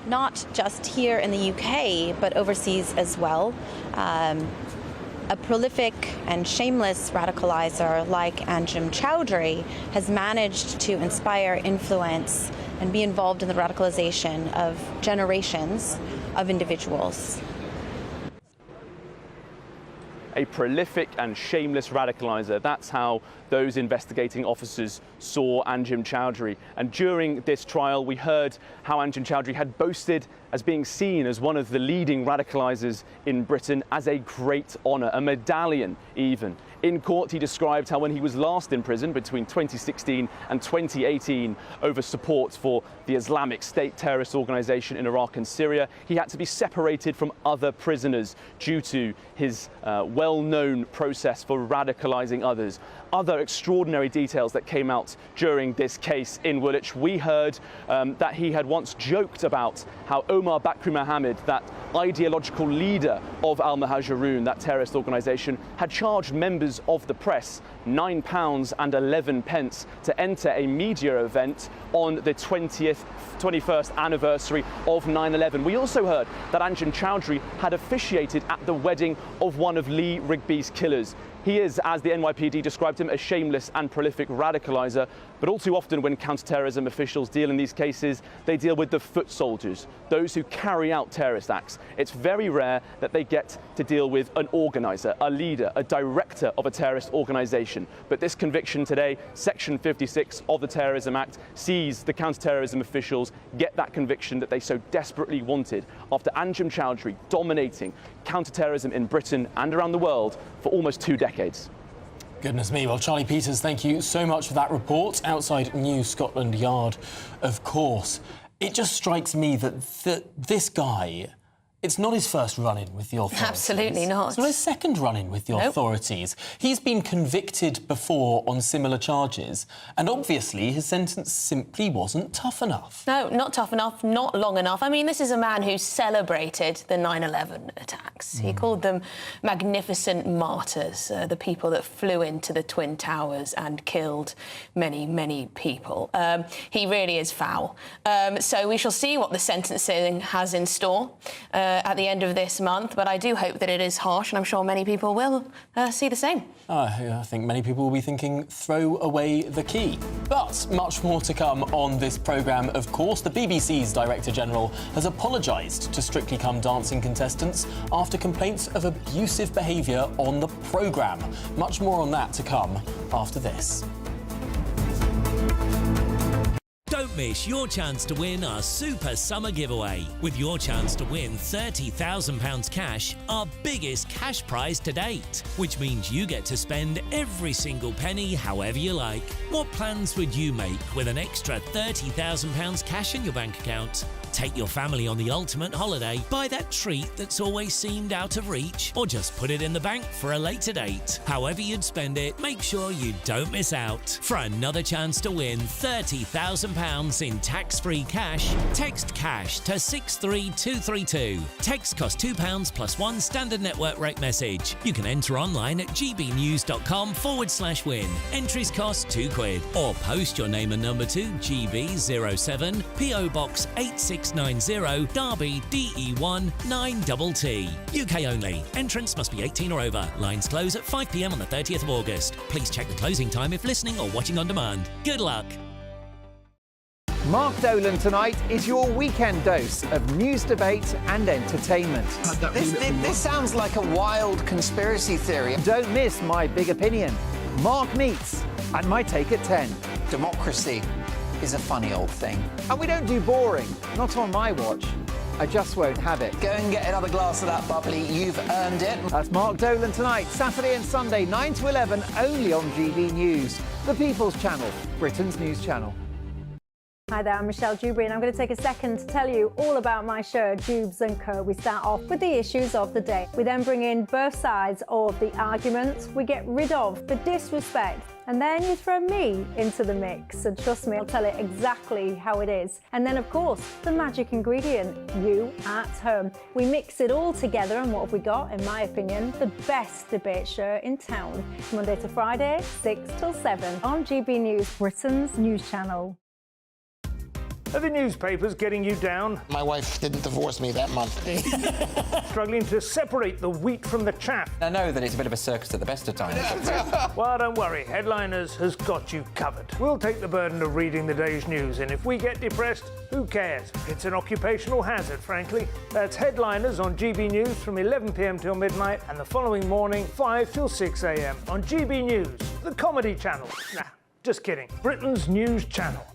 Not just here in the UK, but overseas as well. A prolific and shameless radicalizer like Anjem Choudary has managed to inspire, influence, and be involved in the radicalization of generations of individuals. A prolific and shameless radicalizer. That's how those investigating officers saw Anjem Choudary. And during this trial, we heard how Anjem Choudary had boasted as being seen as one of the leading radicalisers in Britain, as a great honour, a medallion even. In court, he described how when he was last in prison between 2016 and 2018 over support for the Islamic State terrorist organisation in Iraq and Syria, he had to be separated from other prisoners due to his well-known process for radicalising others. Other extraordinary details that came out during this case in Woolwich. We heard that he had once joked about how Omar Bakri Mohammed, that ideological leader of Al-Muhajirun, that terrorist organisation, had charged members of the press £9.11 to enter a media event on the 21st anniversary of 9/11. We also heard that Anjem Choudary had officiated at the wedding of one of Lee Rigby's killers. He is, as the NYPD described him, a shameless and prolific radicaliser, but all too often when counter-terrorism officials deal in these cases, they deal with the foot soldiers, those who carry out terrorist acts. It's very rare that they get to deal with an organiser, a leader, a director of a terrorist organisation. But this conviction today, Section 56 of the Terrorism Act, sees the counter-terrorism officials get that conviction that they so desperately wanted after Anjem Choudary dominating counter-terrorism in Britain and around the world for almost 2 decades. Goodness me. Well, Charlie Peters, thank you so much for that report outside New Scotland Yard, of course. It just strikes me that this guy, it's not his first run-in with the authorities. Absolutely not. It's not his second run-in with the authorities. He's been convicted before on similar charges, and obviously his sentence simply wasn't tough enough. No, not tough enough, not long enough. I mean, this is a man who celebrated the 9/11 attacks. He called them magnificent martyrs, the people that flew into the Twin Towers and killed many, many people. He really is foul. So we shall see what the sentencing has in store at the end of this month, but I do hope that it is harsh, and I'm sure many people will see the same. I think many people will be thinking, throw away the key. But much more to come on this programme, of course. The BBC's Director General has apologised to Strictly Come Dancing contestants after complaints of abusive behaviour on the programme. Much more on that to come after this. Don't miss your chance to win our Super Summer Giveaway. With your chance to win £30,000 cash, our biggest cash prize to date, which means you get to spend every single penny however you like. What plans would you make with an extra £30,000 cash in your bank account? Take your family on the ultimate holiday, buy that treat that's always seemed out of reach, or just put it in the bank for a later date. However you'd spend it, make sure you don't miss out. For another chance to win £30,000 in tax-free cash, text CASH to 63232. Text costs £2 plus one standard network rate message. You can enter online at gbnews.com/win. Entries cost £2. Or post your name and number to GB07 PO Box 8690 Derby DE1 9TT. UK only. Entrance must be 18 or over. Lines close at 5 p.m. on the 30th of August. Please check the closing time if listening or watching on demand. Good luck. Mark Dolan tonight is your weekend dose of news, debate and entertainment. This sounds like a wild conspiracy theory. Don't miss My Big Opinion, Mark Meets, and My Take at 10. Democracy is a funny old thing. And we don't do boring, not on my watch. I just won't have it. Go and get another glass of that bubbly, you've earned it. That's Mark Dolan tonight, Saturday and Sunday, 9 to 11, only on GB News, the People's Channel, Britain's news channel. Hi there, I'm Michelle Dewberry, and I'm going to take a second to tell you all about my show, Dubes & Co. We start off with the issues of the day. We then bring in both sides of the argument. We get rid of the disrespect. And then you throw me into the mix. And trust me, I'll tell it exactly how it is. And then, of course, the magic ingredient, you at home. We mix it all together, and what have we got? In my opinion, the best debate show in town. Monday to Friday, 6 till 7 on GB News, Britain's news channel. Are the newspapers getting you down? My wife didn't divorce me that month. Struggling to separate the wheat from the chaff? I know that it's a bit of a circus at the best of times. Well, don't worry. Headliners has got you covered. We'll take the burden of reading the day's news, and if we get depressed, who cares? It's an occupational hazard, frankly. That's Headliners on GB News from 11 p.m. till midnight, and the following morning, 5 till 6 a.m. on GB News, the comedy channel. Nah, just kidding. Britain's news channel.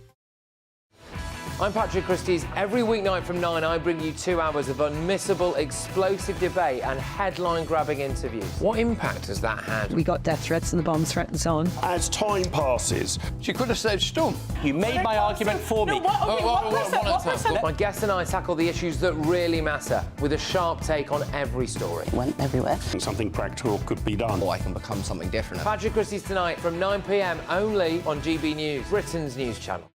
I'm Patrick Christie's. Every weeknight from 9, I bring you 2 hours of unmissable, explosive debate and headline-grabbing interviews. What impact has that had? We got death threats and the bomb threat and so on. As time passes, She could have said stump. You made my argument for me. My guest and I tackle the issues that really matter with a sharp take on every story. Went everywhere. something practical could be done. Or I can become something different. Patrick Christie's tonight from 9 p.m. only on GB News, Britain's news channel.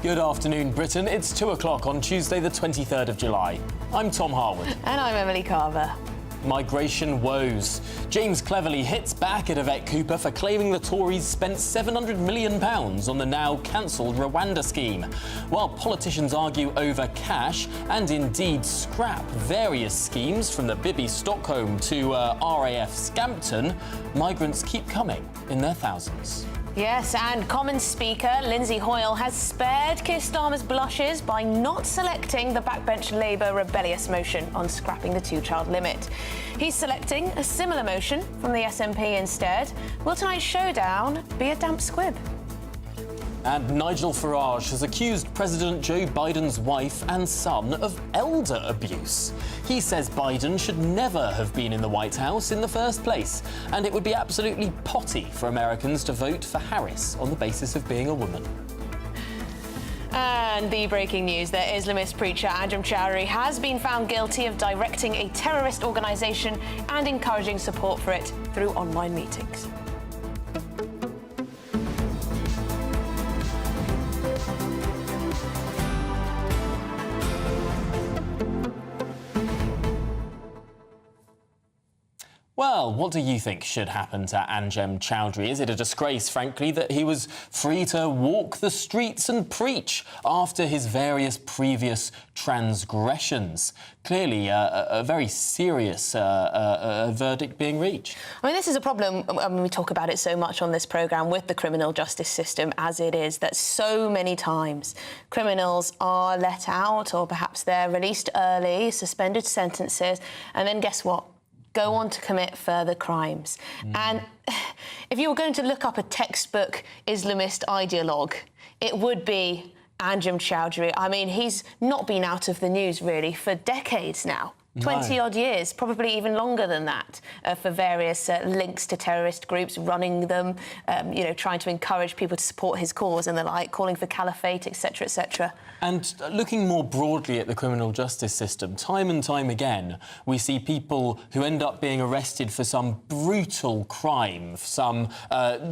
Good afternoon, Britain. It's 2 o'clock on Tuesday, the 23rd of July. I'm Tom Harwood. And I'm Emily Carver. Migration woes. James cleverly hits back at Yvette Cooper for claiming the Tories spent £700 million on the now cancelled Rwanda scheme. While politicians argue over cash and indeed scrap various schemes from the Bibi Stockholm to RAF Scampton, migrants keep coming in their thousands. Yes, and Commons Speaker Lindsay Hoyle has spared Keir Starmer's blushes by not selecting the backbench Labour rebellious motion on scrapping the two-child limit. He's selecting a similar motion from the SNP instead. Will tonight's showdown be a damp squib? And Nigel Farage has accused President Joe Biden's wife and son of elder abuse. He says Biden should never have been in the White House in the first place, and it would be absolutely potty for Americans to vote for Harris on the basis of being a woman. And the breaking news, the Islamist preacher Anjem Choudary has been found guilty of directing a terrorist organisation and encouraging support for it through online meetings. Well, what do you think should happen to Anjem Choudary? Is it a disgrace, frankly, that he was free to walk the streets and preach after his various previous transgressions? Clearly, a very serious verdict being reached. I mean, this is a problem. I mean, we talk about it so much on this programme with the criminal justice system as it is, that so many times criminals are let out, or perhaps they're released early, suspended sentences, and then guess what? Go on to commit further crimes. And if you were going to look up a textbook Islamist ideologue, it would be Anjem Choudary. I mean, he's not been out of the news, really, for decades now. 20-odd years, probably even longer than that, for various links to terrorist groups, running them, trying to encourage people to support his cause and the like, calling for caliphate, etc., etc. And looking more broadly at the criminal justice system, time and time again, we see people who end up being arrested for some brutal crime, some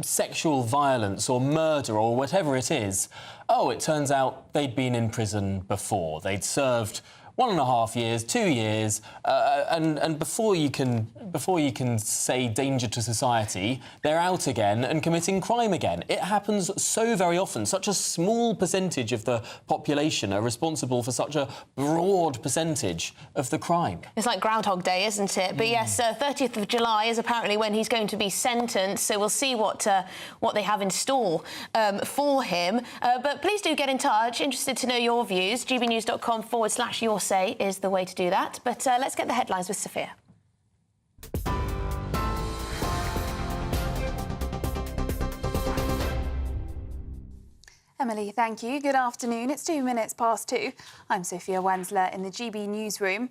sexual violence or murder or whatever it is. Oh, it turns out they'd been in prison before. They'd served 1.5 years, 2 years, and before you can say danger to society, they're out again and committing crime again. It happens so very often. Such a small percentage of the population are responsible for such a broad percentage of the crime. It's like Groundhog Day, isn't it? But yes, 30th of July is apparently when he's going to be sentenced, so we'll see what they have in store for him. But please do get in touch. Interested to know your views. gbnews.com/your say is the way to do that. But let's get the headlines with Sophia. Emily, thank you. Good afternoon. It's 2 minutes past 2. I'm Sophia Wensler in the GB newsroom.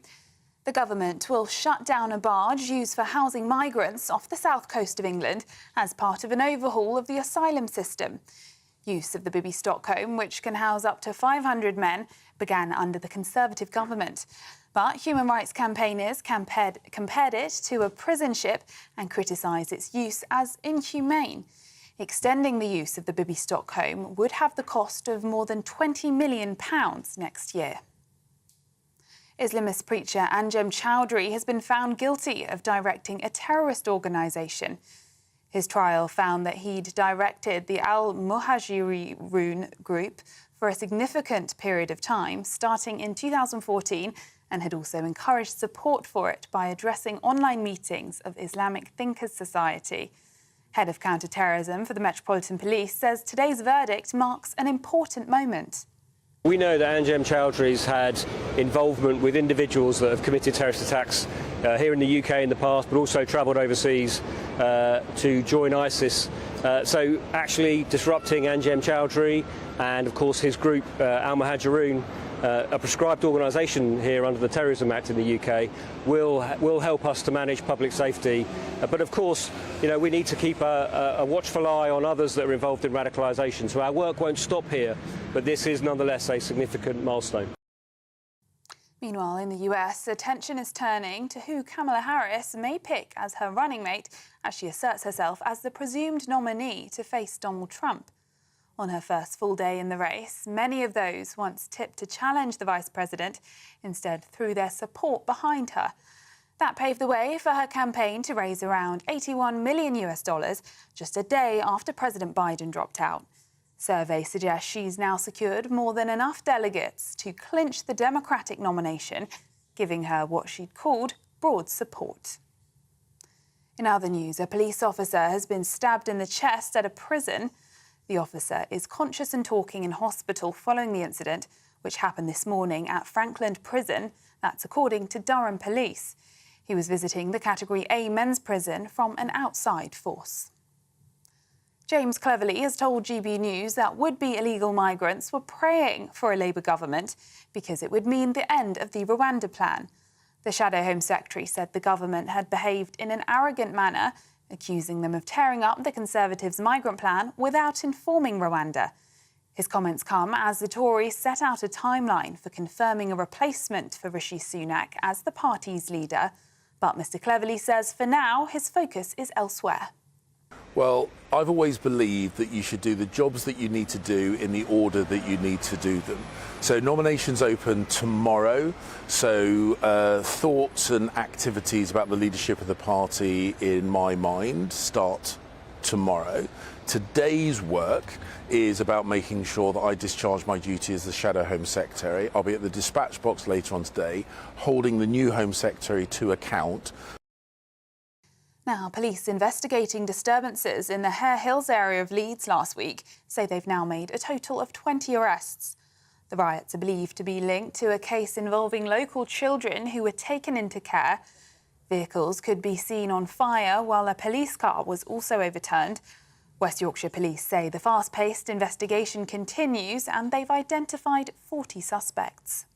The government will shut down a barge used for housing migrants off the south coast of England as part of an overhaul of the asylum system. Use of the Bibi Stockholm, which can house up to 500 men, began under the Conservative government. But human rights campaigners compared it to a prison ship and criticised its use as inhumane. Extending the use of the Bibi Stockholm would have the cost of more than £20 million next year. Islamist preacher Anjem Choudary has been found guilty of directing a terrorist organisation. His trial found that he'd directed the Al-Muhajirun group for a significant period of time, starting in 2014, and had also encouraged support for it by addressing online meetings of Islamic Thinkers Society. Head of counter-terrorism for the Metropolitan Police says today's verdict marks an important moment. We know that Anjem Choudhary's had involvement with individuals that have committed terrorist attacks here in the UK in the past, but also travelled overseas to join ISIS. So actually disrupting Anjem Choudary and, of course, his group, Al-Muhajiroon, a prescribed organisation here under the Terrorism Act in the UK, will help us to manage public safety. But of course, you know, we need to keep a watchful eye on others that are involved in radicalisation. So our work won't stop here, but this is nonetheless a significant milestone. Meanwhile, in the US, attention is turning to who Kamala Harris may pick as her running mate as she asserts herself as the presumed nominee to face Donald Trump. On her first full day in the race, many of those once tipped to challenge the vice president instead threw their support behind her. That paved the way for her campaign to raise around $81 million just a day after President Biden dropped out. Surveys suggest she's now secured more than enough delegates to clinch the Democratic nomination, giving her what she'd called broad support. In other news, a police officer has been stabbed in the chest at a prison. The officer is conscious and talking in hospital following the incident, which happened this morning at Frankland Prison. That's according to Durham Police. He was visiting the Category A men's prison from an outside force. James Cleverly has told GB News that would-be illegal migrants were praying for a Labour government because it would mean the end of the Rwanda plan. The Shadow Home Secretary said the government had behaved in an arrogant manner, accusing them of tearing up the Conservatives' migrant plan without informing Rwanda. His comments come as the Tories set out a timeline for confirming a replacement for Rishi Sunak as the party's leader. But Mr Cleverly says for now his focus is elsewhere. Well, I've always believed that you should do the jobs that you need to do in the order that you need to do them. So nominations open tomorrow. So thoughts and activities about the leadership of the party, in my mind, start tomorrow. Today's work is about making sure that I discharge my duty as the Shadow Home Secretary. I'll be at the dispatch box later on today, holding the new Home Secretary to account. Now, police investigating disturbances in the Hare Hills area of Leeds last week say they've now made a total of 20 arrests. The riots are believed to be linked to a case involving local children who were taken into care. Vehicles could be seen on fire while a police car was also overturned. West Yorkshire Police say the fast-paced investigation continues and they've identified 40 suspects.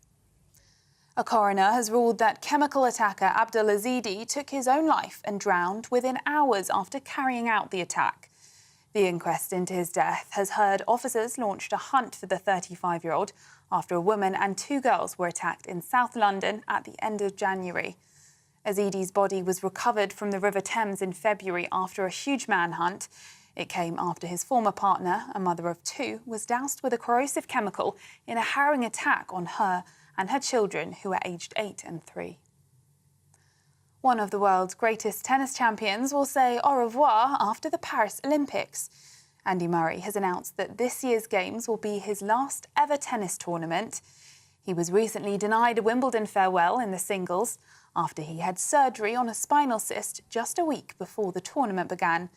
A coroner has ruled that chemical attacker Abdul Azidi took his own life and drowned within hours after carrying out the attack. The inquest into his death has heard officers launched a hunt for the 35-year-old after a woman and 2 girls were attacked in South London at the end of January. Azidi's body was recovered from the River Thames in February after a huge manhunt. It came after his former partner, a mother of 2, was doused with a corrosive chemical in a harrowing attack on her and her children, who are aged 8 and 3. One of the world's greatest tennis champions will say au revoir after the Paris Olympics. Andy Murray has announced that this year's Games will be his last ever tennis tournament. He was recently denied a Wimbledon farewell in the singles after he had surgery on a spinal cyst just a week before the tournament began.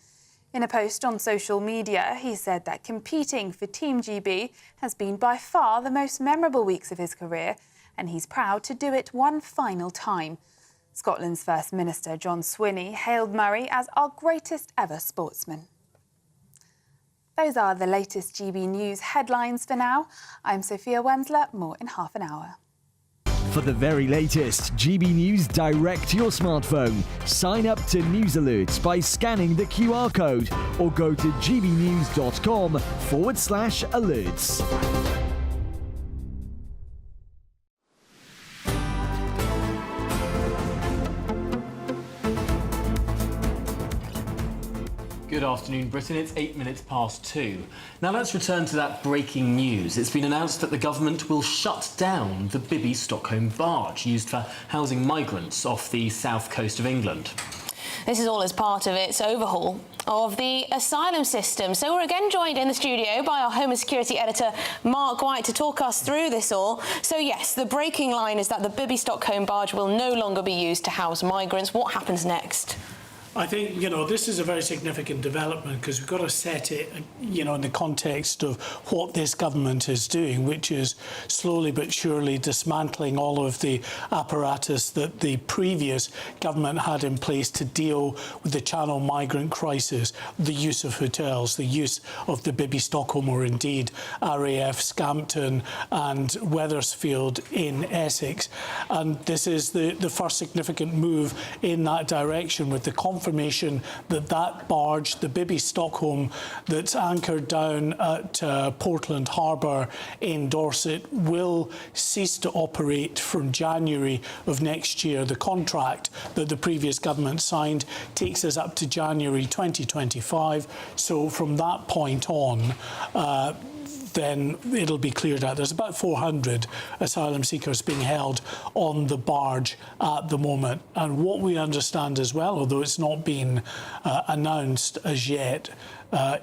In a post on social media, he said that competing for Team GB has been by far the most memorable weeks of his career, and he's proud to do it one final time. Scotland's First Minister John Swinney hailed Murray as our greatest ever sportsman. Those are the latest GB News headlines for now. I'm Sophia Wensler, more in half an hour. For the very latest GB News direct to your smartphone, sign up to News Alerts by scanning the QR code or go to gbnews.com/alerts. Good afternoon, Britain. It's 8 minutes past 2. Now let's return to that breaking news. It's been announced that the government will shut down the Bibby Stockholm barge used for housing migrants off the south coast of England. This is all as part of its overhaul of the asylum system. So we're again joined in the studio by our Home and Security editor, Mark White, to talk us through this all. So yes, the breaking line is that the Bibby Stockholm barge will no longer be used to house migrants. What happens next? I think, this is a very significant development because we've got to set it, in the context of what this government is doing, which is slowly but surely dismantling all of the apparatus that the previous government had in place to deal with the Channel migrant crisis, the use of hotels, the use of the Bibi Stockholm or indeed RAF Scampton and Wethersfield in Essex. And this is the first significant move in that direction, with the confirmation that barge, the Bibi Stockholm, that's anchored down at Portland Harbour in Dorset, will cease to operate from January of next year. The contract that the previous government signed takes us up to January 2025. So from that point on, then it'll be cleared out. There's about 400 asylum seekers being held on the barge at the moment. And what we understand as well, although it's not been announced as yet,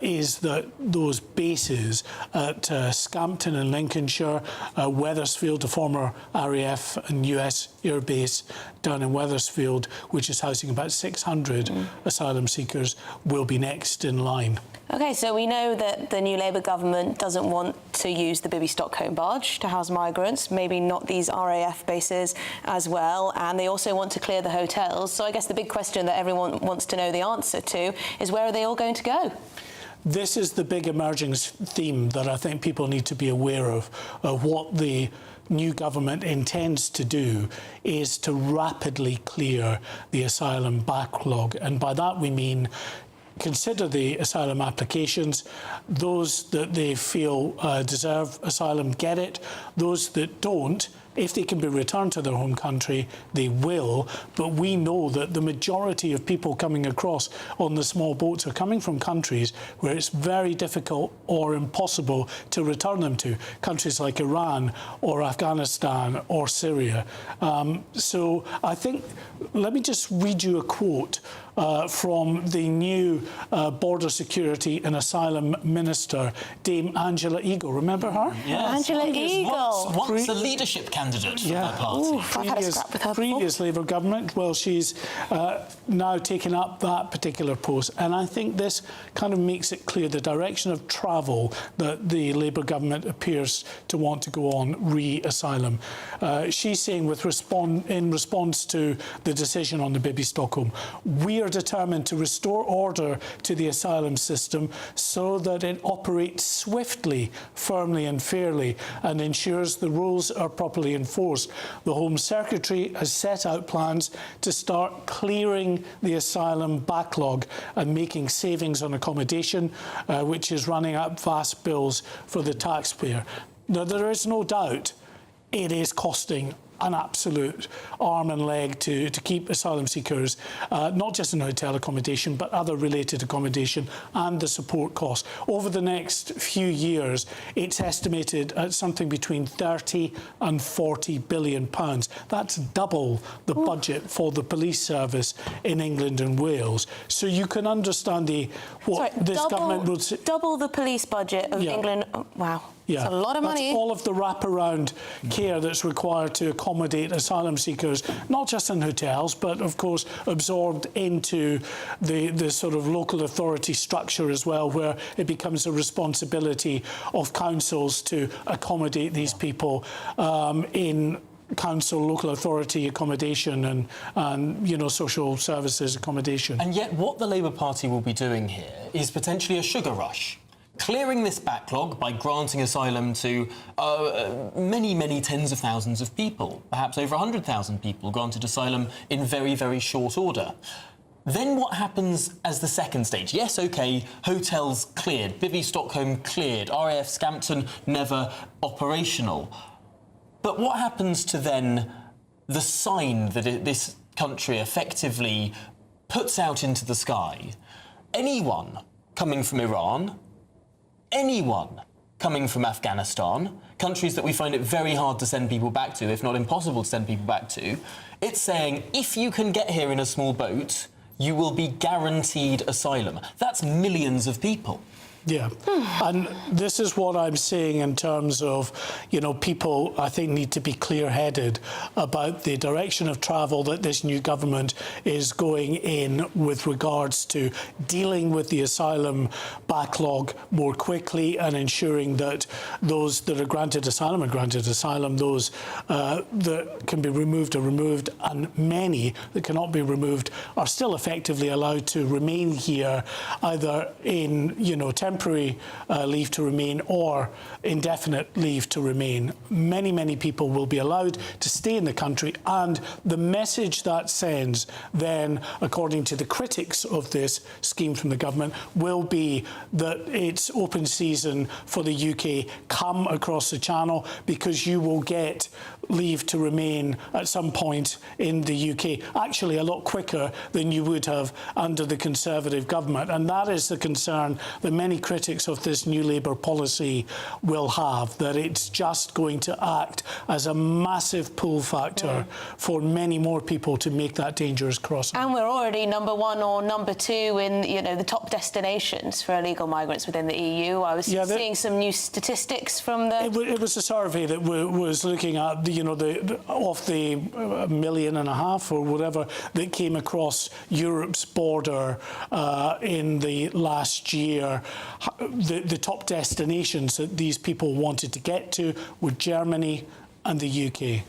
is that those bases at Scampton in Lincolnshire, Wethersfield, a former RAF and US air base down in Wethersfield, which is housing about 600 asylum seekers, will be next in line. OK, so we know that the new Labour government doesn't want to use the Bibi Stockholm barge to house migrants, maybe not these RAF bases as well, and they also want to clear the hotels. So I guess the big question that everyone wants to know the answer to is, where are they all going to go? This is the big emerging theme that I think people need to be aware of what the new government intends to do is to rapidly clear the asylum backlog. And by that we mean consider the asylum applications. Those that they feel deserve asylum get it. Those that don't, if they can be returned to their home country, they will. But we know that the majority of people coming across on the small boats are coming from countries where it's very difficult or impossible to return them to, countries like Iran or Afghanistan or Syria. So I think, let me just read you a quote from the new Border Security and Asylum Minister, Dame Angela Eagle. Remember her? Yes. Angela Eagle. Once a leadership candidate for her party. Ooh, I've had a scrap with her previous Labour government. Well, she's now taken up that particular post. And I think this kind of makes it clear the direction of travel that the Labour government appears to want to go on re-asylum. She's saying, in response to the decision on the Bibi Stockholm, we are determined to restore order to the asylum system so that it operates swiftly, firmly and fairly and ensures the rules are properly enforced. The Home Secretary has set out plans to start clearing the asylum backlog and making savings on accommodation, which is running up vast bills for the taxpayer. Now, there is no doubt it is costing an absolute arm and leg to keep asylum seekers, not just in hotel accommodation, but other related accommodation and the support costs. Over the next few years, it's estimated at something between 30 and 40 billion pounds. That's double the budget for the police service in England and Wales. So you can understand government would say. Double the police budget of England. Oh, wow. Yeah, that's a lot of money. That's all of the wraparound care that's required to accommodate asylum seekers, not just in hotels, but of course absorbed into the sort of local authority structure as well, where it becomes a responsibility of councils to accommodate these people in council, local authority accommodation and social services accommodation. And yet what the Labour Party will be doing here is potentially a sugar rush. Clearing this backlog by granting asylum to many, many tens of thousands of people, perhaps over 100,000 people granted asylum in very, very short order. Then what happens as the second stage? Yes, OK, hotels cleared, Bibi Stockholm cleared, RAF Scampton never operational. But what happens to then the sign that this country effectively puts out into the sky? Anyone coming from Iran, anyone coming from Afghanistan, countries that we find it very hard to send people back to, if not impossible to send people back to, it's saying, if you can get here in a small boat, you will be guaranteed asylum. That's millions of people. Yeah, and this is what I'm seeing in terms of, you know, people I think need to be clear-headed about the direction of travel that this new government is going in with regards to dealing with the asylum backlog more quickly and ensuring that those that are granted asylum are granted asylum, those that can be removed are removed, and many that cannot be removed are still effectively allowed to remain here, either in, you know, temporary leave to remain or indefinite leave to remain. Many people will be allowed to stay in the country, and the message that sends then, according to the critics of this scheme from the government, will be that it's open season for the UK. Come across the channel because you will get leave to remain at some point in the UK, actually a lot quicker than you would have under the Conservative government. And that is the concern that many critics of this new Labour policy will have, that it's just going to act as a massive pull factor for many more people to make that dangerous crossing. And we're already number one or number two in, you know, the top destinations for illegal migrants within the EU. I was seeing some new statistics from the... It was a survey that was looking at, you know, of the 1.5 million or whatever that came across Europe's border in the last year. The top destinations that these people wanted to get to were Germany and the UK.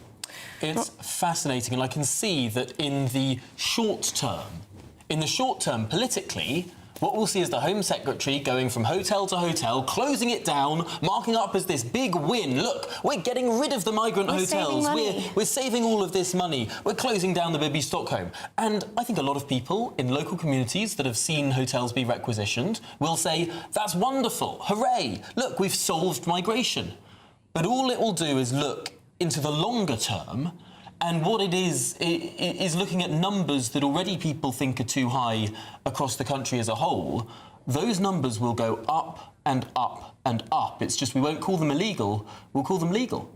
It's fascinating, and I can see that in the short term, politically, what we'll see is the Home Secretary going from hotel to hotel, closing it down, marking up as this big win. Look, we're getting rid of the migrant hotels. We're saving all of this money. We're closing down the Bibi Stockholm. And I think a lot of people in local communities that have seen hotels be requisitioned will say, that's wonderful, hooray, look, we've solved migration. But all it will do is look into the longer term, and what it is looking at numbers that already people think are too high across the country as a whole. Those numbers will go up and up and up. It's just we won't call them illegal, we'll call them legal.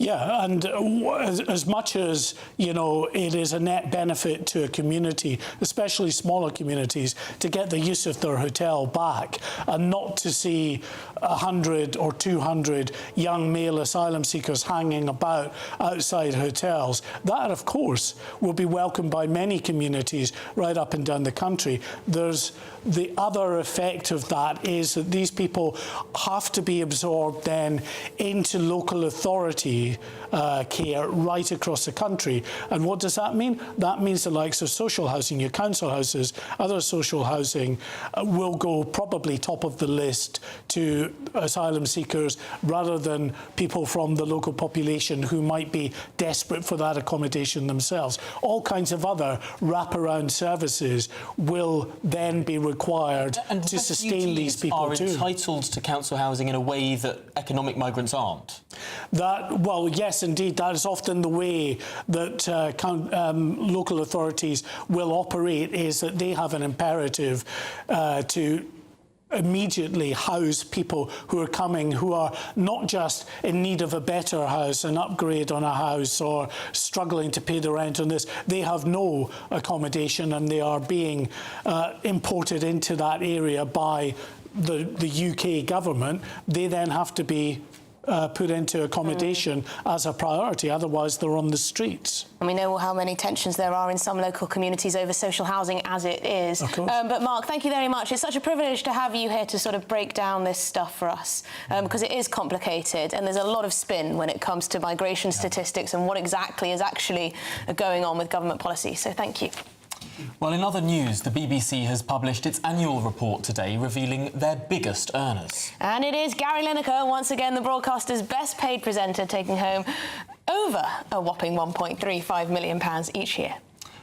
Yeah, and as much as, you know, it is a net benefit to a community, especially smaller communities, to get the use of their hotel back and not to see 100 or 200 young male asylum seekers hanging about outside hotels, that, of course, will be welcomed by many communities right up and down the country. There's the other effect of that is that these people have to be absorbed then into local authority care right across the country. And what does that mean? That means the likes of social housing, your council houses, other social housing will go probably top of the list to asylum seekers rather than people from the local population who might be desperate for that accommodation themselves. All kinds of other wraparound services will then be required to sustain these people too. Are entitled to council housing in a way that economic migrants aren't? Well, yes, indeed. That is often the way that local authorities will operate, is that they have an imperative to immediately house people who are coming, who are not just in need of a better house, an upgrade on a house, or struggling to pay the rent on this. They have no accommodation and they are being imported into that area by the UK government. They then have to be put into accommodation as a priority, otherwise they're on the streets. And we know how many tensions there are in some local communities over social housing as it is. Of course. But Mark, thank you very much. It's such a privilege to have you here to sort of break down this stuff for us, because it is complicated and there's a lot of spin when it comes to migration statistics and what exactly is actually going on with government policy. So thank you. Well, in other news, the BBC has published its annual report today, revealing their biggest earners. And it is Gary Lineker, once again the broadcaster's best paid presenter, taking home over a whopping £1.35 million each year.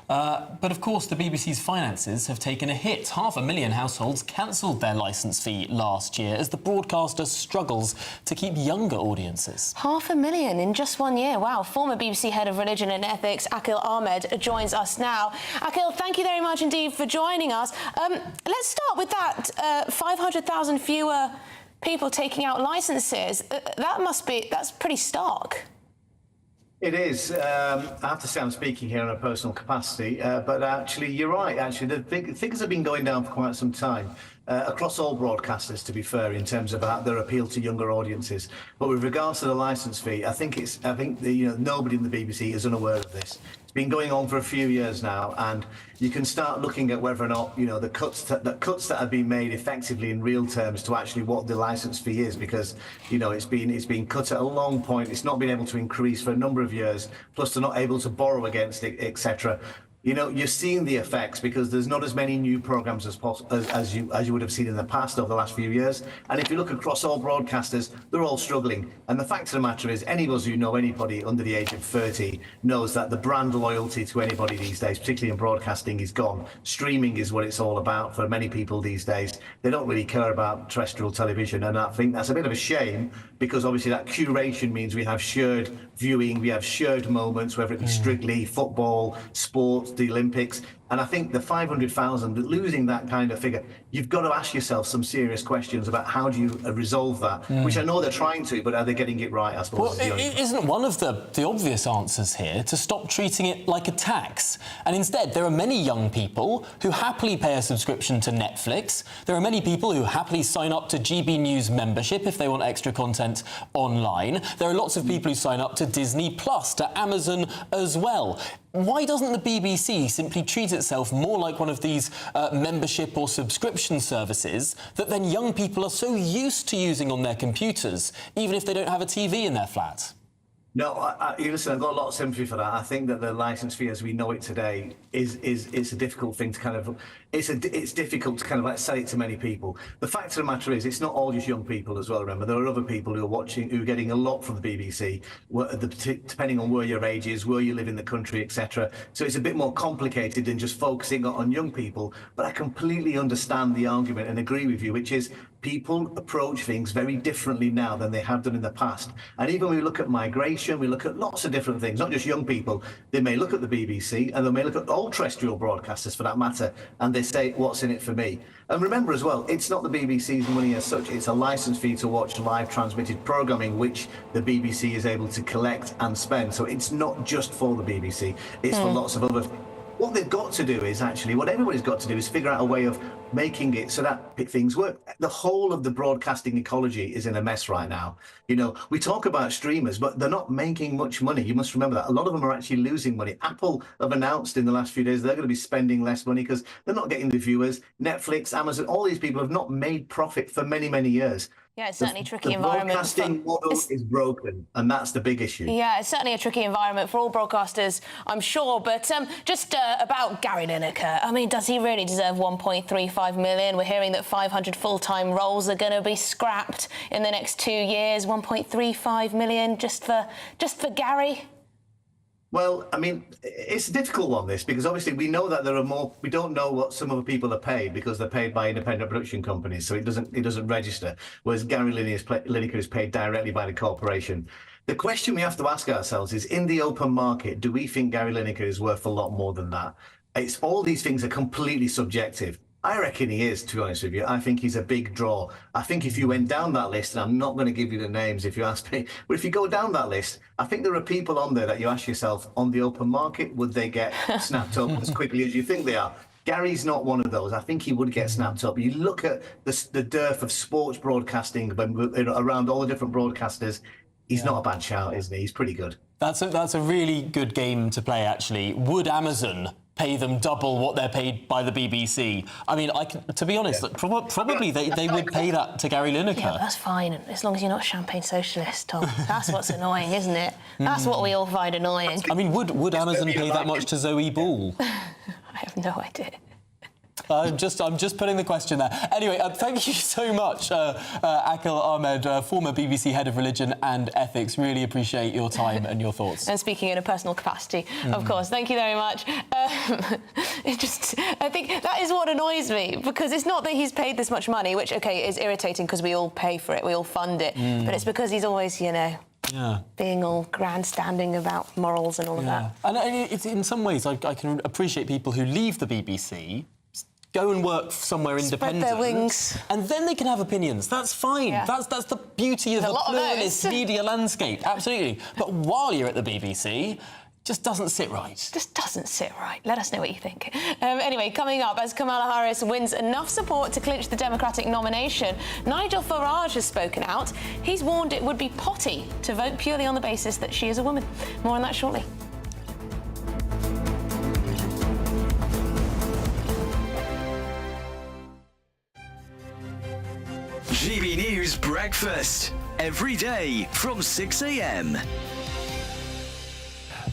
But of course, the BBC's finances have taken a hit. 500,000 households cancelled their licence fee last year as the broadcaster struggles to keep younger audiences. 500,000 in just 1 year. Wow. Former BBC head of religion and ethics, Akhil Ahmed, joins us now. Akhil, thank you very much indeed for joining us. Let's start with that 500,000 fewer people taking out licences. That's pretty stark. It is. I have to say I'm speaking here in a personal capacity, but actually you're right. Actually, the figures have been going down for quite some time. across all broadcasters, to be fair, in terms of their appeal to younger audiences. But with regards to the licence fee, I think nobody in the BBC is unaware of this. It's been going on for a few years now, and you can start looking at whether or not the cuts that have been made effectively in real terms to actually what the licence fee is, because it's been cut at a long point. It's not been able to increase for a number of years. Plus, they're not able to borrow against it, etc. You're seeing the effects because there's not as many new programmes as you would have seen in the past over the last few years. And if you look across all broadcasters, they're all struggling. And the fact of the matter is, any of us who know anybody under the age of 30 knows that the brand loyalty to anybody these days, particularly in broadcasting, is gone. Streaming is what it's all about for many people these days. They don't really care about terrestrial television, and I think that's a bit of a shame, because obviously that curation means we have shared viewing, we have shared moments, whether it be Strictly, football, sports, the Olympics. And I think the 500,000, losing that kind of figure, you've got to ask yourself some serious questions about how do you resolve that, which I know they're trying to, but are they getting it right, I suppose? Well, isn't one of the obvious answers here to stop treating it like a tax? And instead, there are many young people who happily pay a subscription to Netflix. There are many people who happily sign up to GBNews membership if they want extra content online. There are lots of people who sign up to Disney Plus, to Amazon as well. Why doesn't the BBC simply treat itself more like one of these membership or subscription services that then young people are so used to using on their computers, even if they don't have a TV in their flat? No, listen, I've got a lot of sympathy for that. I think that the licence fee as we know it today is a difficult thing to kind of... It's difficult to kind of say it to many people. The fact of the matter is, it's not all just young people as well, remember. There are other people who are watching, who are getting a lot from the BBC, depending on where your age is, where you live in the country, etc. So it's a bit more complicated than just focusing on young people. But I completely understand the argument and agree with you, which is people approach things very differently now than they have done in the past. And even when we look at migration, we look at lots of different things, not just young people. They may look at the BBC and they may look at all terrestrial broadcasters for that matter, and they say, what's in it for me? And remember as well, it's not the BBC's money as such, it's a licence fee to watch live transmitted programming, which the BBC is able to collect and spend. So it's not just for the BBC, it's for lots of other things. What they've got to do is actually, what everybody's got to do is figure out a way of making it so that things work. The whole of the broadcasting ecology is in a mess right now. We talk about streamers, but they're not making much money. You must remember that. A lot of them are actually losing money. Apple have announced in the last few days they're going to be spending less money because they're not getting the viewers. Netflix, Amazon, all these people have not made profit for many, many years. Yeah, it's certainly a tricky environment. The broadcasting model is broken, and that's the big issue. Yeah, it's certainly a tricky environment for all broadcasters, I'm sure. But just about Gary Lineker, I mean, does he really deserve 1.35 million? We're hearing that 500 full-time roles are going to be scrapped in the next 2 years. 1.35 million just for Gary? Well, I mean, it's a difficult one, this, because obviously we know that there are more. We don't know what some other people are paid because they're paid by independent production companies, so it doesn't register. Whereas Gary Lineker is paid directly by the corporation. The question we have to ask ourselves is, in the open market, do we think Gary Lineker is worth a lot more than that? It's all these things are completely subjective. I reckon he is, to be honest with you. I think he's a big draw. I think if you went down that list, and I'm not going to give you the names if you ask me, but if you go down that list, I think there are people on there that you ask yourself, on the open market, would they get snapped up as quickly as you think they are? Gary's not one of those. I think he would get snapped up. You look at the dearth of sports broadcasting around all the different broadcasters, he's not a bad shout, isn't he? He's pretty good. That's a really good game to play, actually. Would Amazon pay them double what they're paid by the BBC? I mean, to be honest, probably they would pay that to Gary Lineker. Yeah, that's fine, as long as you're not champagne socialist, Tom. That's what's annoying, isn't it? That's what we all find annoying. I mean, would Amazon pay that much to Zoe Ball? I have no idea. I'm just putting the question there. Anyway, thank you so much, Akil Ahmed, former BBC Head of Religion and Ethics. Really appreciate your time and your thoughts. And speaking in a personal capacity, of course. Thank you very much. I think that is what annoys me, because it's not that he's paid this much money, which, OK, is irritating because we all pay for it, we all fund it, but it's because he's always, being all grandstanding about morals and all of that. And it's, in some ways, I can appreciate people who leave the BBC, go and work somewhere independent. Spread their wings. And then they can have opinions. That's fine. Yeah. That's the beauty of a pluralist media landscape. Absolutely. But while you're at the BBC, just doesn't sit right. Just doesn't sit right. Let us know what you think. Anyway, coming up, as Kamala Harris wins enough support to clinch the Democratic nomination, Nigel Farage has spoken out. He's warned it would be potty to vote purely on the basis that she is a woman. More on that shortly. GB News Breakfast, every day from 6 a.m.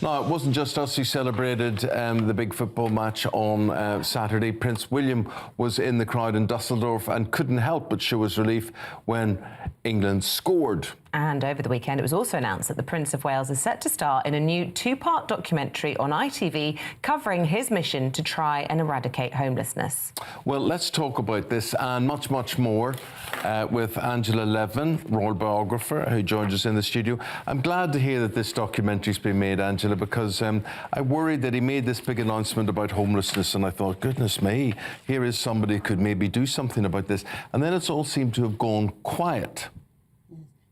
No, it wasn't just us who celebrated the big football match on Saturday. Prince William was in the crowd in Dusseldorf and couldn't help but show his relief when England scored. And over the weekend, it was also announced that the Prince of Wales is set to star in a new two-part documentary on ITV covering his mission to try and eradicate homelessness. Well, let's talk about this and much, much more with Angela Levin, royal biographer, who joins us in the studio. I'm glad to hear that this documentary's been made, Angela, because I worried that he made this big announcement about homelessness and I thought, goodness me, here is somebody who could maybe do something about this. And then it's all seemed to have gone quiet.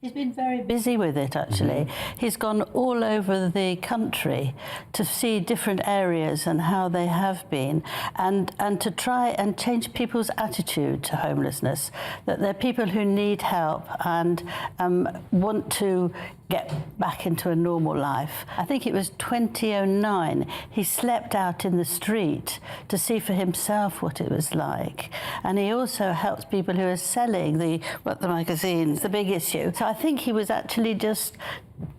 He's been very busy with it, actually. He's gone all over the country to see different areas and how they have been, and to try and change people's attitude to homelessness, that they're people who need help and want to get back into a normal life. I think it was 2009, he slept out in the street to see for himself what it was like. And he also helps people who are selling the magazines, the big issue. So I think he was actually just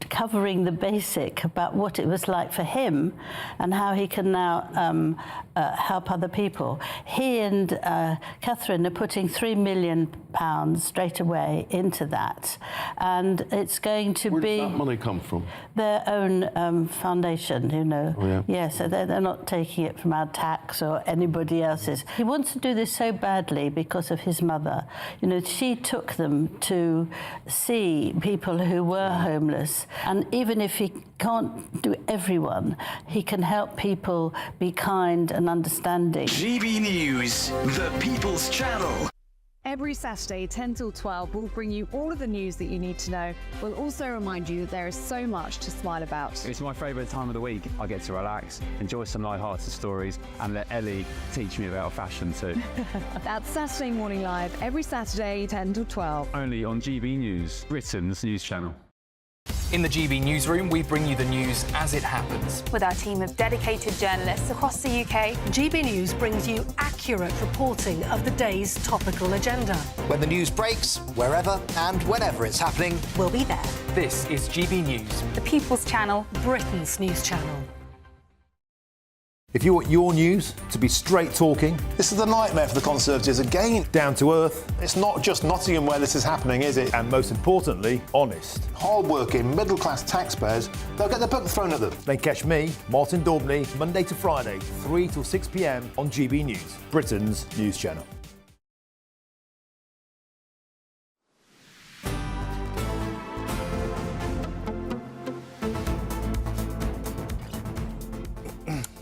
covering the basic about what it was like for him and how he can now help other people. He and Catherine are putting £3 million straight away into that, and it's going to Where be... Where does that money come from? Their own foundation, you know. Oh, yeah. Yeah, so they're not taking it from our tax or anybody else's. He wants to do this so badly because of his mother. You know, she took them to see people who were homeless, and even if he can't do everyone, he can help people be kind and understanding. GB News, the People's Channel. Every Saturday, 10 till 12, we'll bring you all of the news that you need to know. We'll also remind you that there is so much to smile about. It's my favourite time of the week. I get to relax, enjoy some light-hearted stories, and let Ellie teach me about fashion too. That's Saturday Morning Live, every Saturday, 10 till 12. Only on GB News, Britain's news channel. In the GB newsroom, we bring you the news as it happens. With our team of dedicated journalists across the UK, GB News brings you accurate reporting of the day's topical agenda. When the news breaks, wherever and whenever it's happening, we'll be there. This is GB News, the People's Channel, Britain's news channel. If you want your news to be straight talking, this is a nightmare for the Conservatives again. Down to earth. It's not just Nottingham where this is happening, is it? And most importantly, honest. Hard-working, middle-class taxpayers, they'll get their book thrown at them. Then catch me, Martin Daubney, Monday to Friday, 3 till 6 p.m. on GB News, Britain's news channel.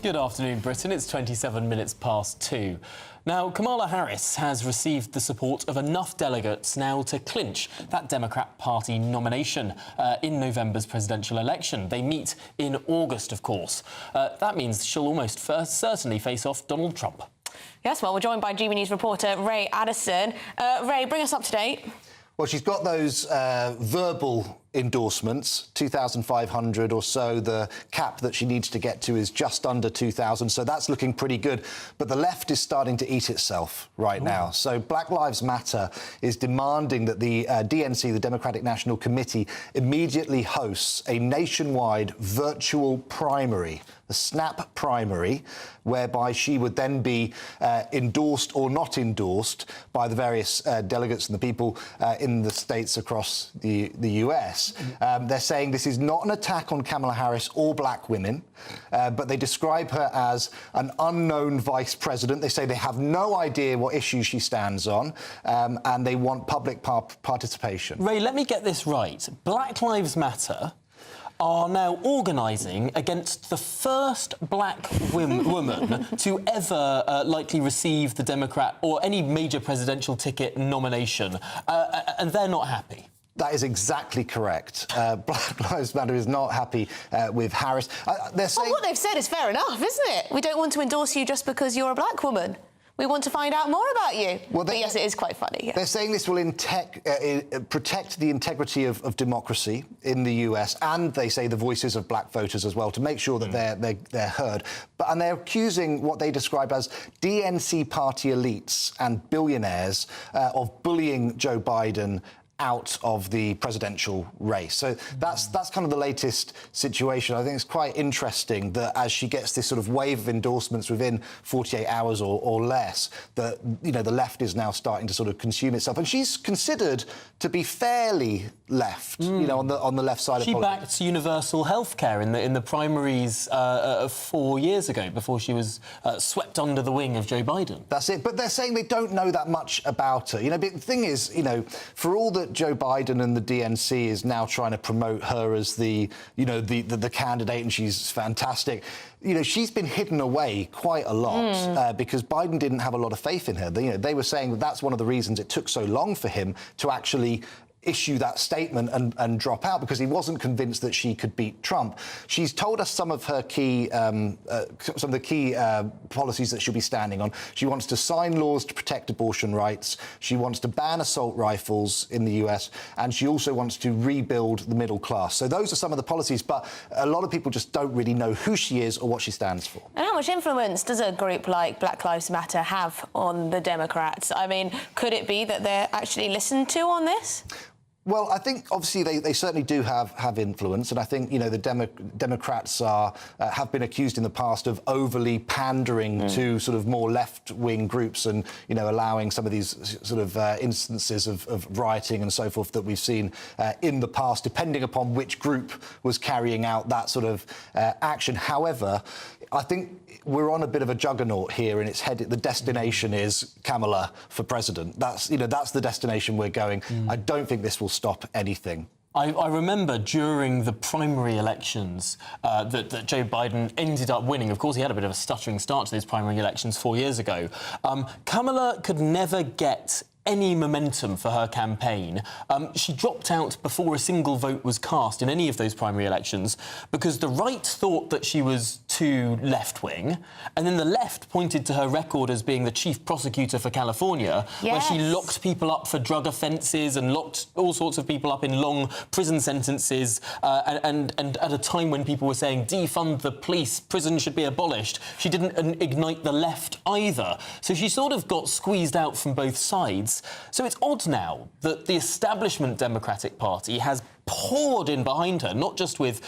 Good afternoon, Britain. It's 27 minutes past 2. Now, Kamala Harris has received the support of enough delegates now to clinch that Democrat Party nomination in November's presidential election. They meet in August, of course. That means she'll almost certainly face off Donald Trump. Yes, well, we're joined by GB News reporter Ray Addison. Ray, bring us up to date. Well, she's got those verbal endorsements, 2,500 or so. The cap that she needs to get to is just under 2,000, so that's looking pretty good. But the left is starting to eat itself right now. So Black Lives Matter is demanding that the DNC, the Democratic National Committee, immediately hosts a nationwide virtual primary, the SNAP primary, whereby she would then be endorsed or not endorsed by the various delegates and the people in the states across the US. They're saying this is not an attack on Kamala Harris or black women, but they describe her as an unknown vice president. They say they have no idea what issue she stands on, and they want public participation. Ray, let me get this right. Black Lives Matter are now organising against the first black woman to ever likely receive the Democrat or any major presidential ticket nomination, and they're not happy. That is exactly correct. Black Lives Matter is not happy with Harris. They're saying... Well, what they've said is fair enough, isn't it? We don't want to endorse you just because you're a black woman. We want to find out more about you. Well, but yes, it is quite funny. Yeah. They're saying this will protect the integrity of democracy in the US, and they say the voices of black voters as well, to make sure that they're heard. And they're accusing what they describe as DNC party elites and billionaires of bullying Joe Biden out of the presidential race. So that's kind of the latest situation. I think it's quite interesting that as she gets this sort of wave of endorsements within 48 hours or less, that, you know, the left is now starting to sort of consume itself. And she's considered to be fairly left, you know, on the left side of politics. She backed universal health care in the primaries 4 years ago, before she was swept under the wing of Joe Biden. That's it. But they're saying they don't know that much about her. You know, but the thing is, you know, for all that Joe Biden and the DNC is now trying to promote her as the candidate, and she's fantastic, you know, she's been hidden away quite a lot because Biden didn't have a lot of faith in her. You know, they were saying that's one of the reasons it took so long for him to actually issue that statement and drop out, because he wasn't convinced that she could beat Trump. She's told us some of her key, policies that she'll be standing on. She wants to sign laws to protect abortion rights. She wants to ban assault rifles in the US, and she also wants to rebuild the middle class. So those are some of the policies, but a lot of people just don't really know who she is or what she stands for. And how much influence does a group like Black Lives Matter have on the Democrats? I mean, could it be that they're actually listened to on this? Well, I think obviously they certainly do have influence, and I think, you know, the Democrats have been accused in the past of overly pandering to sort of more left-wing groups, and, you know, allowing some of these sort of instances of rioting and so forth that we've seen in the past, depending upon which group was carrying out that sort of action. However, I think we're on a bit of a juggernaut here, and it's headed. The destination is Kamala for president. That's the destination we're going. I don't think this will stop anything. I remember during the primary elections that Joe Biden ended up winning. Of course, he had a bit of a stuttering start to these primary elections 4 years ago. Kamala could never get any momentum for her campaign. She dropped out before a single vote was cast in any of those primary elections because the right thought that she was too left-wing, and then the left pointed to her record as being the chief prosecutor for California, where she locked people up for drug offences and locked all sorts of people up in long prison sentences, and at a time when people were saying defund the police, prison should be abolished. She didn't ignite the left either. So she sort of got squeezed out from both sides. So it's odd now that the establishment Democratic Party has poured in behind her, not just with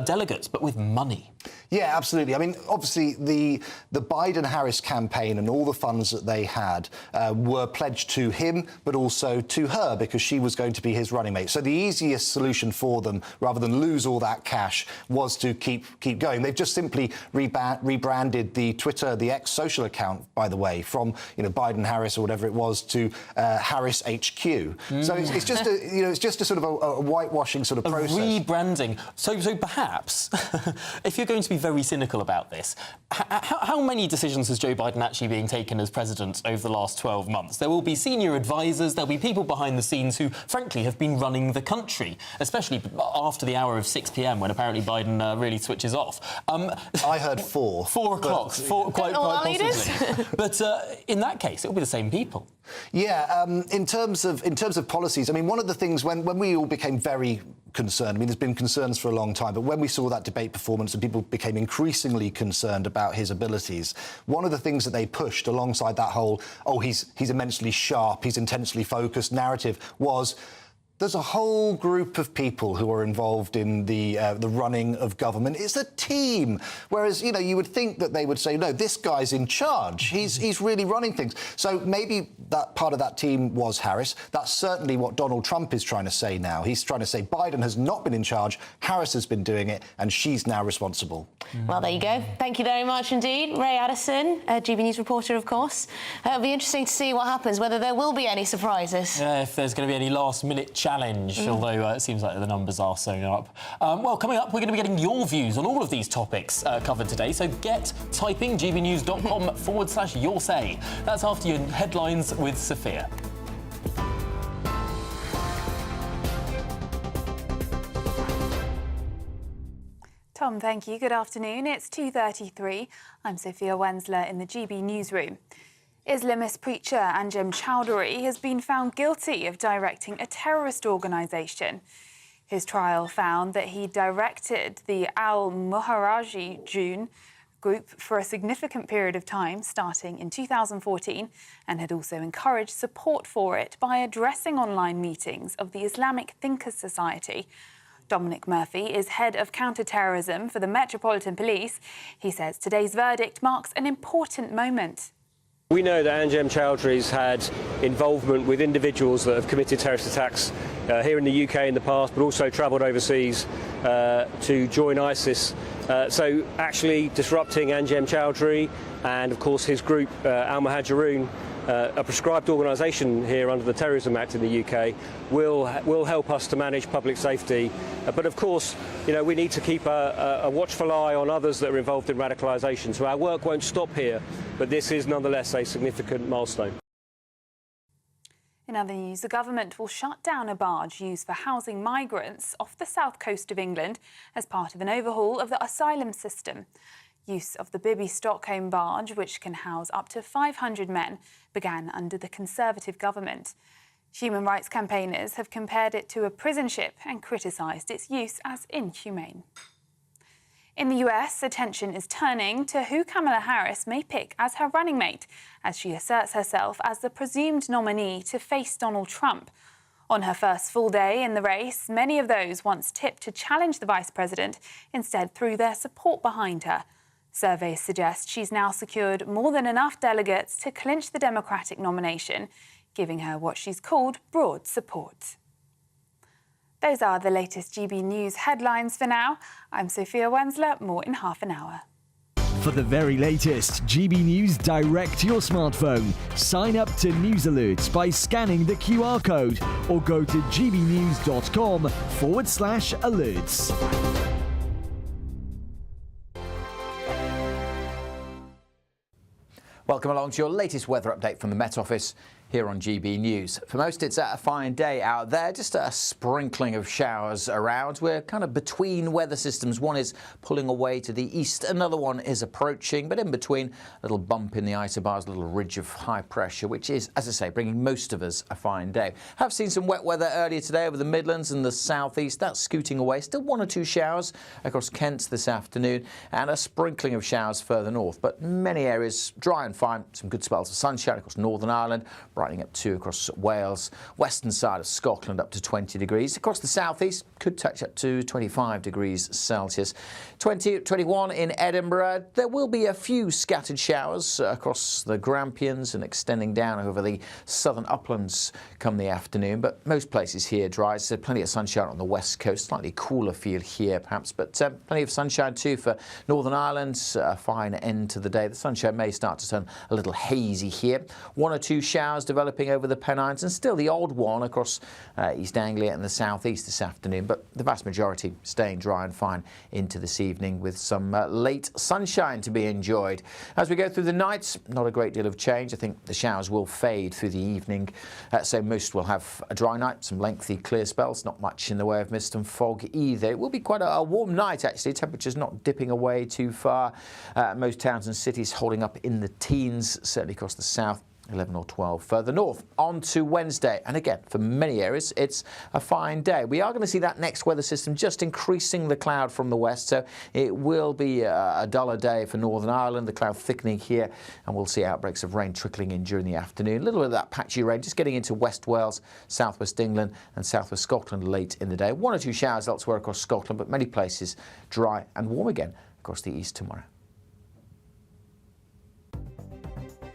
delegates, but with money. Yeah, absolutely. I mean, obviously, the Biden-Harris campaign and all the funds that they had were pledged to him, but also to her, because she was going to be his running mate. So the easiest solution for them, rather than lose all that cash, was to keep going. They've just simply rebranded the Twitter, the X social account, by the way, from, you know, Biden-Harris or whatever it was to Harris HQ. So it's just it's just a sort of a whitewashing sort of process. Rebranding. So perhaps, if you're going to be very cynical about this, how many decisions has Joe Biden actually being taken as president over the last 12 months? There will be senior advisors, there'll be people behind the scenes who, frankly, have been running the country, especially after the hour of 6 p.m, when apparently Biden really switches off. I heard 4. 4 o'clock, quite possibly. But in that case, it'll be the same people. Yeah, in terms of policies, I mean, one of the things when we all became very concerned, I mean, there's been concerns for a long time, but when we saw that debate performance and people became increasingly concerned about his abilities, one of the things that they pushed alongside that whole, he's immensely sharp, he's intensely focused narrative was, there's a whole group of people who are involved in the running of government. It's a team. Whereas, you know, you would think that they would say, no, this guy's in charge. He's really running things. So maybe that part of that team was Harris. That's certainly what Donald Trump is trying to say now. He's trying to say Biden has not been in charge, Harris has been doing it, and she's now responsible. Well, there you go. Thank you very much indeed. Ray Addison, GB News reporter, of course. It'll be interesting to see what happens, whether there will be any surprises. Yeah, if there's going to be any last-minute challenge, although it seems like the numbers are sewn up. Well, coming up, we're going to be getting your views on all of these topics covered today, so get typing gbnews.com/your say. That's after your headlines with Sophia. Tom, thank you. Good afternoon. It's 2:33. I'm Sophia Wensler in the GB newsroom. Islamist preacher Anjem Choudary has been found guilty of directing a terrorist organisation. His trial found that he directed the Al-Muharaji group for a significant period of time, starting in 2014, and had also encouraged support for it by addressing online meetings of the Islamic Thinkers Society. Dominic Murphy is head of counter-terrorism for the Metropolitan Police. He says today's verdict marks an important moment. We know that Anjem Choudhary's had involvement with individuals that have committed terrorist attacks here in the UK in the past, but also travelled overseas to join ISIS. So actually disrupting Anjem Choudary and, of course, his group Al-Muhajirun, a prescribed organisation here under the Terrorism Act in the UK, will help us to manage public safety. But of course, you know, we need to keep a watchful eye on others that are involved in radicalisation. So our work won't stop here, but this is nonetheless a significant milestone. In other news, the government will shut down a barge used for housing migrants off the south coast of England as part of an overhaul of the asylum system. Use of the Bibby Stockholm barge, which can house up to 500 men, began under the Conservative government. Human rights campaigners have compared it to a prison ship and criticised its use as inhumane. In the US, attention is turning to who Kamala Harris may pick as her running mate, as she asserts herself as the presumed nominee to face Donald Trump. On her first full day in the race, many of those once tipped to challenge the vice president instead threw their support behind her. Surveys suggest she's now secured more than enough delegates to clinch the Democratic nomination, giving her what she's called broad support. Those are the latest GB News headlines for now. I'm Sophia Wensler, more in half an hour. For the very latest GB News direct to your smartphone, sign up to News Alerts by scanning the QR code or go to gbnews.com/alerts. Welcome along to your latest weather update from the Met Office here on GB News. For most, it's a fine day out there, just a sprinkling of showers around. We're kind of between weather systems. One is pulling away to the east, another one is approaching, but in between, a little bump in the isobars, a little ridge of high pressure, which is, as I say, bringing most of us a fine day. Have seen some wet weather earlier today over the Midlands and the southeast. That's scooting away. Still one or two showers across Kent this afternoon, and a sprinkling of showers further north, but many areas dry and fine. Some good spells of sunshine across Northern Ireland, brightening up to across Wales, western side of Scotland up to 20 degrees. Across the southeast, could touch up to 25 degrees Celsius. 21 in Edinburgh. There will be a few scattered showers across the Grampians and extending down over the southern uplands come the afternoon, but most places here dry, so plenty of sunshine on the west coast. Slightly cooler feel here perhaps, but plenty of sunshine too for Northern Ireland. A fine end to the day. The sunshine may start to turn a little hazy here. One or two showers developing over the Pennines, and still the odd one across East Anglia and the southeast this afternoon, but the vast majority staying dry and fine into this evening with some late sunshine to be enjoyed. As we go through the nights, not a great deal of change. I think the showers will fade through the evening, so most will have a dry night, some lengthy clear spells, not much in the way of mist and fog either. It will be quite a warm night actually, temperatures not dipping away too far. Most towns and cities holding up in the teens, certainly across the south. 11 or 12 further north. On to Wednesday, and again for many areas it's a fine day. We are going to see that next weather system just increasing the cloud from the west, so it will be a duller day for Northern Ireland, the cloud thickening here, and we'll see outbreaks of rain trickling in during the afternoon. A little bit of that patchy rain just getting into West Wales, southwest England and southwest Scotland late in the day. One or two showers elsewhere across Scotland, but many places dry and warm again across the east tomorrow.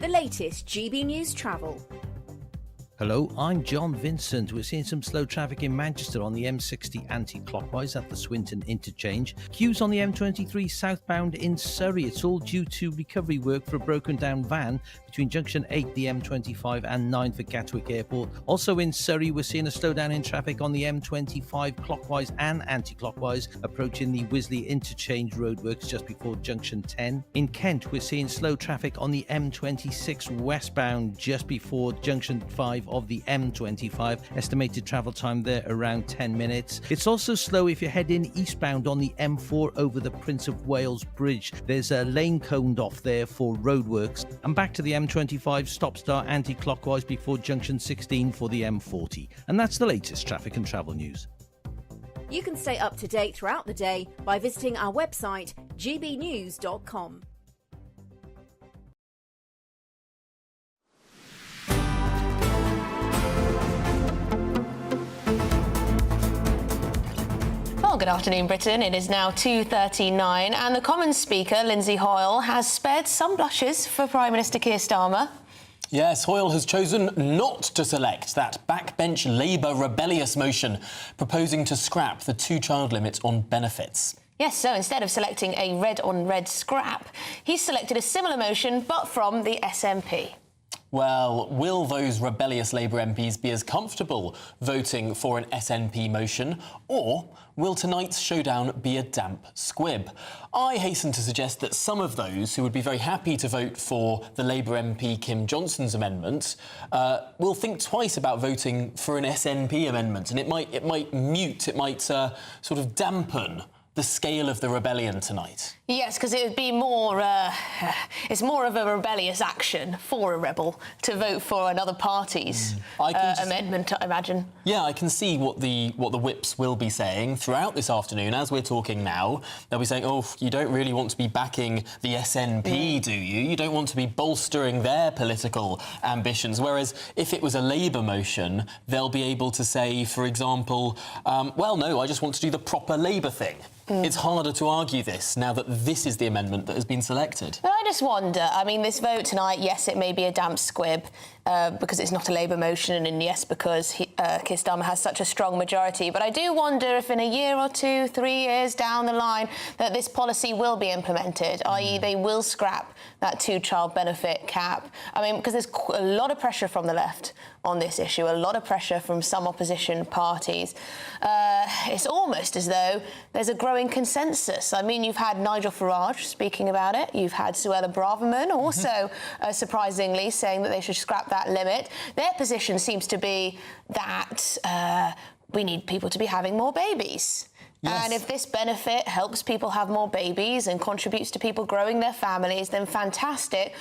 The latest GB News travel. Hello, I'm John Vincent. We're seeing some slow traffic in Manchester on the M60 anti-clockwise at the Swinton interchange. Queues on the M23 southbound in Surrey. It's all due to recovery work for a broken down van between junction 8, the M25 and 9 for Gatwick Airport. Also in Surrey, we're seeing a slowdown in traffic on the M25 clockwise and anti-clockwise approaching the Wisley interchange roadworks just before junction 10. In Kent, we're seeing slow traffic on the M26 westbound just before junction 5 of the M25. Estimated travel time there around 10 minutes. It's also slow if you're heading eastbound on the M4 over the Prince of Wales Bridge. There's a lane coned off there for roadworks. And back to the M25, stop-start anti-clockwise before junction 16 for the M40. And that's the latest traffic and travel news. You can stay up to date throughout the day by visiting our website, gbnews.com. Well, good afternoon, Britain. It is now 2:39, and the Commons Speaker, Lindsay Hoyle, has spared some blushes for Prime Minister Keir Starmer. Yes, Hoyle has chosen not to select that backbench Labour rebellious motion proposing to scrap the two-child limit on benefits. Yes, so instead of selecting a red-on-red scrap, he's selected a similar motion, but from the SNP. Well, will those rebellious Labour MPs be as comfortable voting for an SNP motion, or will tonight's showdown be a damp squib? I hasten to suggest that some of those who would be very happy to vote for the Labour MP Kim Johnston's amendment will think twice about voting for an SNP amendment, and it might sort of dampen the scale of the rebellion tonight. Yes, because it would be more... it's more of a rebellious action for a rebel to vote for another party's amendment, I imagine. Yeah, I can see what the whips will be saying throughout this afternoon. As we're talking now, they'll be saying, oh, you don't really want to be backing the SNP, do you? You don't want to be bolstering their political ambitions. Whereas if it was a Labour motion, they'll be able to say, for example, well, no, I just want to do the proper Labour thing. It's harder to argue this now that this is the amendment that has been selected. But I just wonder, I mean, this vote tonight, yes, it may be a damp squib because it's not a Labour motion, and yes, because Keir Starmer has such a strong majority. But I do wonder if in a year or 2, 3 years down the line that this policy will be implemented, i.e. they will scrap that two-child benefit cap. I mean, because there's a lot of pressure from the left on this issue, a lot of pressure from some opposition parties. It's almost as though there's a growing consensus. I mean, you've had Nigel Farage speaking about it. You've had Suella Braverman also, surprisingly, saying that they should scrap that limit. Their position seems to be that we need people to be having more babies. Yes. And if this benefit helps people have more babies and contributes to people growing their families, then fantastic.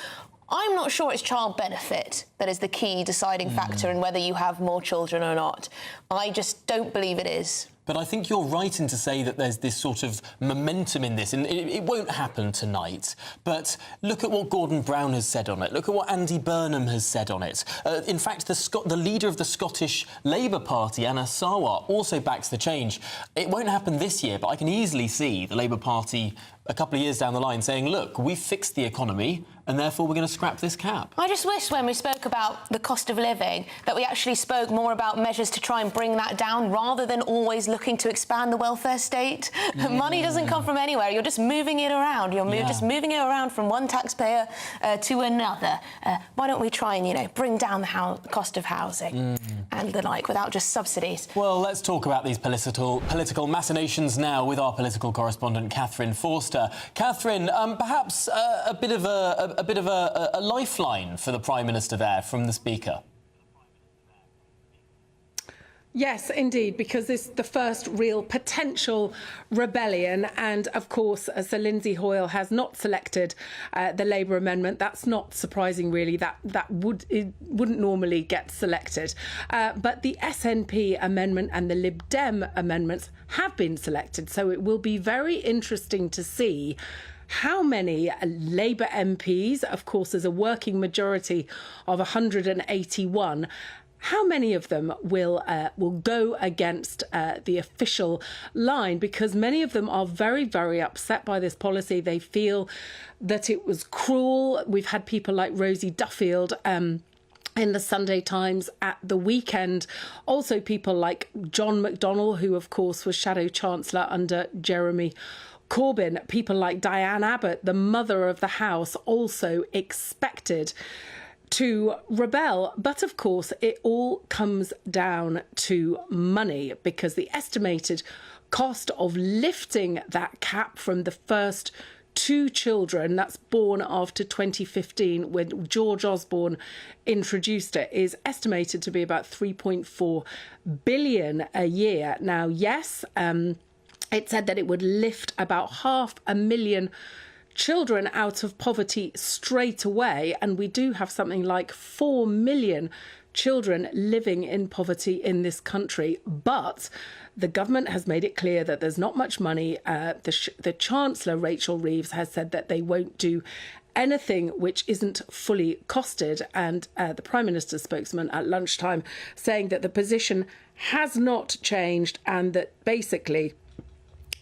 I'm not sure it's child benefit that is the key deciding factor in whether you have more children or not. I just don't believe it is. But I think you're right in to say that there's this sort of momentum in this, and it won't happen tonight. But look at what Gordon Brown has said on it. Look at what Andy Burnham has said on it. In fact, the leader of the Scottish Labour Party, Anna Sarwar, also backs the change. It won't happen this year, but I can easily see the Labour Party a couple of years down the line saying, look, we've fixed the economy and therefore we're going to scrap this cap. I just wish when we spoke about the cost of living that we actually spoke more about measures to try and bring that down rather than always looking to expand the welfare state. Money doesn't come from anywhere. You're just moving it around. You're just moving it around from one taxpayer to another. Why don't we try and, bring down the cost of housing and the like without just subsidies? Well, let's talk about these political machinations now with our political correspondent, Catherine Forster. Catherine, perhaps a bit of a lifeline for the Prime Minister there from the Speaker. Yes, indeed, because this is the first real potential rebellion. And, of course, Sir Lindsay Hoyle has not selected the Labour amendment. That's not surprising, really. It wouldn't normally get selected. But the SNP amendment and the Lib Dem amendments have been selected. So it will be very interesting to see how many Labour MPs, of course, there's a working majority of 181, how many of them will go against the official line? Because many of them are very, very upset by this policy. They feel that it was cruel. We've had people like Rosie Duffield in the Sunday Times at the weekend. Also people like John McDonnell, who, of course, was Shadow Chancellor under Jeremy Corbyn. People like Diane Abbott, the mother of the House, also expected to rebel. But of course, it all comes down to money, because the estimated cost of lifting that cap from the 1st 2 children, that's born after 2015, when George Osborne introduced it, is estimated to be about 3.4 billion a year. Now, yes, it said that it would lift about 500,000 children out of poverty straight away, and we do have something like 4 million children living in poverty in this country. But the government has made it clear that there's not much money. The Chancellor, Rachel Reeves, has said that they won't do anything which isn't fully costed. And the Prime Minister's spokesman at lunchtime saying that the position has not changed and that basically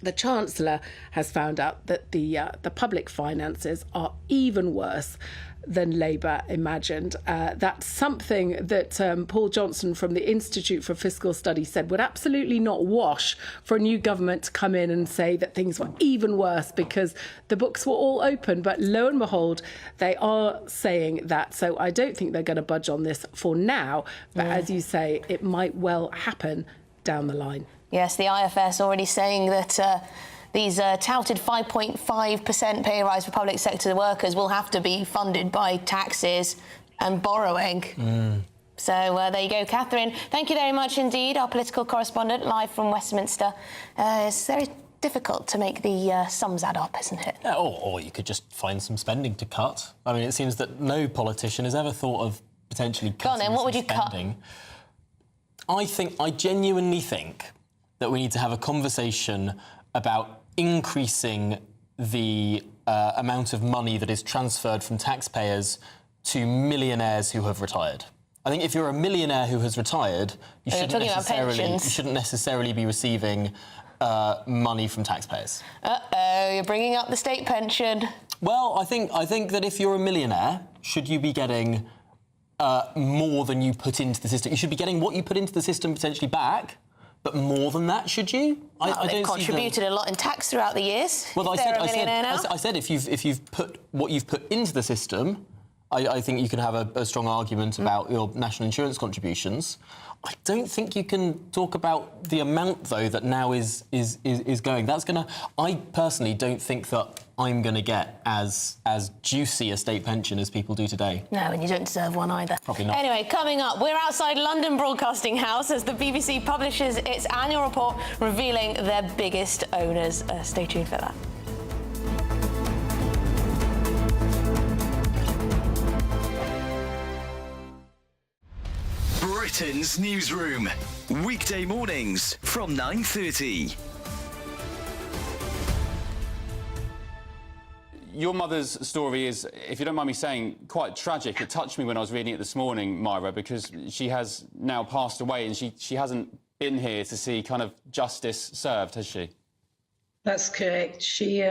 the Chancellor has found out that the public finances are even worse than Labour imagined. That's something that Paul Johnson from the Institute for Fiscal Studies said would absolutely not wash for a new government to come in and say that things were even worse because the books were all open. But lo and behold, they are saying that. So I don't think they're going to budge on this for now. But as you say, it might well happen down the line. Yes, the IFS already saying that these touted 5.5% pay rise for public sector workers will have to be funded by taxes and borrowing. So there you go, Catherine. Thank you very much indeed, our political correspondent, live from Westminster. It's very difficult to make the sums add up, isn't it? Yeah, or you could just find some spending to cut. I mean, it seems that no politician has ever thought of potentially cutting Go on then, what would you spending. I genuinely think that we need to have a conversation about increasing the amount of money that is transferred from taxpayers to millionaires who have retired. I think if you're a millionaire who has retired, you shouldn't necessarily be receiving money from taxpayers. Uh-oh, you're bringing up the state pension. Well, I think that if you're a millionaire, should you be getting more than you put into the system? You should be getting what you put into the system potentially back. But more than that, should you? They've contributed a lot in tax throughout the years. Well, I said if you've put what you've put into the system, I think you can have a strong argument about your national insurance contributions. I don't think you can talk about the amount, though, that now is going. That's going to... I personally don't think that I'm going to get as juicy a state pension as people do today. No, and you don't deserve one either. Probably not. Anyway, coming up, we're outside London Broadcasting House as the BBC publishes its annual report revealing their biggest owners. Stay tuned for that. Britain's newsroom, weekday mornings from 9:30. Your mother's story is, if you don't mind me saying, quite tragic. It touched me when I was reading it this morning, Myra, because she has now passed away and she hasn't been here to see kind of justice served, has she? That's correct. She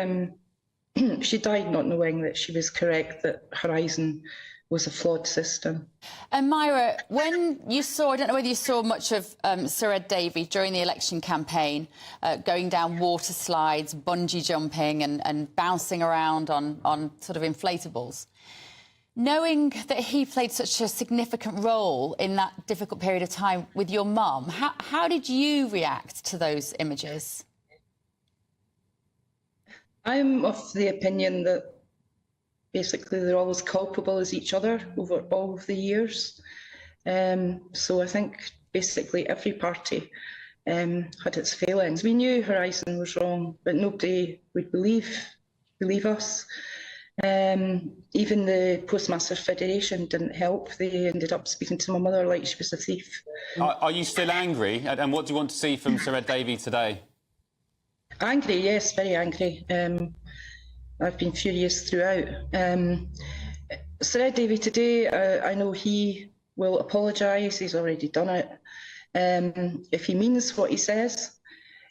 she died not knowing that she was correct, that Horizon was a flawed system. And Myra, when you saw, I don't know whether you saw much of Sir Ed Davey during the election campaign, going down water slides, bungee jumping and bouncing around on sort of inflatables. Knowing that he played such a significant role in that difficult period of time with your mum, how did you react to those images? I'm of the opinion that basically they're all as culpable as each other over all of the years. So I think basically every party had its failings. We knew Horizon was wrong, but nobody would believe us. Even the Postmasters Federation didn't help. They ended up speaking to my mother like she was a thief. Are you still angry? And what do you want to see from Sir Ed Davey today? Angry, yes, very angry. I've been furious throughout. Sir Ed Davey today, I know he will apologise. He's already done it. If he means what he says,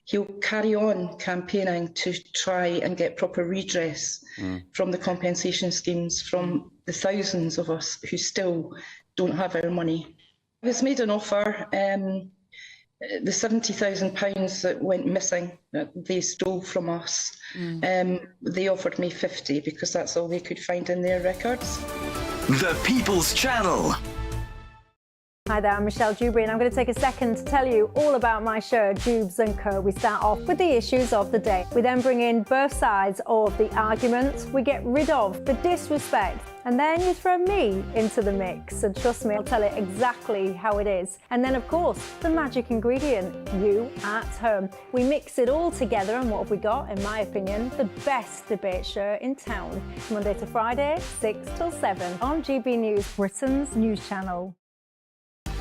he'll carry on campaigning to try and get proper redress from the compensation schemes, from the thousands of us who still don't have our money. I was made an offer. The £70,000 that went missing, that they stole from us, they offered me 50 because that's all they could find in their records. The People's Channel. Hi there, I'm Michelle Choudary, and I'm going to take a second to tell you all about my show, Jubes & Co. We start off with the issues of the day. We then bring in both sides of the argument. We get rid of the disrespect. And then you throw me into the mix. And trust me, I'll tell it exactly how it is. And then, of course, the magic ingredient, you at home. We mix it all together, and what have we got? In my opinion, the best debate show in town. Monday to Friday, 6 till 7 on GB News, Britain's news channel.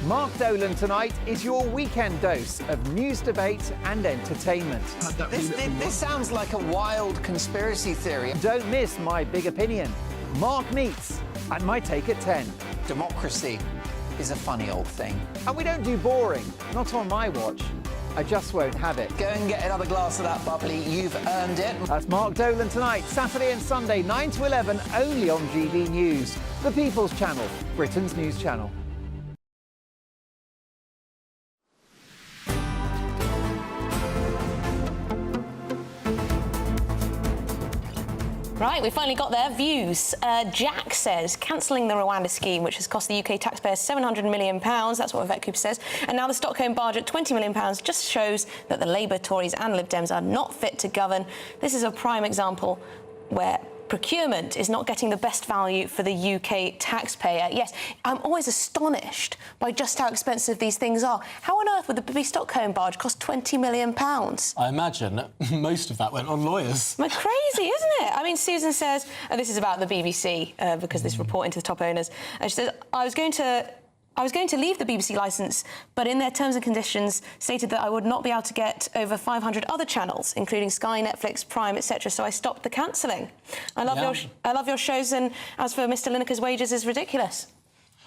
Mark Dolan tonight is your weekend dose of news, debate and entertainment. This sounds like a wild conspiracy theory. Don't miss my big opinion. Mark Meets and my take at 10. Democracy is a funny old thing. And we don't do boring, not on my watch. I just won't have it. Go and get another glass of that bubbly, you've earned it. That's Mark Dolan tonight, Saturday and Sunday, 9 to 11, only on GB News, the People's Channel, Britain's news channel. Right, we finally got their views. Jack says, cancelling the Rwanda scheme, which has cost the UK taxpayers £700 million, that's what Yvette Cooper says, and now the Stockholm barge at £20 million just shows that the Labour, Tories and Lib Dems are not fit to govern. This is a prime example where procurement is not getting the best value for the UK taxpayer. Yes, I'm always astonished by just how expensive these things are. How on earth would the Bibby Stockholm barge cost £20 million? I imagine most of that went on lawyers. Crazy, isn't it? I mean, Susan says, and this is about the BBC, because this report into the top owners, she says, I was going to leave the BBC licence, but in their terms and conditions stated that I would not be able to get over 500 other channels, including Sky, Netflix, Prime, etc. So I stopped the cancelling. I love your shows, and as for Mr. Lineker's wages, is ridiculous.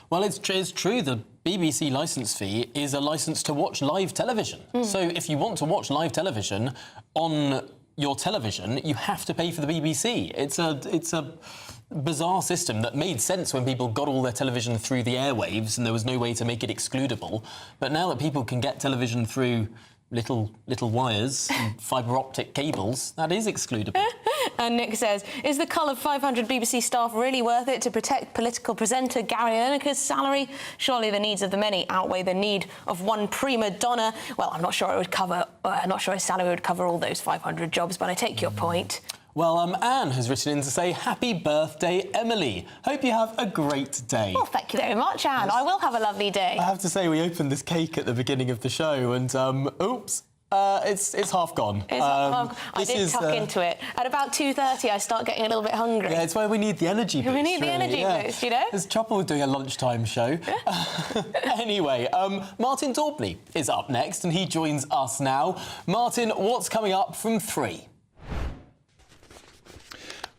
Well, it's true. The BBC licence fee is a licence to watch live television. So if you want to watch live television on your television, you have to pay for the BBC. It's a bizarre system that made sense when people got all their television through the airwaves and there was no way to make it excludable. But now that people can get television through little wires and fibre optic cables, that is excludable. And Nick says, is the cull of 500 BBC staff really worth it to protect political presenter Gary Lineker's salary? Surely the needs of the many outweigh the need of one prima donna. Well, I'm not sure his salary would cover all those 500 jobs, but I take your point. Well, Anne has written in to say, happy birthday, Emily. Hope you have a great day. Well, thank you very much, Anne. Yes. I will have a lovely day. I have to say, we opened this cake at the beginning of the show and, oops. It's half gone. I did tuck into it. At about 2:30, I start getting a little bit hungry. Yeah, it's where we need the energy boost. We need the energy boost, you know? There's trouble with doing a lunchtime show. Anyway, Martin Daubney is up next, and he joins us now. Martin, what's coming up from 3?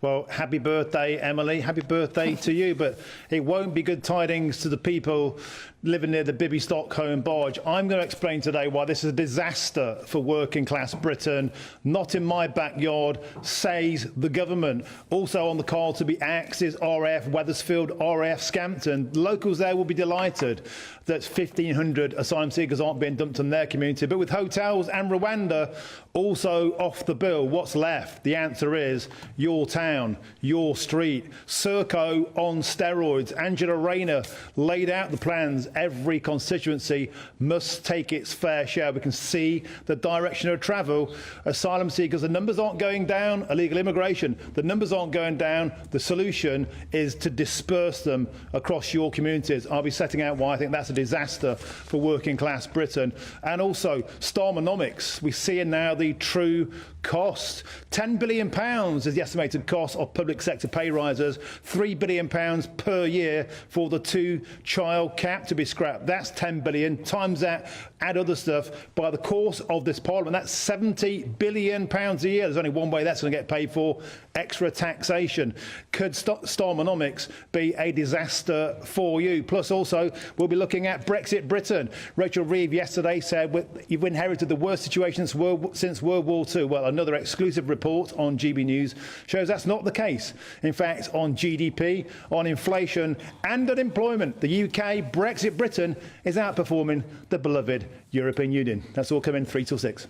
Well, happy birthday, Emily. Happy birthday to you. But it won't be good tidings to the people living near the Bibby Stockholm barge. I'm going to explain today why this is a disaster for working class Britain. Not in my backyard, says the government. Also on the call to be axed is RAF Wethersfield, RAF Scampton. Locals there will be delighted that 1,500 asylum seekers aren't being dumped in their community. But with hotels and Rwanda also off the bill, what's left? The answer is your town, your street. Serco on steroids. Angela Rayner laid out the plans. Every constituency must take its fair share. We can see the direction of travel. Asylum seekers, the numbers aren't going down. Illegal immigration, the numbers aren't going down. The solution is to disperse them across your communities. I'll be setting out why I think that's a disaster for working class Britain. And also, Starmonomics. We see now the true cost. £10 billion is the estimated cost of public sector pay rises. £3 billion per year for the 2-child cap to be scrapped. That's 10 billion. Times that, add other stuff. By the course of this parliament, that's £70 billion a year. There's only one way that's going to get paid for: extra taxation. Could Starmonomics be a disaster for you? Plus, also, we'll be looking at Brexit Britain. Rachel Reeves yesterday said you've inherited the worst situation since World War II. Well, another exclusive report on GB News shows that's not the case. In fact, on GDP, on inflation and unemployment, the UK, Brexit Britain, is outperforming the beloved European Union. That's all coming 3 till 6.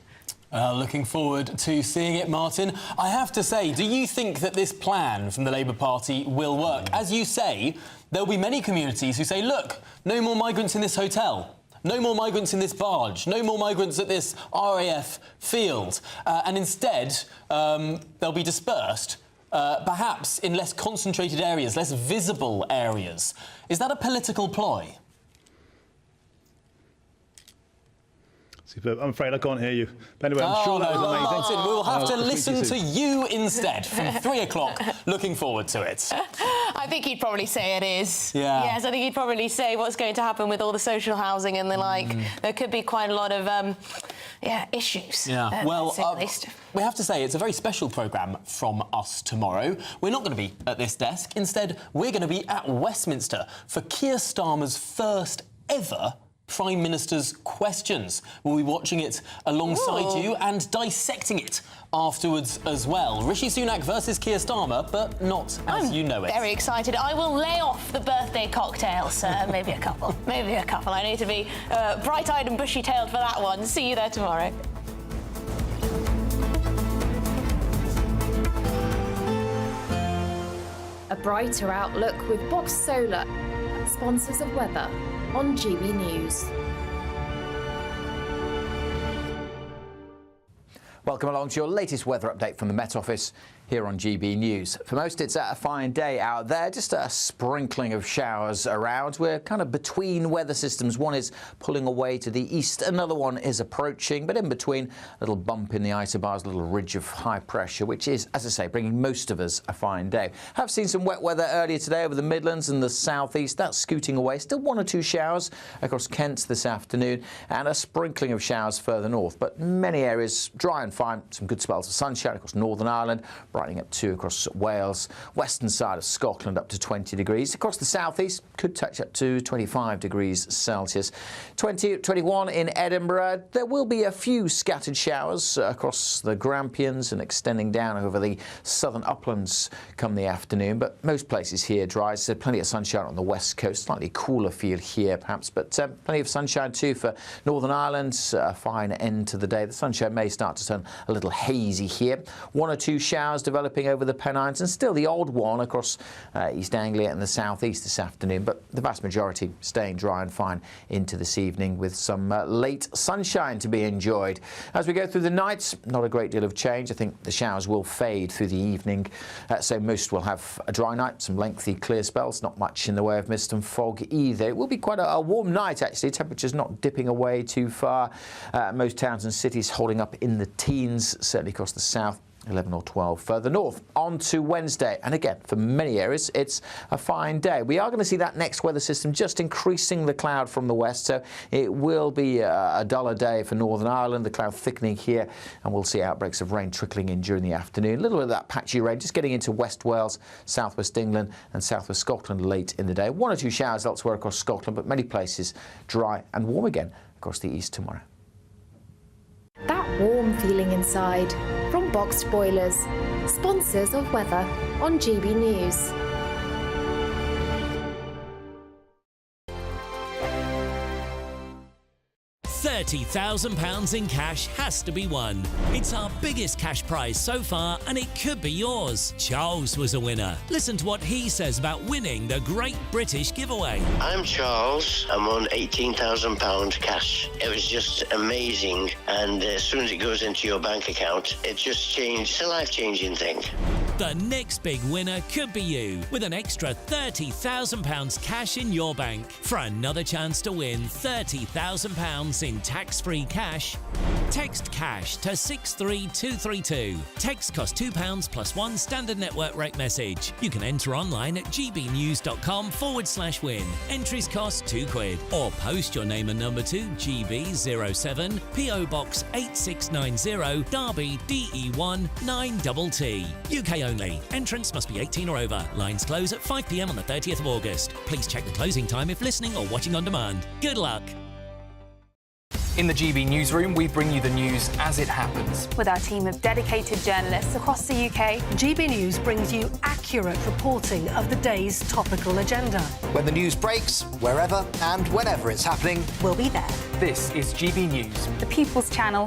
Looking forward to seeing it, Martin. I have to say, do you think that this plan from the Labour Party will work? As you say, There'll be many communities who say, look, no more migrants in this hotel. No more migrants in this barge. No more migrants at this RAF field. And instead, they'll be dispersed, perhaps in less concentrated areas, less visible areas. Is that a political ploy? I'm afraid I can't hear you. But anyway, I'm sure that was amazing. We'll have to listen to you instead from 3 o'clock. Looking forward to it. I think he'd probably say it is. Yeah. Yes, I think he'd probably say what's going to happen with all the social housing and the like. There could be quite a lot of, issues. Yeah, well, we have to say it's a very special programme from us tomorrow. We're not going to be at this desk. Instead, we're going to be at Westminster for Keir Starmer's first ever Prime Minister's Questions. We'll be watching it alongside you and dissecting it afterwards as well. Rishi Sunak versus Keir Starmer, but not as you know it. Very excited. I will lay off the birthday cocktails. Maybe a couple. Maybe a couple. I need to be bright-eyed and bushy-tailed for that one. See you there tomorrow. A brighter outlook with Box Solar, sponsors of weather on GB News. Welcome along to your latest weather update from the Met Office here on GB News. For most, it's a fine day out there, just a sprinkling of showers around. We're kind of between weather systems. One is pulling away to the east, another one is approaching, but in between, a little bump in the isobars, a little ridge of high pressure, which is, as I say, bringing most of us a fine day. Have seen some wet weather earlier today over the Midlands and the southeast. That's scooting away. Still 1 or 2 showers across Kent this afternoon, and a sprinkling of showers further north, but many areas dry and fine. Some good spells of sunshine across Northern Ireland, brightening up to across Wales, western side of Scotland up to 20 degrees. Across the southeast, could touch up to 25 degrees Celsius. 21 in Edinburgh. There will be a few scattered showers across the Grampians and extending down over the southern uplands come the afternoon, but most places here dry. So plenty of sunshine on the west coast, slightly cooler feel here perhaps, but plenty of sunshine too for Northern Ireland. A fine end to the day. The sunshine may start to turn a little hazy here. 1 or 2 showers developing over the Pennines, and still the odd one across East Anglia and the southeast this afternoon, but the vast majority staying dry and fine into this evening with some late sunshine to be enjoyed. As we go through the nights, not a great deal of change. I think the showers will fade through the evening, so most will have a dry night, some lengthy clear spells, not much in the way of mist and fog either. It will be quite a warm night actually, temperatures not dipping away too far. Most towns and cities holding up in the teens, certainly across the south. 11 or 12 further north. On to Wednesday, and again, for many areas, it's a fine day. We are going to see that next weather system just increasing the cloud from the west, so it will be a duller day for Northern Ireland, the cloud thickening here, and we'll see outbreaks of rain trickling in during the afternoon. A little bit of that patchy rain just getting into West Wales, southwest England and southwest Scotland late in the day. 1 or 2 showers elsewhere across Scotland, but many places dry and warm again across the east tomorrow. That warm feeling inside from Boxed Boilers, sponsors of weather on GB News. £30,000 in cash has to be won. It's our biggest cash prize so far, and it could be yours. Charles was a winner. Listen to what he says about winning the Great British Giveaway. I'm Charles. I won £18,000 cash. It was just amazing, and as soon as it goes into your bank account, it just changed. It's a life-changing thing. The next big winner could be you, with an extra £30,000 cash in your bank. For another chance to win £30,000 in tax-free cash, text cash to 63232. Text costs £2 plus 1 standard network rate message. You can enter online at gbnews.com/win. Entries cost £2, or post your name and number to GB07 PO Box 8690 Derby DE1 9TT. UK only. Entrance must be 18 or over. Lines close at 5 p.m. on the 30th of August. Please check the closing time if listening or watching on demand. Good luck. In the GB newsroom, we bring you the news as it happens. With our team of dedicated journalists across the UK, GB News brings you accurate reporting of the day's topical agenda. When the news breaks, wherever and whenever it's happening, we'll be there. This is GB News, the People's Channel.